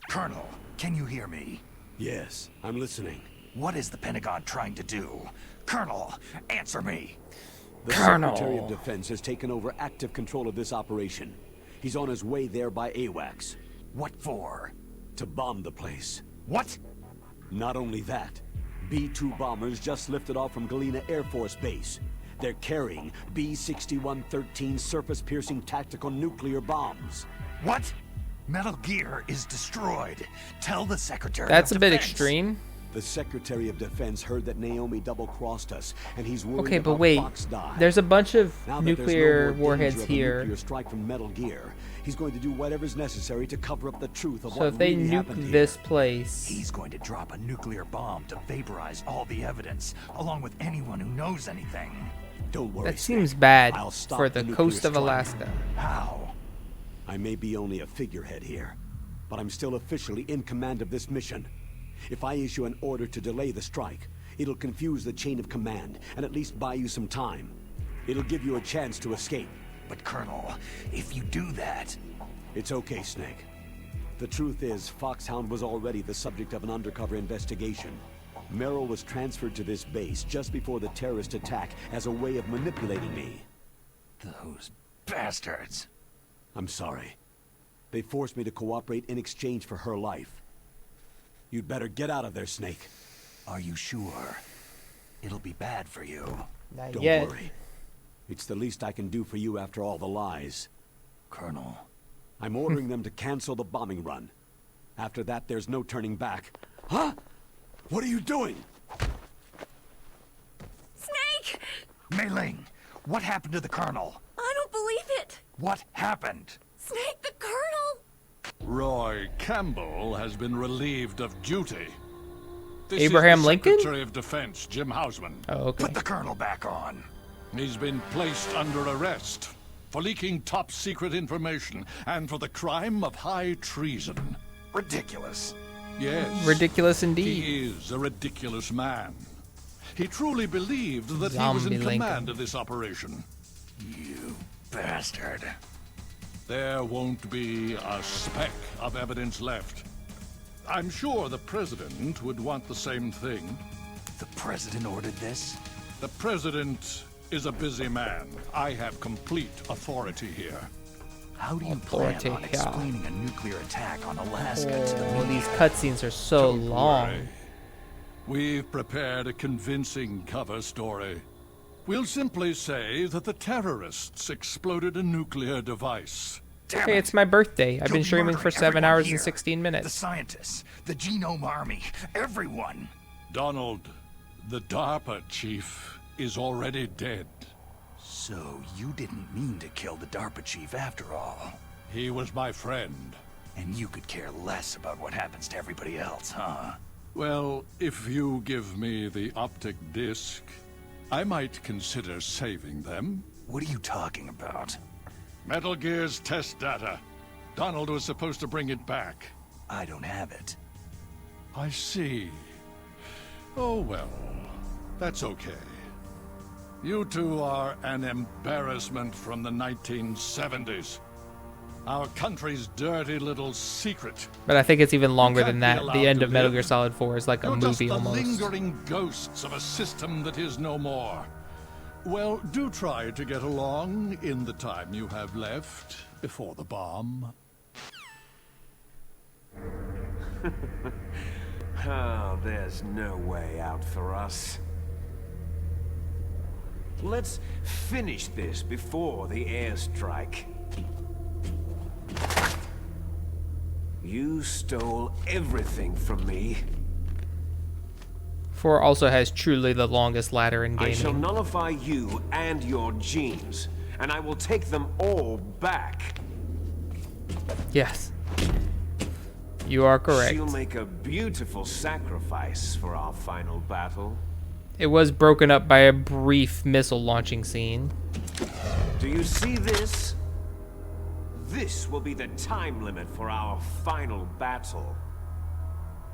Colonel, can you hear me? Yes, I'm listening. What is the Pentagon trying to do? Colonel, answer me. The Secretary of Defense has taken over active control of this operation. He's on his way there by AWACS. What for? To bomb the place. What? Not only that, B-2 bombers just lifted off from Galena Air Force Base. They're carrying B-6113 surface-piercing tactical nuclear bombs. What? Metal Gear is destroyed. Tell the Secretary That's of a bit Defense. extreme. The Secretary of Defense heard that Naomi double-crossed us, and he's worried Okay, but about wait. Fox die. There's a bunch of Now that there's nuclear no more warheads danger of a here. nuclear strike from Metal Gear, he's going to do whatever's necessary to cover up the truth of So what if they really happened nuke here. this place, He's going to drop a nuclear bomb to vaporize all the evidence, along with anyone who knows anything. Don't worry, that seems Snake. bad I'll stop for the nuclear coast of strike. Alaska. How? I may be only a figurehead here, but I'm still officially in command of this mission. If I issue an order to delay the strike, it'll confuse the chain of command and at least buy you some time. It'll give you a chance to escape. But Colonel, if you do that... It's okay, Snake. The truth is, Foxhound was already the subject of an undercover investigation. Merrill was transferred to this base just before the terrorist attack as a way of manipulating me. Those bastards. I'm sorry. They forced me to cooperate in exchange for her life. You'd better get out of there, Snake. Are you sure? It'll be bad for you. Not Don't yet. worry. It's the least I can do for you after all the lies. Colonel. I'm ordering them to cancel the bombing run. After that, there's no turning back. Huh? What are you doing? Snake! Mei Ling, what happened to the Colonel? I don't believe it! What happened? Snake, the Colonel! Roy Campbell has been relieved of duty. This Abraham is the Lincoln? Secretary of Defense, Jim Hausman. Oh, okay. Put the Colonel back on. He's been placed under arrest for leaking top-secret information and for the crime of high treason. Ridiculous. Yes. Ridiculous indeed. He is a ridiculous man. He truly believed that he was in Zombie Lincoln. command of this operation. You bastard. There won't be a speck of evidence left. I'm sure the President would want the same thing. The President ordered this? The President is a busy man. I have complete authority here. How do you Authority, plan on yeah. explaining a nuclear attack on Alaska to the Oh, media? these cutscenes are so Don't long. worry. We've prepared a convincing cover story. We'll simply say that the terrorists exploded a nuclear device. Damn Hey, it. it's my birthday. I've You'll been be streaming for murdering 7 everyone hours here. and 16 The minutes. scientists, the Genome Army, everyone. Donald, the DARPA chief, is already dead. So you didn't mean to kill the DARPA chief after all. He was my friend. And you could care less about what happens to everybody else, huh? Well, if you give me the optic disc, I might consider saving them. What are you talking about? Metal Gear's test data. Donald was supposed to bring it back. I don't have it. I see. Oh well, that's okay. You two are an embarrassment from the 1970s. Our country's dirty little secret. But I think it's even longer You than can't be that. allowed The end to of Metal live. Gear Solid 4 is like a You're just movie the almost. lingering ghosts of a system that is no more. Well, do try to get along in the time you have left before the bomb. Oh, there's no way out for us. Let's finish this before the airstrike. You stole everything from me. 4 also has truly the longest ladder in I shall gaming. nullify you and your genes, and I will take them all back. Yes. You are correct. She'll make a beautiful sacrifice for our final battle. It was broken up by a brief missile launching scene. Do you see this? This will be the time limit for our final battle.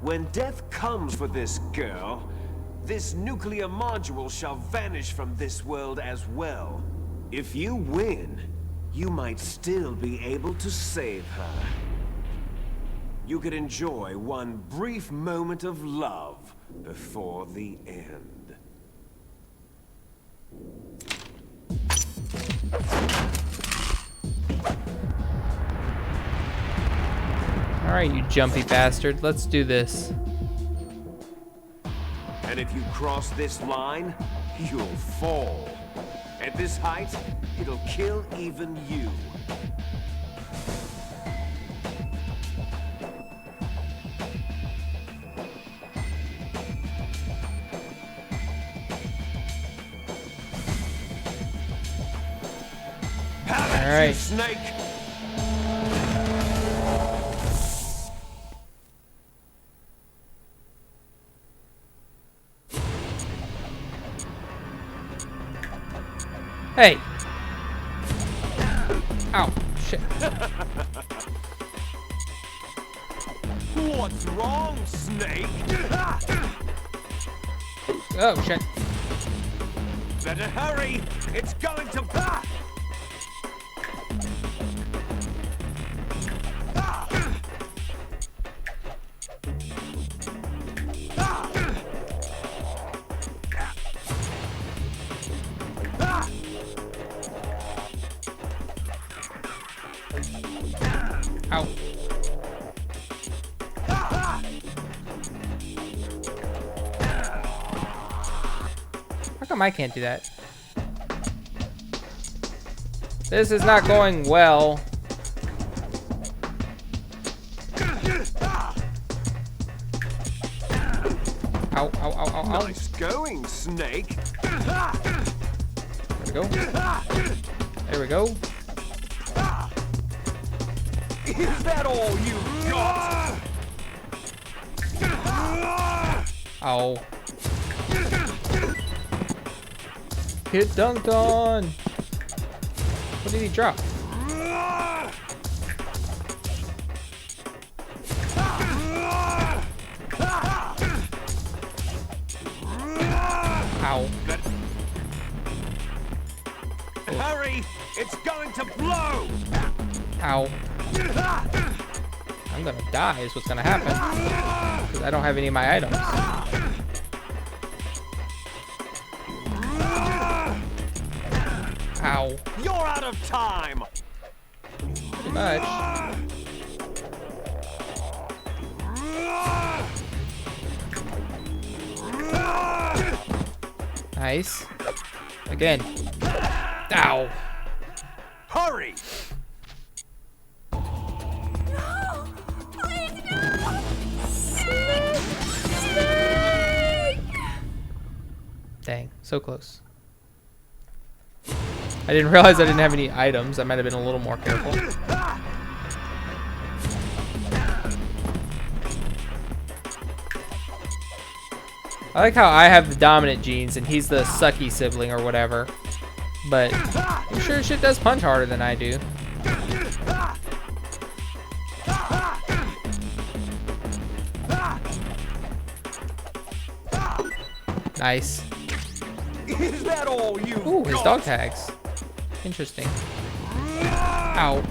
When death comes for this girl, this nuclear module shall vanish from this world as well. If you win, you might still be able to save her. You could enjoy one brief moment of love before the end. Alright, you jumpy bastard. Let's do this. And if you cross this line, you'll fall. At this height, it'll kill even you. All right, Snake. Hey. Ow, shit. What's wrong, Snake? Oh, shit. Better hurry. It's going to... Ow. How come I can't do that? This is not going well. Ow, ow, ow, ow, ow. Nice going, Snake. There we go. There we go. Is that all you got? Ow. Get dunked on. What did he drop? Ow. Hurry! It's going to blow! Ow. I'm gonna die is what's gonna happen. Because I don't have any of my items. Ow. You're out of time! Pretty much. Nice. Again. Ow. Hurry! Dang, so close. I didn't realize I didn't have any items. I might have been a little more careful. I like how I have the dominant genes and he's the sucky sibling or whatever. But I'm sure shit does punch harder than I do. Nice. Is that all you Ooh, his dog tags. Interesting. Ow.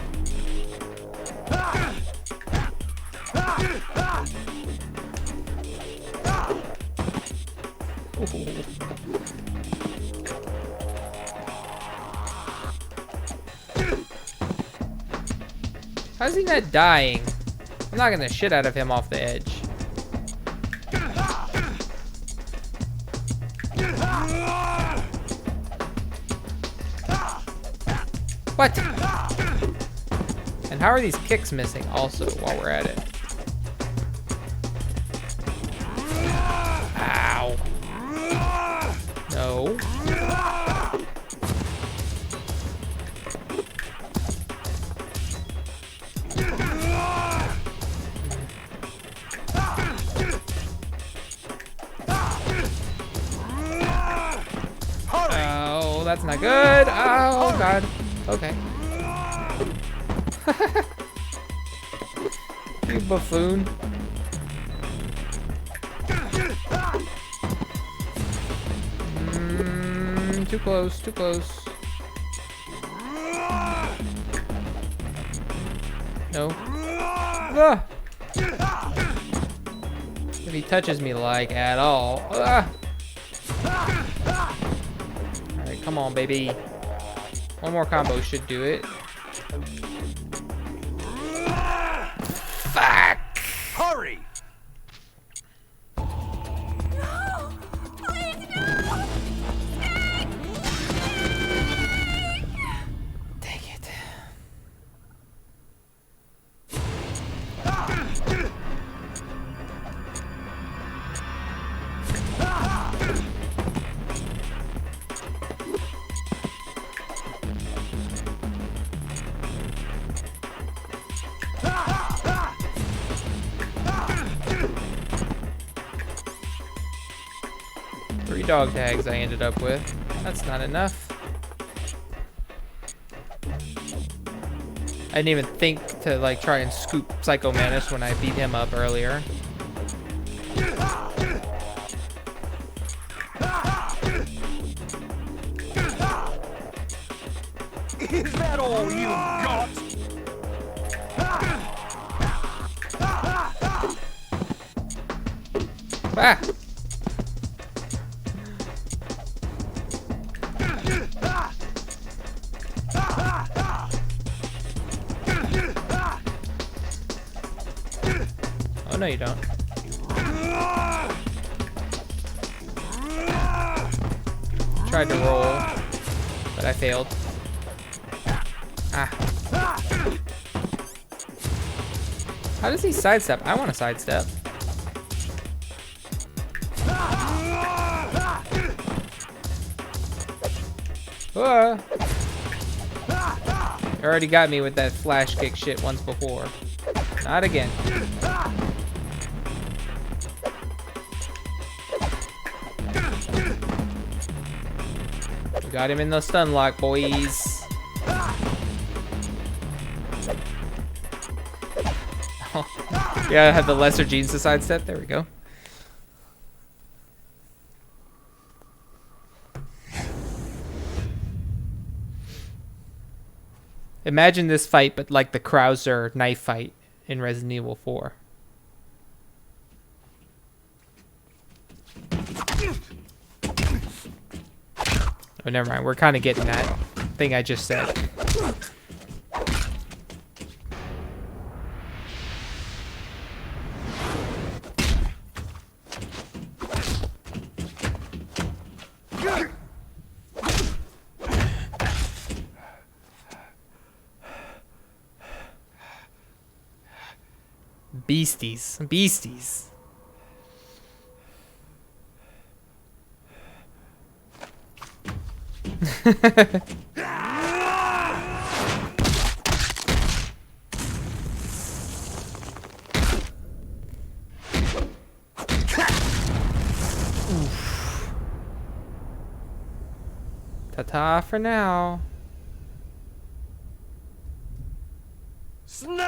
Ooh. How's he not dying? I'm knocking the shit out of him off the edge. What? And how are these kicks missing also while we're at it? Ow. No. Oh, that's not good. Oh, God. Okay. You buffoon. Too close, too close. No. Ah! If he touches me like at all. Ah! Alright, come on, baby. One more combo should do it. Fuck! Hurry! No! Please, no! Dang it. Three dog tags I ended up with. That's not enough. I didn't even think to like try and scoop Psycho Mantis when I beat him up earlier. Is that all you got? Ah! Oh, no, you don't. Tried to roll, but I failed. Ah. How does he sidestep? I want to sidestep. Ah. Already got me with that flash kick shit once before. Not again. We got him in the stun lock, boys. Yeah, I have the lesser genes to sidestep. There we go. Imagine this fight, but like the Krauser knife fight in Resident Evil 4. Oh, never mind. We're kind of getting that thing I just said. Beasties. Beasties. Ta-ta for now. Snake!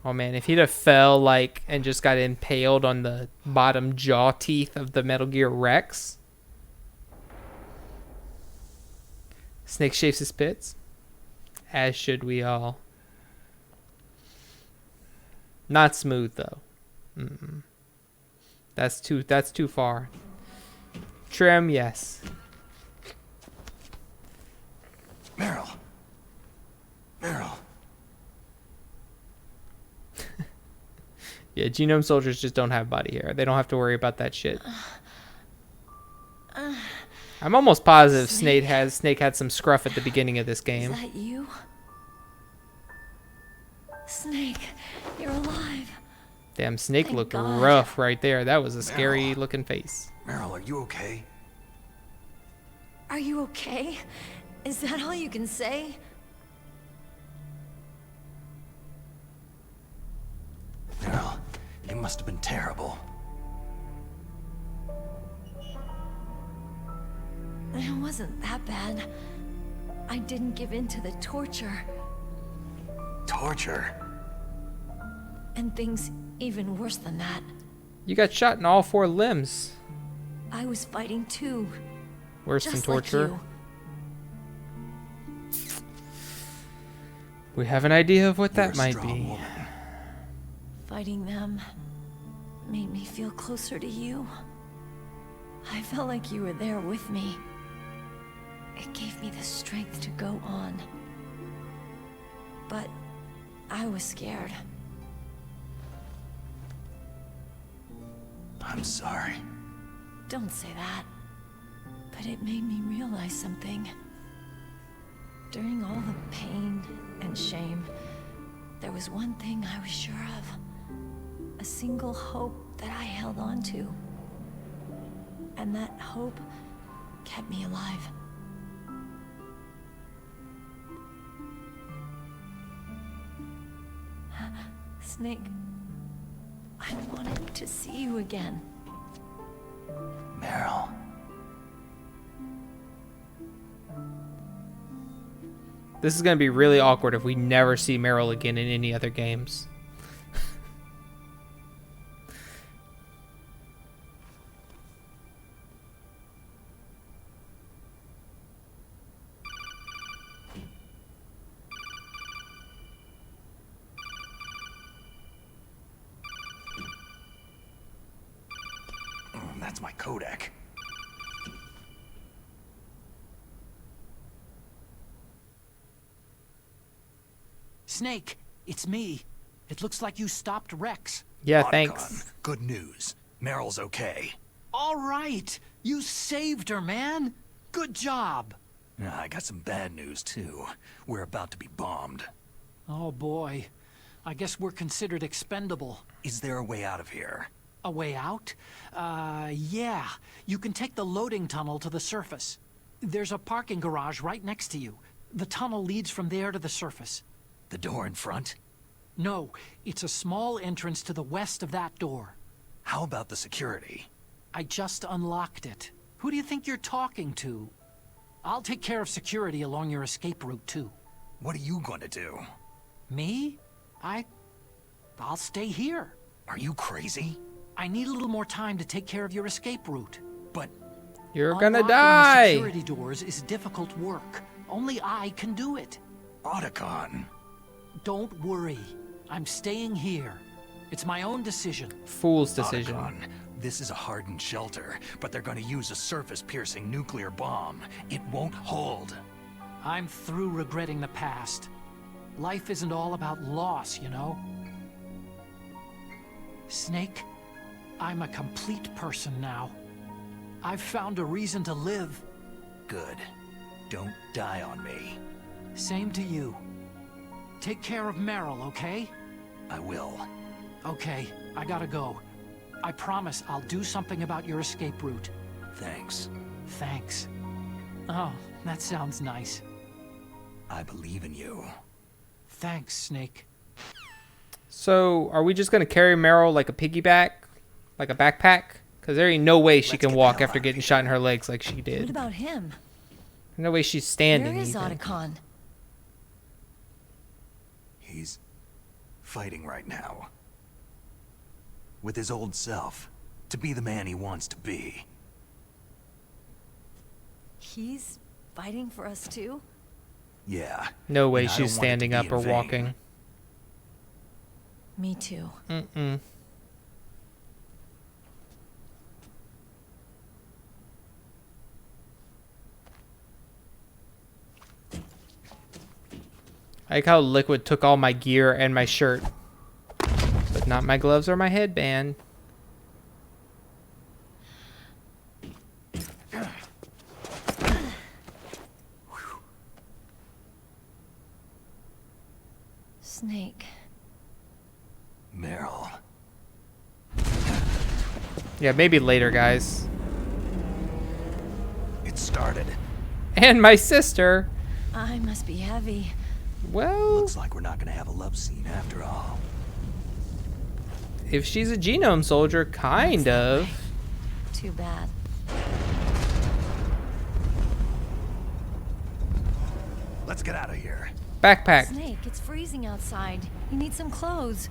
Oh man, if he'd have fell like and just got impaled on the bottom jaw teeth of the Metal Gear Rex. Snake shapes his pits. As should we all. Not smooth though. Mm-mm. That's too far. Trim, yes. Meryl. Meryl. Yeah, genome soldiers just don't have body hair. They don't have to worry about that shit. I'm almost positive Snake had some scruff at the beginning of this game. Is that you? Snake, you're alive. Damn, Snake Thank looked God. rough right there. That was a scary looking face. Meryl, are you okay? Are you okay? Is that all you can say? Meryl, it must have been terrible. It wasn't that bad. I didn't give in to the torture. Torture? And things even worse than that. You got shot in all 4 limbs. I was fighting too. Worse than Just like torture. you. We have an idea of what You're that a might strong be. woman. Fighting them made me feel closer to you. I felt like you were there with me. It gave me the strength to go on. But I was scared. I'm sorry. Don't say that. But it made me realize something. During all the pain and shame, there was one thing I was sure of. A single hope that I held on to. And that hope kept me alive. Snake, I wanted to see you again. Meryl. This is going to be really awkward if we never see Meryl again in any other games. That's my codec. Snake, it's me. It looks like you stopped Rex. Yeah, Otacon, thanks. Good news. Meryl's okay. All right. You saved her, man. Good job. I got some bad news, too. We're about to be bombed. Oh, boy. I guess we're considered expendable. Is there a way out of here? A way out? Yeah. You can take the loading tunnel to the surface. There's a parking garage right next to you. The tunnel leads from there to the surface. The door in front? No, it's a small entrance to the west of that door. How about the security? I just unlocked it. Who do you think you're talking to? I'll take care of security along your escape route, too. What are you going to do? Me? I'll stay here. Are you crazy? I need a little more time to take care of your escape route. But You're gonna unlocking die. the security doors is difficult work. Only I can do it. Otacon. Don't worry. I'm staying here. It's my own decision. Fool's decision. Otacon, this is a hardened shelter, but they're going to use a surface-piercing nuclear bomb. It won't hold. I'm through regretting the past. Life isn't all about loss, you know? Snake, I'm a complete person now. I've found a reason to live. Good. Don't die on me. Same to you. Take care of Meryl, okay? I will. Okay, I gotta go. I promise I'll do something about your escape route. Thanks. Thanks. Oh, that sounds nice. I believe in you. Thanks, Snake. So, are we just gonna carry Meryl like a piggyback? Like a backpack? Because there ain't no way she Let's can get the walk hell after out of getting here. shot in her legs like she What did. about him? No way she's standing Where is even. Otacon? He's fighting right now. With his old self. To be the man he wants to be. He's fighting for us too? Yeah. No way and I she's don't want it to standing be up in or vain. walking. Me too. Mm-mm. I like how Liquid took all my gear and my shirt, but not my gloves or my headband. Snake. Meryl. Yeah, maybe later, guys. It started. And my sister. I must be heavy. Well, Looks like we're not gonna have a love scene after all. if she's a genome soldier, kind of. Too bad. Let's get out of here. Backpack. Snake, it's freezing outside. You need some clothes.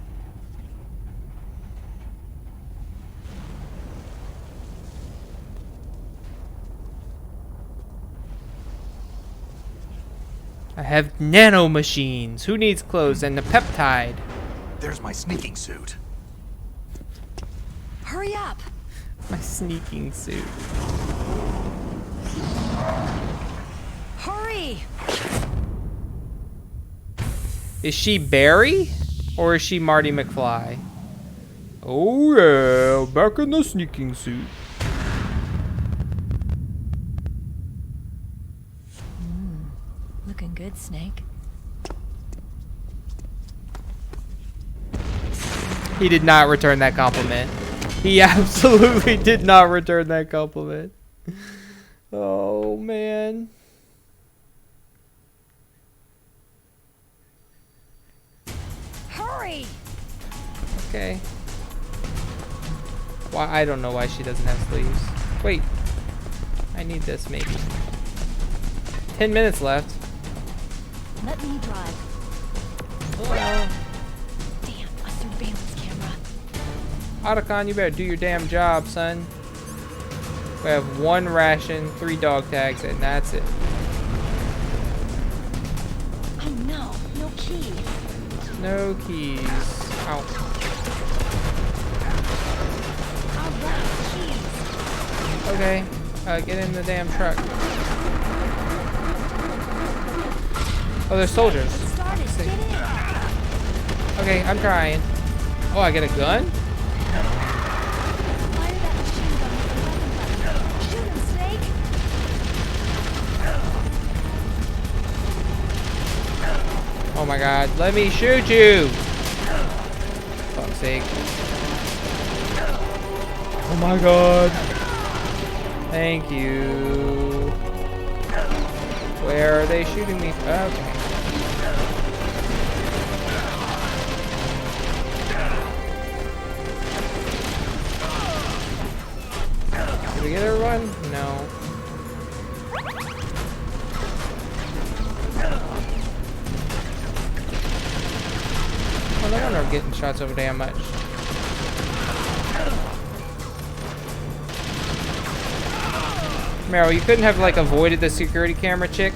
I have nano machines. Who needs clothes and the peptide? There's my sneaking suit. Hurry up! My sneaking suit. Hurry! Is she Barry? Or is she Marty McFly? Oh yeah, back in the sneaking suit. Looking good, Snake. He did not return that compliment. He absolutely did not return that compliment. Oh, man. Hurry! Okay. Why? I don't know why she doesn't have sleeves. Wait. I need this, maybe. 10 minutes left. Let me drive. Hello. Damn, a surveillance camera. Otacon, you better do your damn job, son. We have 1 ration, 3 dog tags, and that's it. Oh no, no keys. No keys. Ow. Alright, keys. Okay, get in the damn truck. Oh, there's soldiers. Started, get in. Okay, I'm trying. Oh, I get a gun? Fire that machine gun with the weapon button. Shoot him, Snake. Oh my god, let me shoot you! Fuck's sake. Oh my god. Thank you. Where are they shooting me? Okay. Did we get everyone? No. Well, no wonder I'm getting shot so damn much. Meryl, you couldn't have like avoided the security camera chick?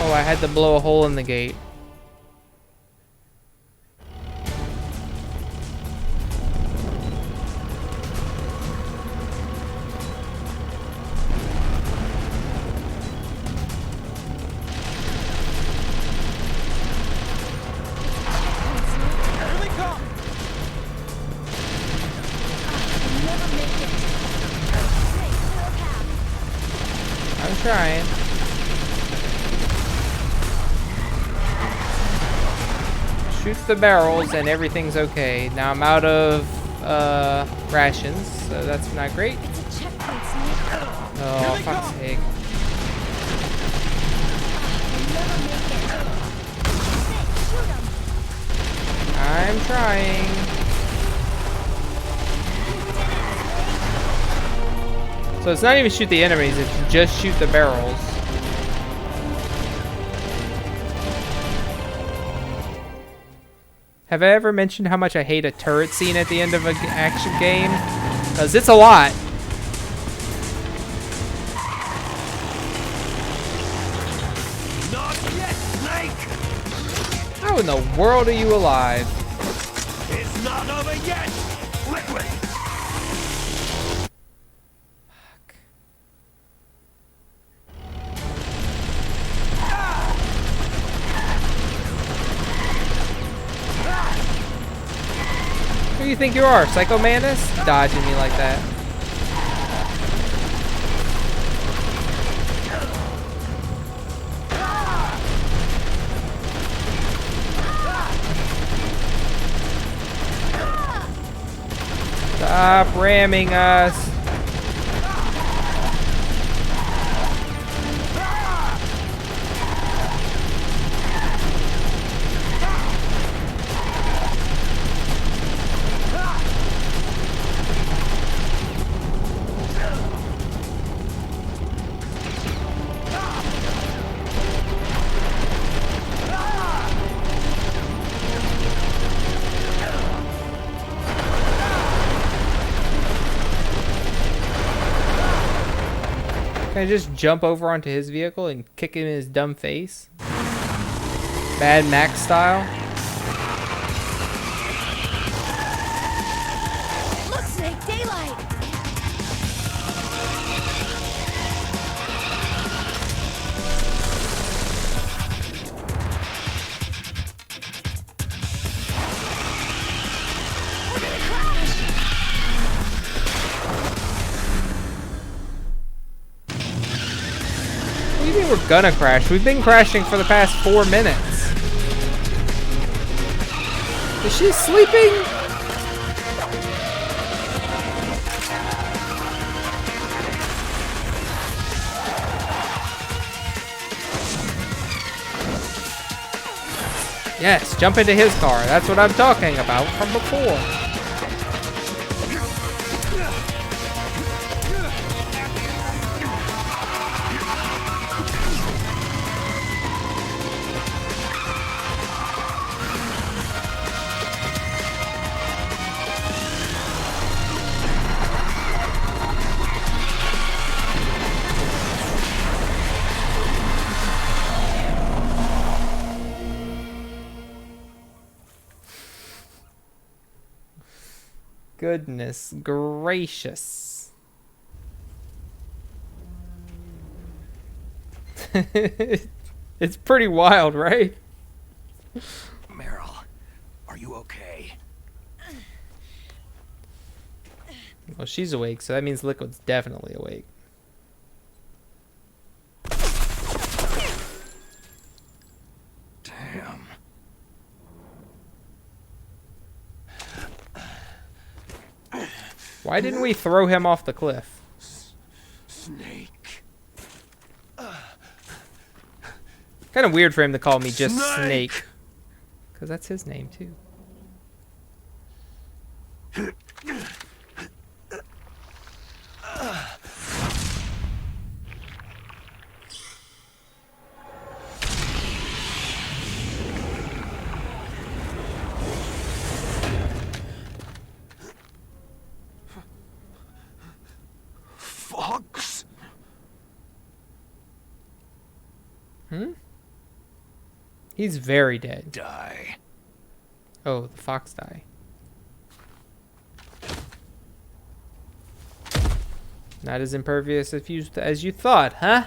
Oh, I had to blow a hole in the gate. I'm trying. Shoot the barrels and everything's okay. Now I'm out of rations, so that's not great. It's a checkpoint, Snake. Oh, fuck's sake. I'm trying. So it's not even shoot the enemies, it's just shoot the barrels. Have I ever mentioned how much I hate a turret scene at the end of an action game? Because it's a lot. Not yet, Snake! How in the world are you alive? It's not over yet! Liquid! Who do you think you are, Psycho Mantis? Dodging me like that. Stop ramming us. Can I just jump over onto his vehicle and kick him in his dumb face? Mad Max style. Look, Snake, daylight! We're gonna crash! What do you mean we're gonna crash? We've been crashing for the past 4 minutes. Is she sleeping? Yes, jump into his car. That's what I'm talking about from before. Goodness gracious. It's pretty wild, right? Meryl, are you okay? Well, she's awake, so that means Liquid's definitely awake. Damn. Why didn't we throw him off the cliff? Snake. Kind of weird for him to call me just Snake. Because that's his name, too. Fox? Hmm? He's very dead. Die. Oh, the fox die. Not as impervious as you thought, huh?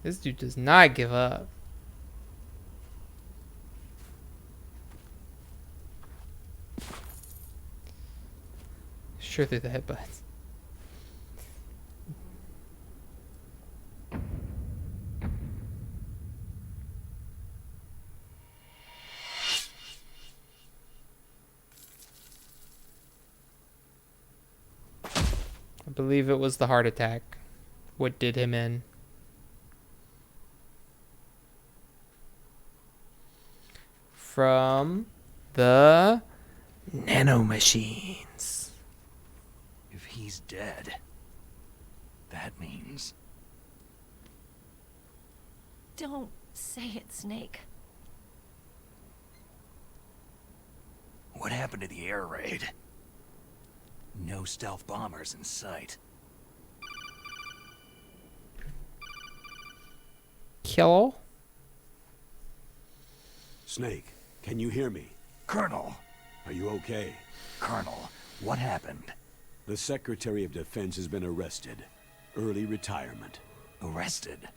This dude does not give up. Sure through the headbutts. I believe it was the heart attack. What did him in. From the nanomachines. If he's dead, that means... Don't say it, Snake. What happened to the air raid? No stealth bombers in sight. Kill? Snake, can you hear me? Colonel! Are you okay? Colonel, what happened? The Secretary of Defense has been arrested. Early retirement. Arrested?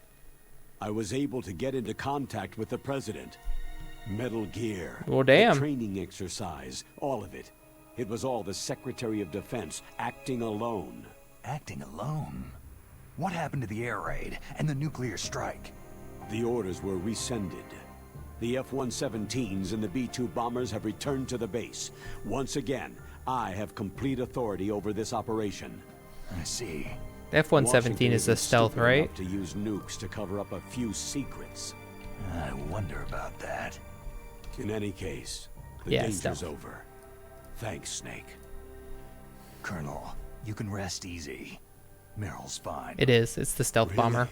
I was able to get into contact with the President. Metal Gear. Well, damn. The training exercise. All of it. It was all the Secretary of Defense acting alone. Acting alone? What happened to the air raid and the nuclear strike? The orders were rescinded. The F-117s and the B-2 bombers have returned to the base. Once again, I have complete authority over this operation. I see. The F-117 is a stealth, right? To use nukes to cover up a few secrets. I wonder about that. In any case, the danger's stealth. over. Thanks, Snake. Colonel, you can rest easy. Meryl's fine. It is. It's the stealth Really? bomber.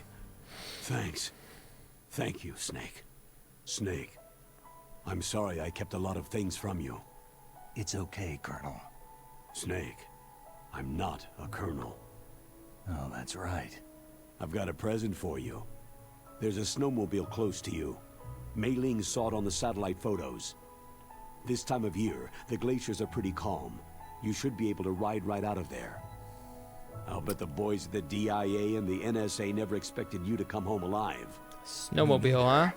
Thanks. Thank you, Snake. Snake, I'm sorry I kept a lot of things from you. It's okay, Colonel. Snake, I'm not a colonel. Oh, that's right. I've got a present for you. There's a snowmobile close to you. Mei Ling saw it on the satellite photos. This time of year, the glaciers are pretty calm. You should be able to ride right out of there. I'll bet the boys at the DIA and the NSA never expected you to come home alive. Snowmobile, huh?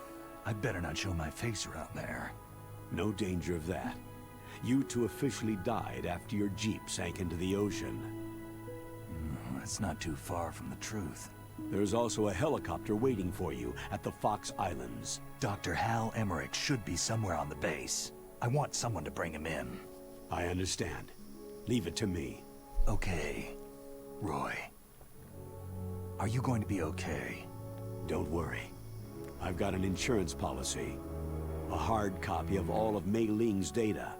I'd better not show my face around there. No danger of that. You two officially died after your Jeep sank into the ocean. That's not too far from the truth. There's also a helicopter waiting for you at the Fox Islands. Dr. Hal Emmerich should be somewhere on the base. I want someone to bring him in. I understand. Leave it to me. Okay. Roy. Are you going to be okay? Don't worry. I've got an insurance policy. A hard copy of all of Mei Ling's data.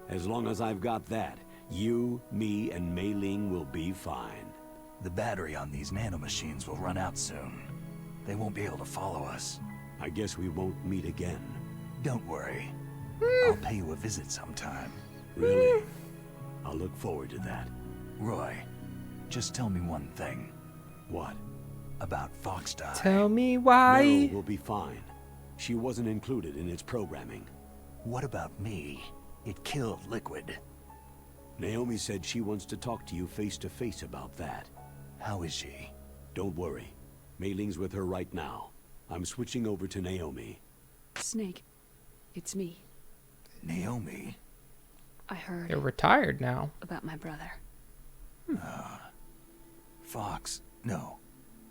As long as I've got that, you, me, and Mei Ling will be fine. The battery on these nanomachines will run out soon. They won't be able to follow us. I guess we won't meet again. Don't worry. I'll pay you a visit sometime. Really? I'll look forward to that. Roy, just tell me one thing. What? About Foxdie. Tell me why. Meryl will be fine. She wasn't included in its programming. What about me? It killed Liquid. Naomi said she wants to talk to you face to face about that. How is she? Don't worry. Mei Ling's with her right now. I'm switching over to Naomi. Snake, it's me. Naomi? I heard. You're retired now. About my brother. Fox, no,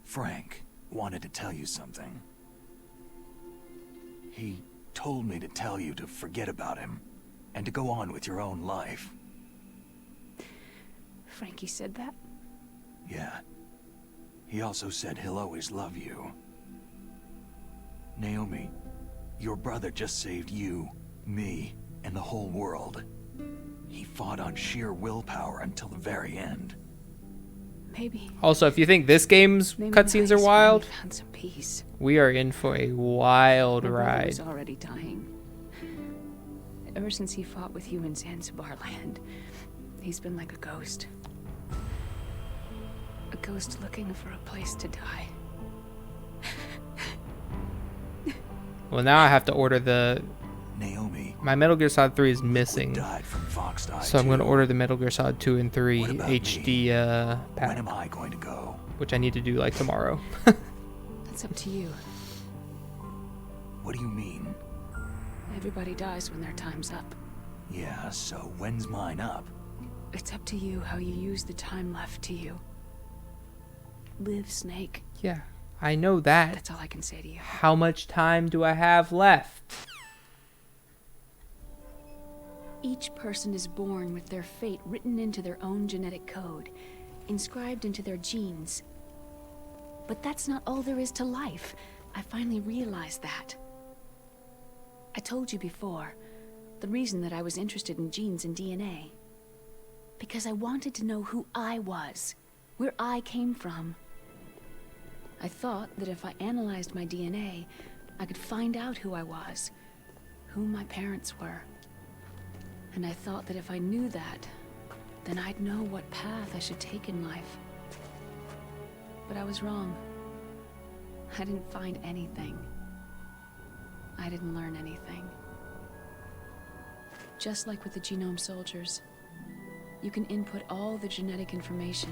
Frank wanted to tell you something. He told me to tell you to forget about him and to go on with your own life. Frankie said that? Yeah. He also said he'll always love you. Naomi, your brother just saved you, me, and the whole world. He fought on sheer willpower until the very end. Maybe. Also, if you think this game's cutscenes are wild, found some peace. we are in for a wild My brother ride. was already dying. Ever since he fought with you in Zanzibar land, he's been like a ghost. A ghost looking for a place to die. Well, now I have to order the... Naomi. My Metal Gear Solid 3 is missing. Died from Foxdie So I'm going to too. order the Metal Gear Solid 2 and 3 What about HD pack. When am I going to go? Which I need to do like tomorrow. That's up to you. What do you mean? Everybody dies when their time's up. Yeah, so when's mine up? It's up to you how you use the time left to you. Live, Snake. Yeah, I know that. That's all I can say to you. How much time do I have left? Each person is born with their fate written into their own genetic code, inscribed into their genes. But that's not all there is to life. I finally realized that. I told you before, the reason that I was interested in genes and DNA. Because I wanted to know who I was, where I came from. I thought that if I analyzed my DNA, I could find out who I was, who my parents were. And I thought that if I knew that, then I'd know what path I should take in life. But I was wrong. I didn't find anything. I didn't learn anything. Just like with the genome soldiers, you can input all the genetic information,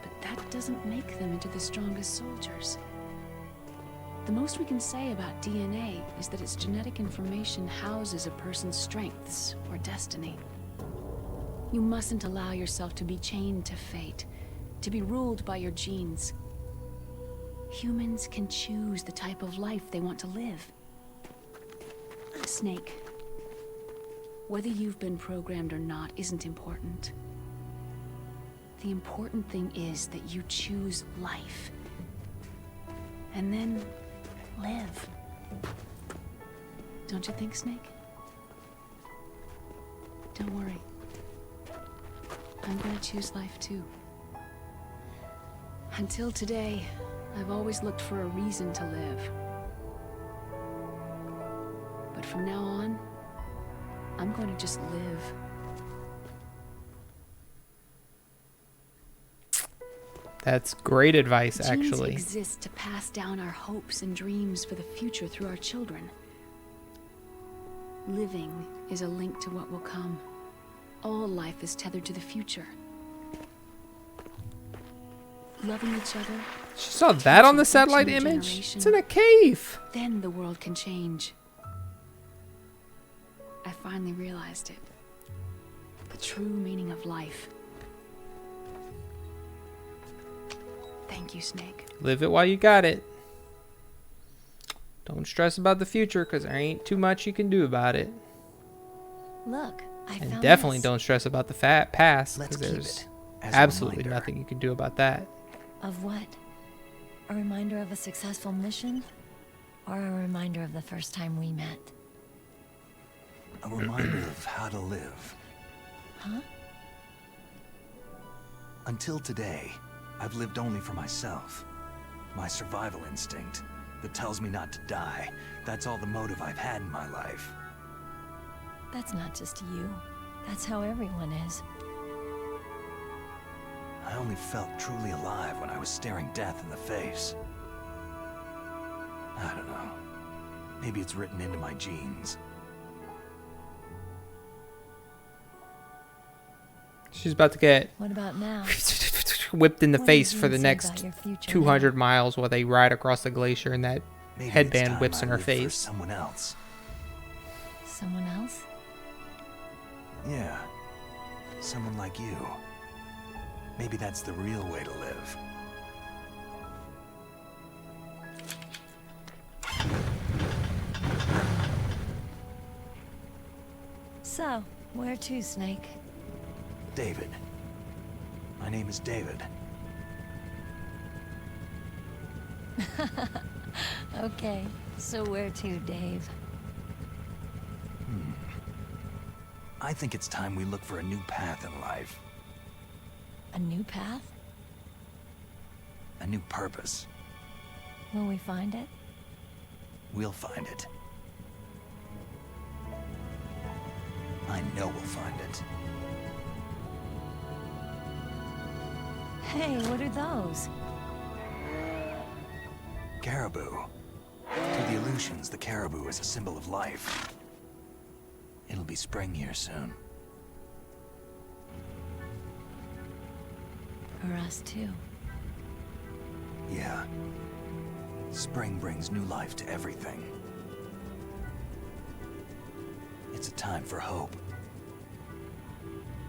but that doesn't make them into the strongest soldiers. The most we can say about DNA is that its genetic information houses a person's strengths or destiny. You mustn't allow yourself to be chained to fate, to be ruled by your genes. Humans can choose the type of life they want to live. Snake, whether you've been programmed or not isn't important. The important thing is that you choose life. And then live. Don't you think, Snake? Don't worry. I'm gonna choose life too. Until today, I've always looked for a reason to live. from now on, I'm going to just live. That's great advice, Genes actually. exist to pass down our hopes and dreams for the future through our children. Living is a link to what will come. All life is tethered to the future. Loving each other. She saw that on the each satellite new image? generation, It's in a cave. Then the world can change. I finally realized it. The true meaning of life. Thank you, Snake. Live it while you got it. Don't stress about the future, because there ain't too much you can do about it. Look, I And found definitely this. don't stress about the past, Let's because keep there's it as a absolutely reminder. nothing you can do about that. Of what? A reminder of a successful mission? Or a reminder of the first time we met? A reminder of how to live. Huh? Until today, I've lived only for myself. My survival instinct that tells me not to die. That's all the motive I've had in my life. That's not just you. That's how everyone is. I only felt truly alive when I was staring death in the face. I don't know. Maybe it's written into my genes. She's about to get What about now? whipped in the What face does for Dean the say next about your future 200 miles while they ride across the glacier and that Maybe it's headband time whips I in her lived for face. someone else. Someone else? Yeah. Someone like you. Maybe that's the real way to live. So, where to, Snake? David. My name is David. Okay, so where to, Dave? I think it's time we look for a new path in life. A new path? A new purpose. Will we find it? We'll find it. I know we'll find it. Hey, what are those? Caribou. To the Aleutians, the caribou is a symbol of life. It'll be spring here soon. For us, too. Yeah. Spring brings new life to everything. It's a time for hope.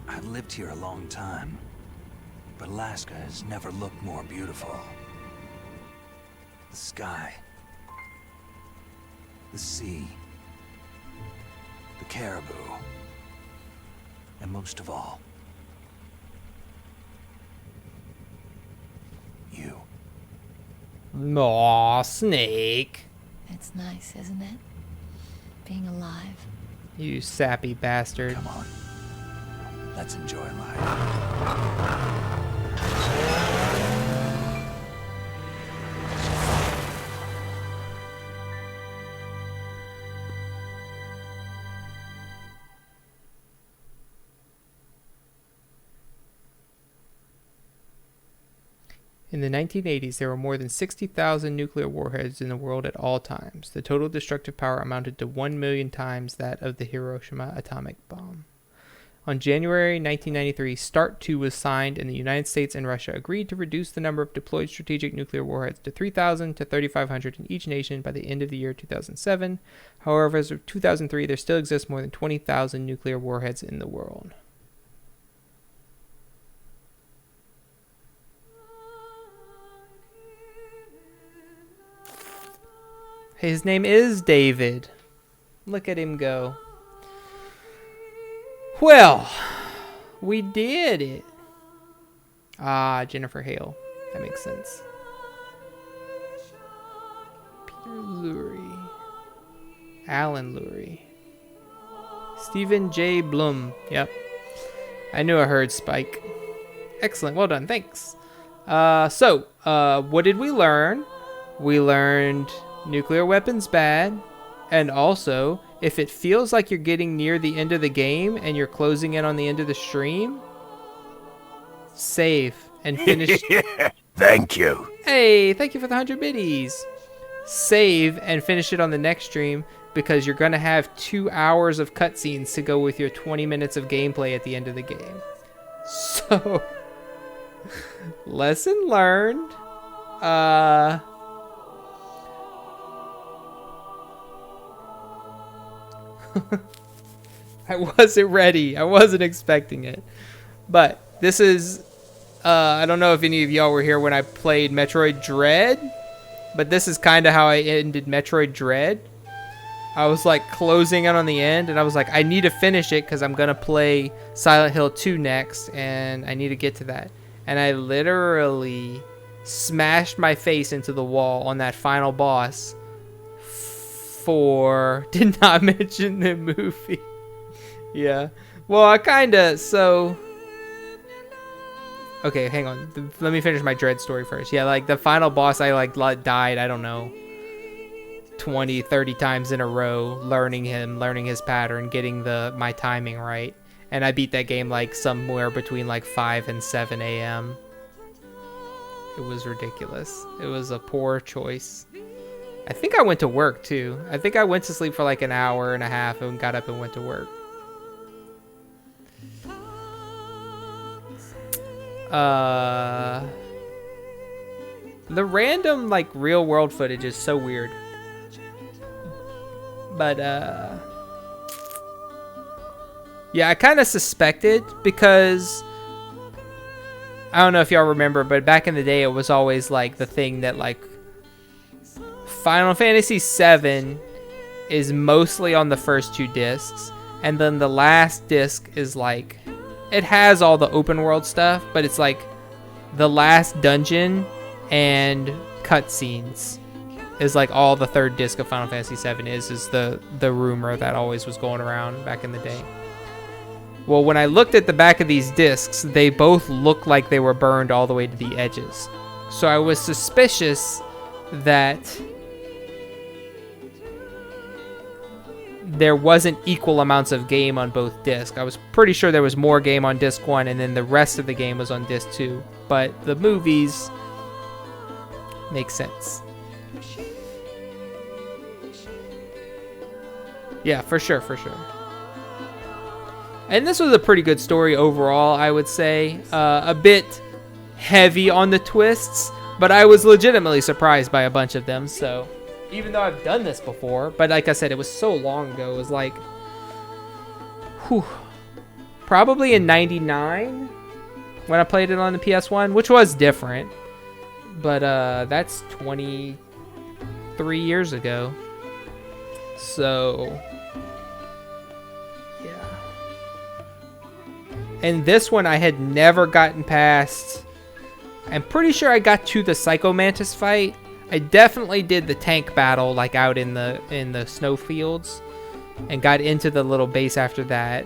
I've lived here a long time, but Alaska has never looked more beautiful. The sky, the sea, the caribou, and most of all, you. Aw, Snake. It's nice, isn't it? Being alive. You sappy bastard. Come on. Let's enjoy life. In the 1980s, there were more than 60,000 nuclear warheads in the world at all times. The total destructive power amounted to 1 million times that of the Hiroshima atomic bomb. On January 1993, START II was signed, and the United States and Russia agreed to reduce the number of deployed strategic nuclear warheads to 3,000 to 3,500 in each nation by the end of the year 2007. However, as of 2003, there still exists more than 20,000 nuclear warheads in the world. His name is David. Look at him go. Well, we did it. Ah, Jennifer Hale. That makes sense. Peter Lurie. Alan Lurie. Stephen J. Blum. Yep. I knew I heard Spike. Excellent. Well done. Thanks. So, what did we learn? We learned nuclear weapons bad, and also if it feels like you're getting near the end of the game and you're closing in on the end of the stream, save and finish. Thank you. Hey, thank you for the 100 biddies. Save and finish it on the next stream, because you're going to have 2 hours of cutscenes to go with your 20 minutes of gameplay at the end of the game. So, lesson learned. I wasn't ready. I wasn't expecting it. But this is, I don't know if any of y'all were here when I played Metroid Dread, but this is kind of how I ended Metroid Dread. I was like closing in on the end, and I was like, I need to finish it because I'm going to play Silent Hill 2 next, and I need to get to that. And I literally smashed my face into the wall on that final boss for... Did not mention the movie. Yeah. Well, I kind of... So... Okay, hang on. Let me finish my Dread story first. Yeah, like the final boss, I like died, I don't know, 20, 30 times in a row, learning his pattern, getting my timing right. And I beat that game like somewhere between like 5 and 7 a.m. It was ridiculous. It was a poor choice. I think I went to work too. I think I went to sleep for like an hour and a half and got up and went to work. The random like real world footage is so weird. But yeah, I kind of suspected, because I don't know if y'all remember, but back in the day it was always like the thing that like Final Fantasy VII is mostly on the first 2 discs, and then the last disc is like, it has all the open world stuff, but it's like the last dungeon and cutscenes is like all the 3rd disc of Final Fantasy VII is the rumor that always was going around back in the day. Well, when I looked at the back of these discs, they both looked like they were burned all the way to the edges. So I was suspicious that there wasn't equal amounts of game on both discs. I was pretty sure there was more game on disc 1 and then the rest of the game was on disc 2. But the movies make sense. Yeah, for sure, for sure. And this was a pretty good story overall, I would say. A bit heavy on the twists, but I was legitimately surprised by a bunch of them, so... Even though I've done this before, but like I said, it was so long ago. It was like, whew, probably in '99 when I played it on the PS1, which was different. But that's 23 years ago. So, yeah. And this one I had never gotten past. I'm pretty sure I got to the Psycho Mantis fight. I definitely did the tank battle, like out in the snow fields, and got into the little base after that.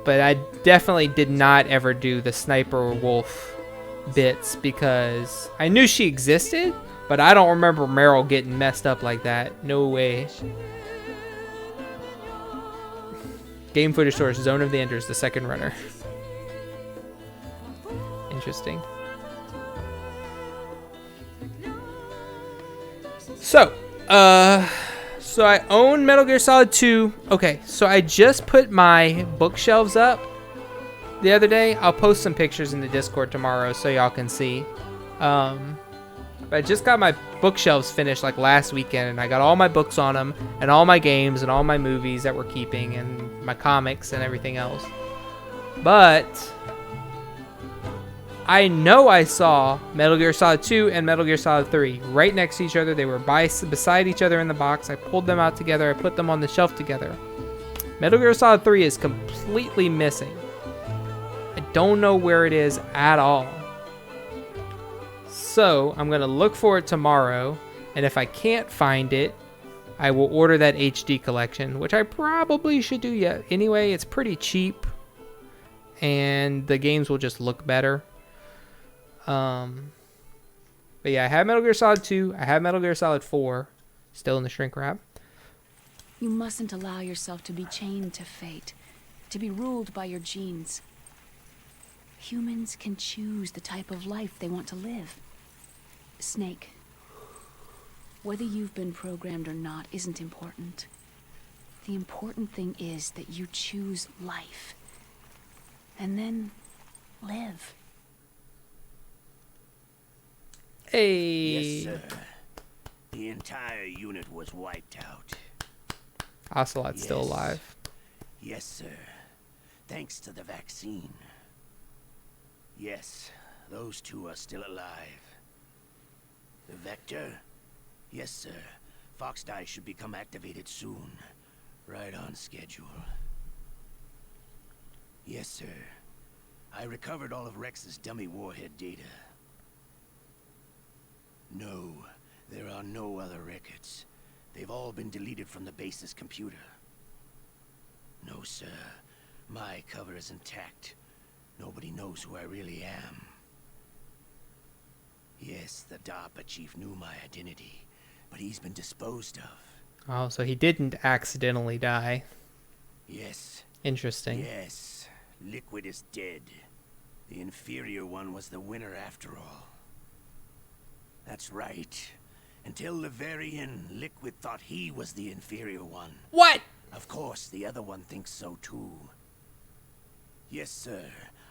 But I definitely did not ever do the sniper wolf bits, because I knew she existed, but I don't remember Meryl getting messed up like that. No way. Game footage source, Zone of the Enders, the second runner. Interesting. So, so I own Metal Gear Solid 2. Okay, so I just put my bookshelves up the other day. I'll post some pictures in the Discord tomorrow so y'all can see. But I just got my bookshelves finished like last weekend, and I got all my books on them, and all my games, and all my movies that we're keeping, and my comics and everything else. But I know I saw Metal Gear Solid 2 and Metal Gear Solid 3 right next to each other. They were beside each other in the box. I pulled them out together. I put them on the shelf together. Metal Gear Solid 3 is completely missing. I don't know where it is at all. So I'm going to look for it tomorrow. And if I can't find it, I will order that HD collection, which I probably should do yet. Anyway, it's pretty cheap. And the games will just look better. But yeah, I have Metal Gear Solid 2. I have Metal Gear Solid 4 still in the shrink wrap. You mustn't allow yourself to be chained to fate, to be ruled by your genes. Humans can choose the type of life they want to live. Snake, whether you've been programmed or not isn't important. The important thing is that you choose life. And then live. Hey. Yes, sir. The entire unit was wiped out. Ocelot's still alive. Yes, sir. Thanks to the vaccine. Yes, those two are still alive. The Vector? Yes, sir. Fox Die should become activated soon. Right on schedule. Yes, sir. I recovered all of Rex's dummy warhead data. No, there are no other records. They've all been deleted from the base's computer. No, sir. My cover is intact. Nobody knows who I really am. Yes, the DARPA chief knew my identity, but he's been disposed of. Oh, so he didn't accidentally die. Yes. Interesting. Yes. Liquid is dead. The inferior one was the winner after all. That's right. Until the very end, Liquid thought he was the inferior one. What? Of course, the other one thinks so too. Yes, sir.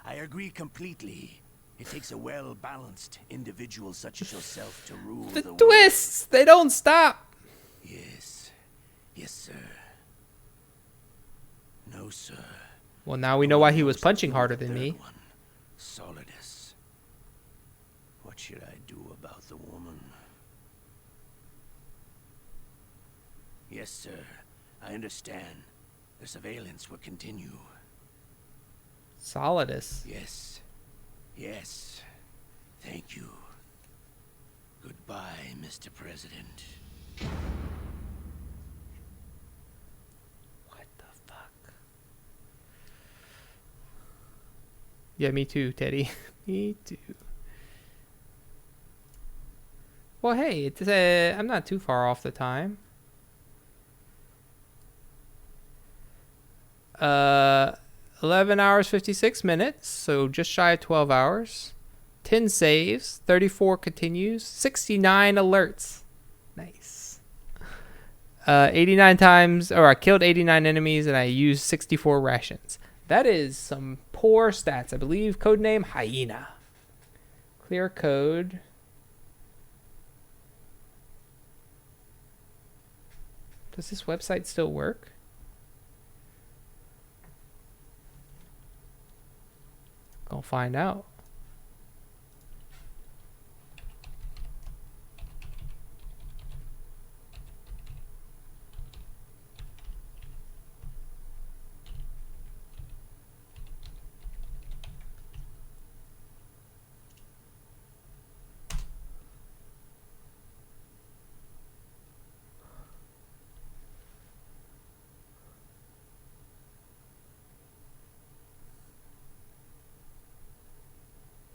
I agree completely. It takes a well-balanced individual such as yourself to rule the world. Twists! They don't stop! Yes. Yes, sir. No, sir. Well, now we know why he was punching harder than me. Solidus. What should I do about the woman? Yes, sir. I understand. The surveillance will continue. Solidus. Yes. Yes. Thank you. Goodbye, Mr. President. What the fuck? Yeah, me too, Teddy. Me too. Well, hey, it's I'm not too far off the time. 11 hours 56 minutes, so just shy of 12 hours. 10 saves, 34 continues, 69 alerts. Nice. 89 times, or I killed 89 enemies and I used 64 rations. That is some poor stats. I believe codename Hyena. Clear code. Does this website still work? Gonna find out.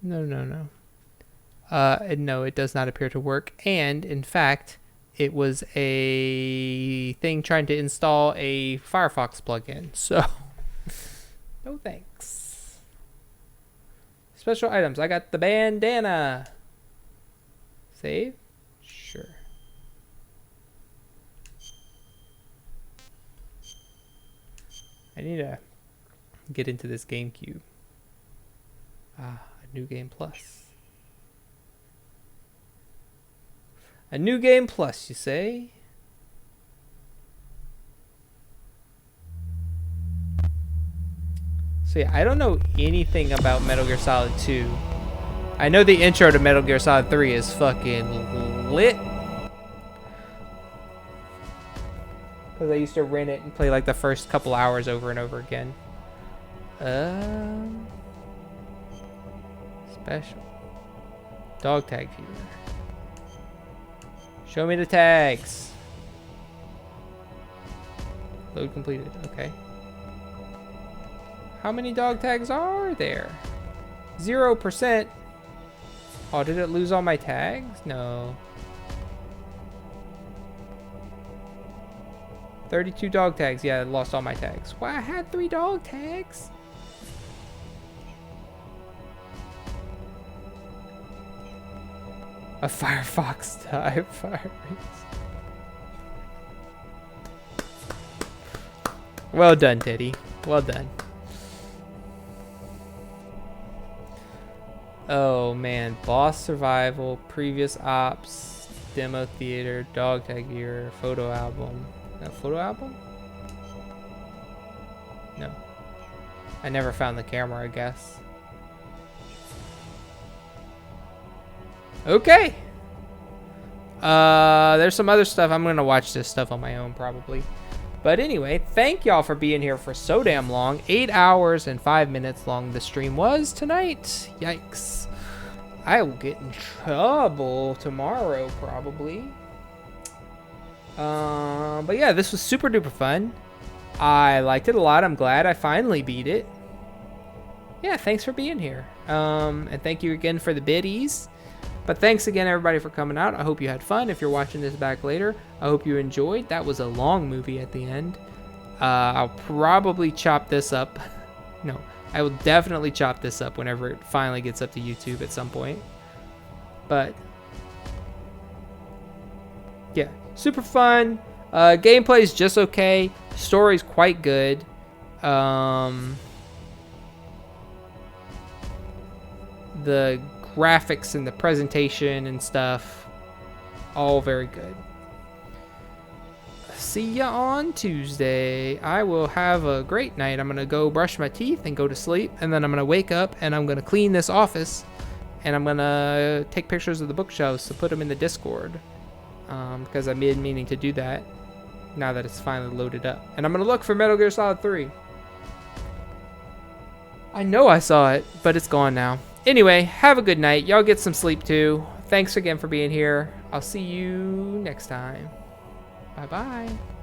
No. No, it does not appear to work. And, in fact, it was a thing trying to install a Firefox plugin. So, no thanks. Special items. I got the bandana. Save? Sure. I need to get into this Gamecube. New Game Plus. A new game plus, you say? So yeah, I don't know anything about Metal Gear Solid 2. I know the intro to Metal Gear Solid 3 is fucking lit. Because I used to rent it and play like the first couple hours over and over again. Special. Dog tag viewer. Show me the tags. Load completed. Okay. How many dog tags are there? 0%. Oh, did it lose all my tags? No. 32 dog tags. Yeah, I lost all my tags. Why, I had 3 dog tags. A Firefox type fire race. Well done, Teddy. Well done. Oh man, boss survival, previous ops, demo theater, dog tag gear, photo album. No, photo album? No. I never found the camera, I guess. Okay. There's some other stuff. I'm gonna watch this stuff on my own probably. But anyway, thank y'all for being here for so damn long. 8 hours and 5 minutes long the stream was tonight. Yikes. I will get in trouble tomorrow probably. But yeah, this was super duper fun. I liked it a lot. I'm glad I finally beat it. Yeah, thanks for being here. And thank you again for the biddies. But thanks again, everybody, for coming out. I hope you had fun. If you're watching this back later, I hope you enjoyed. That was a long movie at the end. I'll probably chop this up. No, I will definitely chop this up whenever it finally gets up to YouTube at some point. But yeah, super fun. Gameplay is just okay. Story's quite good. The graphics and the presentation and stuff, all very good. See ya on Tuesday. I will have a great night. I'm gonna go brush my teeth and go to sleep, and then I'm gonna wake up and I'm gonna clean this office, and I'm gonna take pictures of the bookshelves to put them in the Discord, because I've been meaning to do that now that it's finally loaded up. And I'm gonna look for Metal Gear Solid 3. I know I saw it, but it's gone now. Anyway, have a good night. Y'all get some sleep too. Thanks again for being here. I'll see you next time. Bye-bye.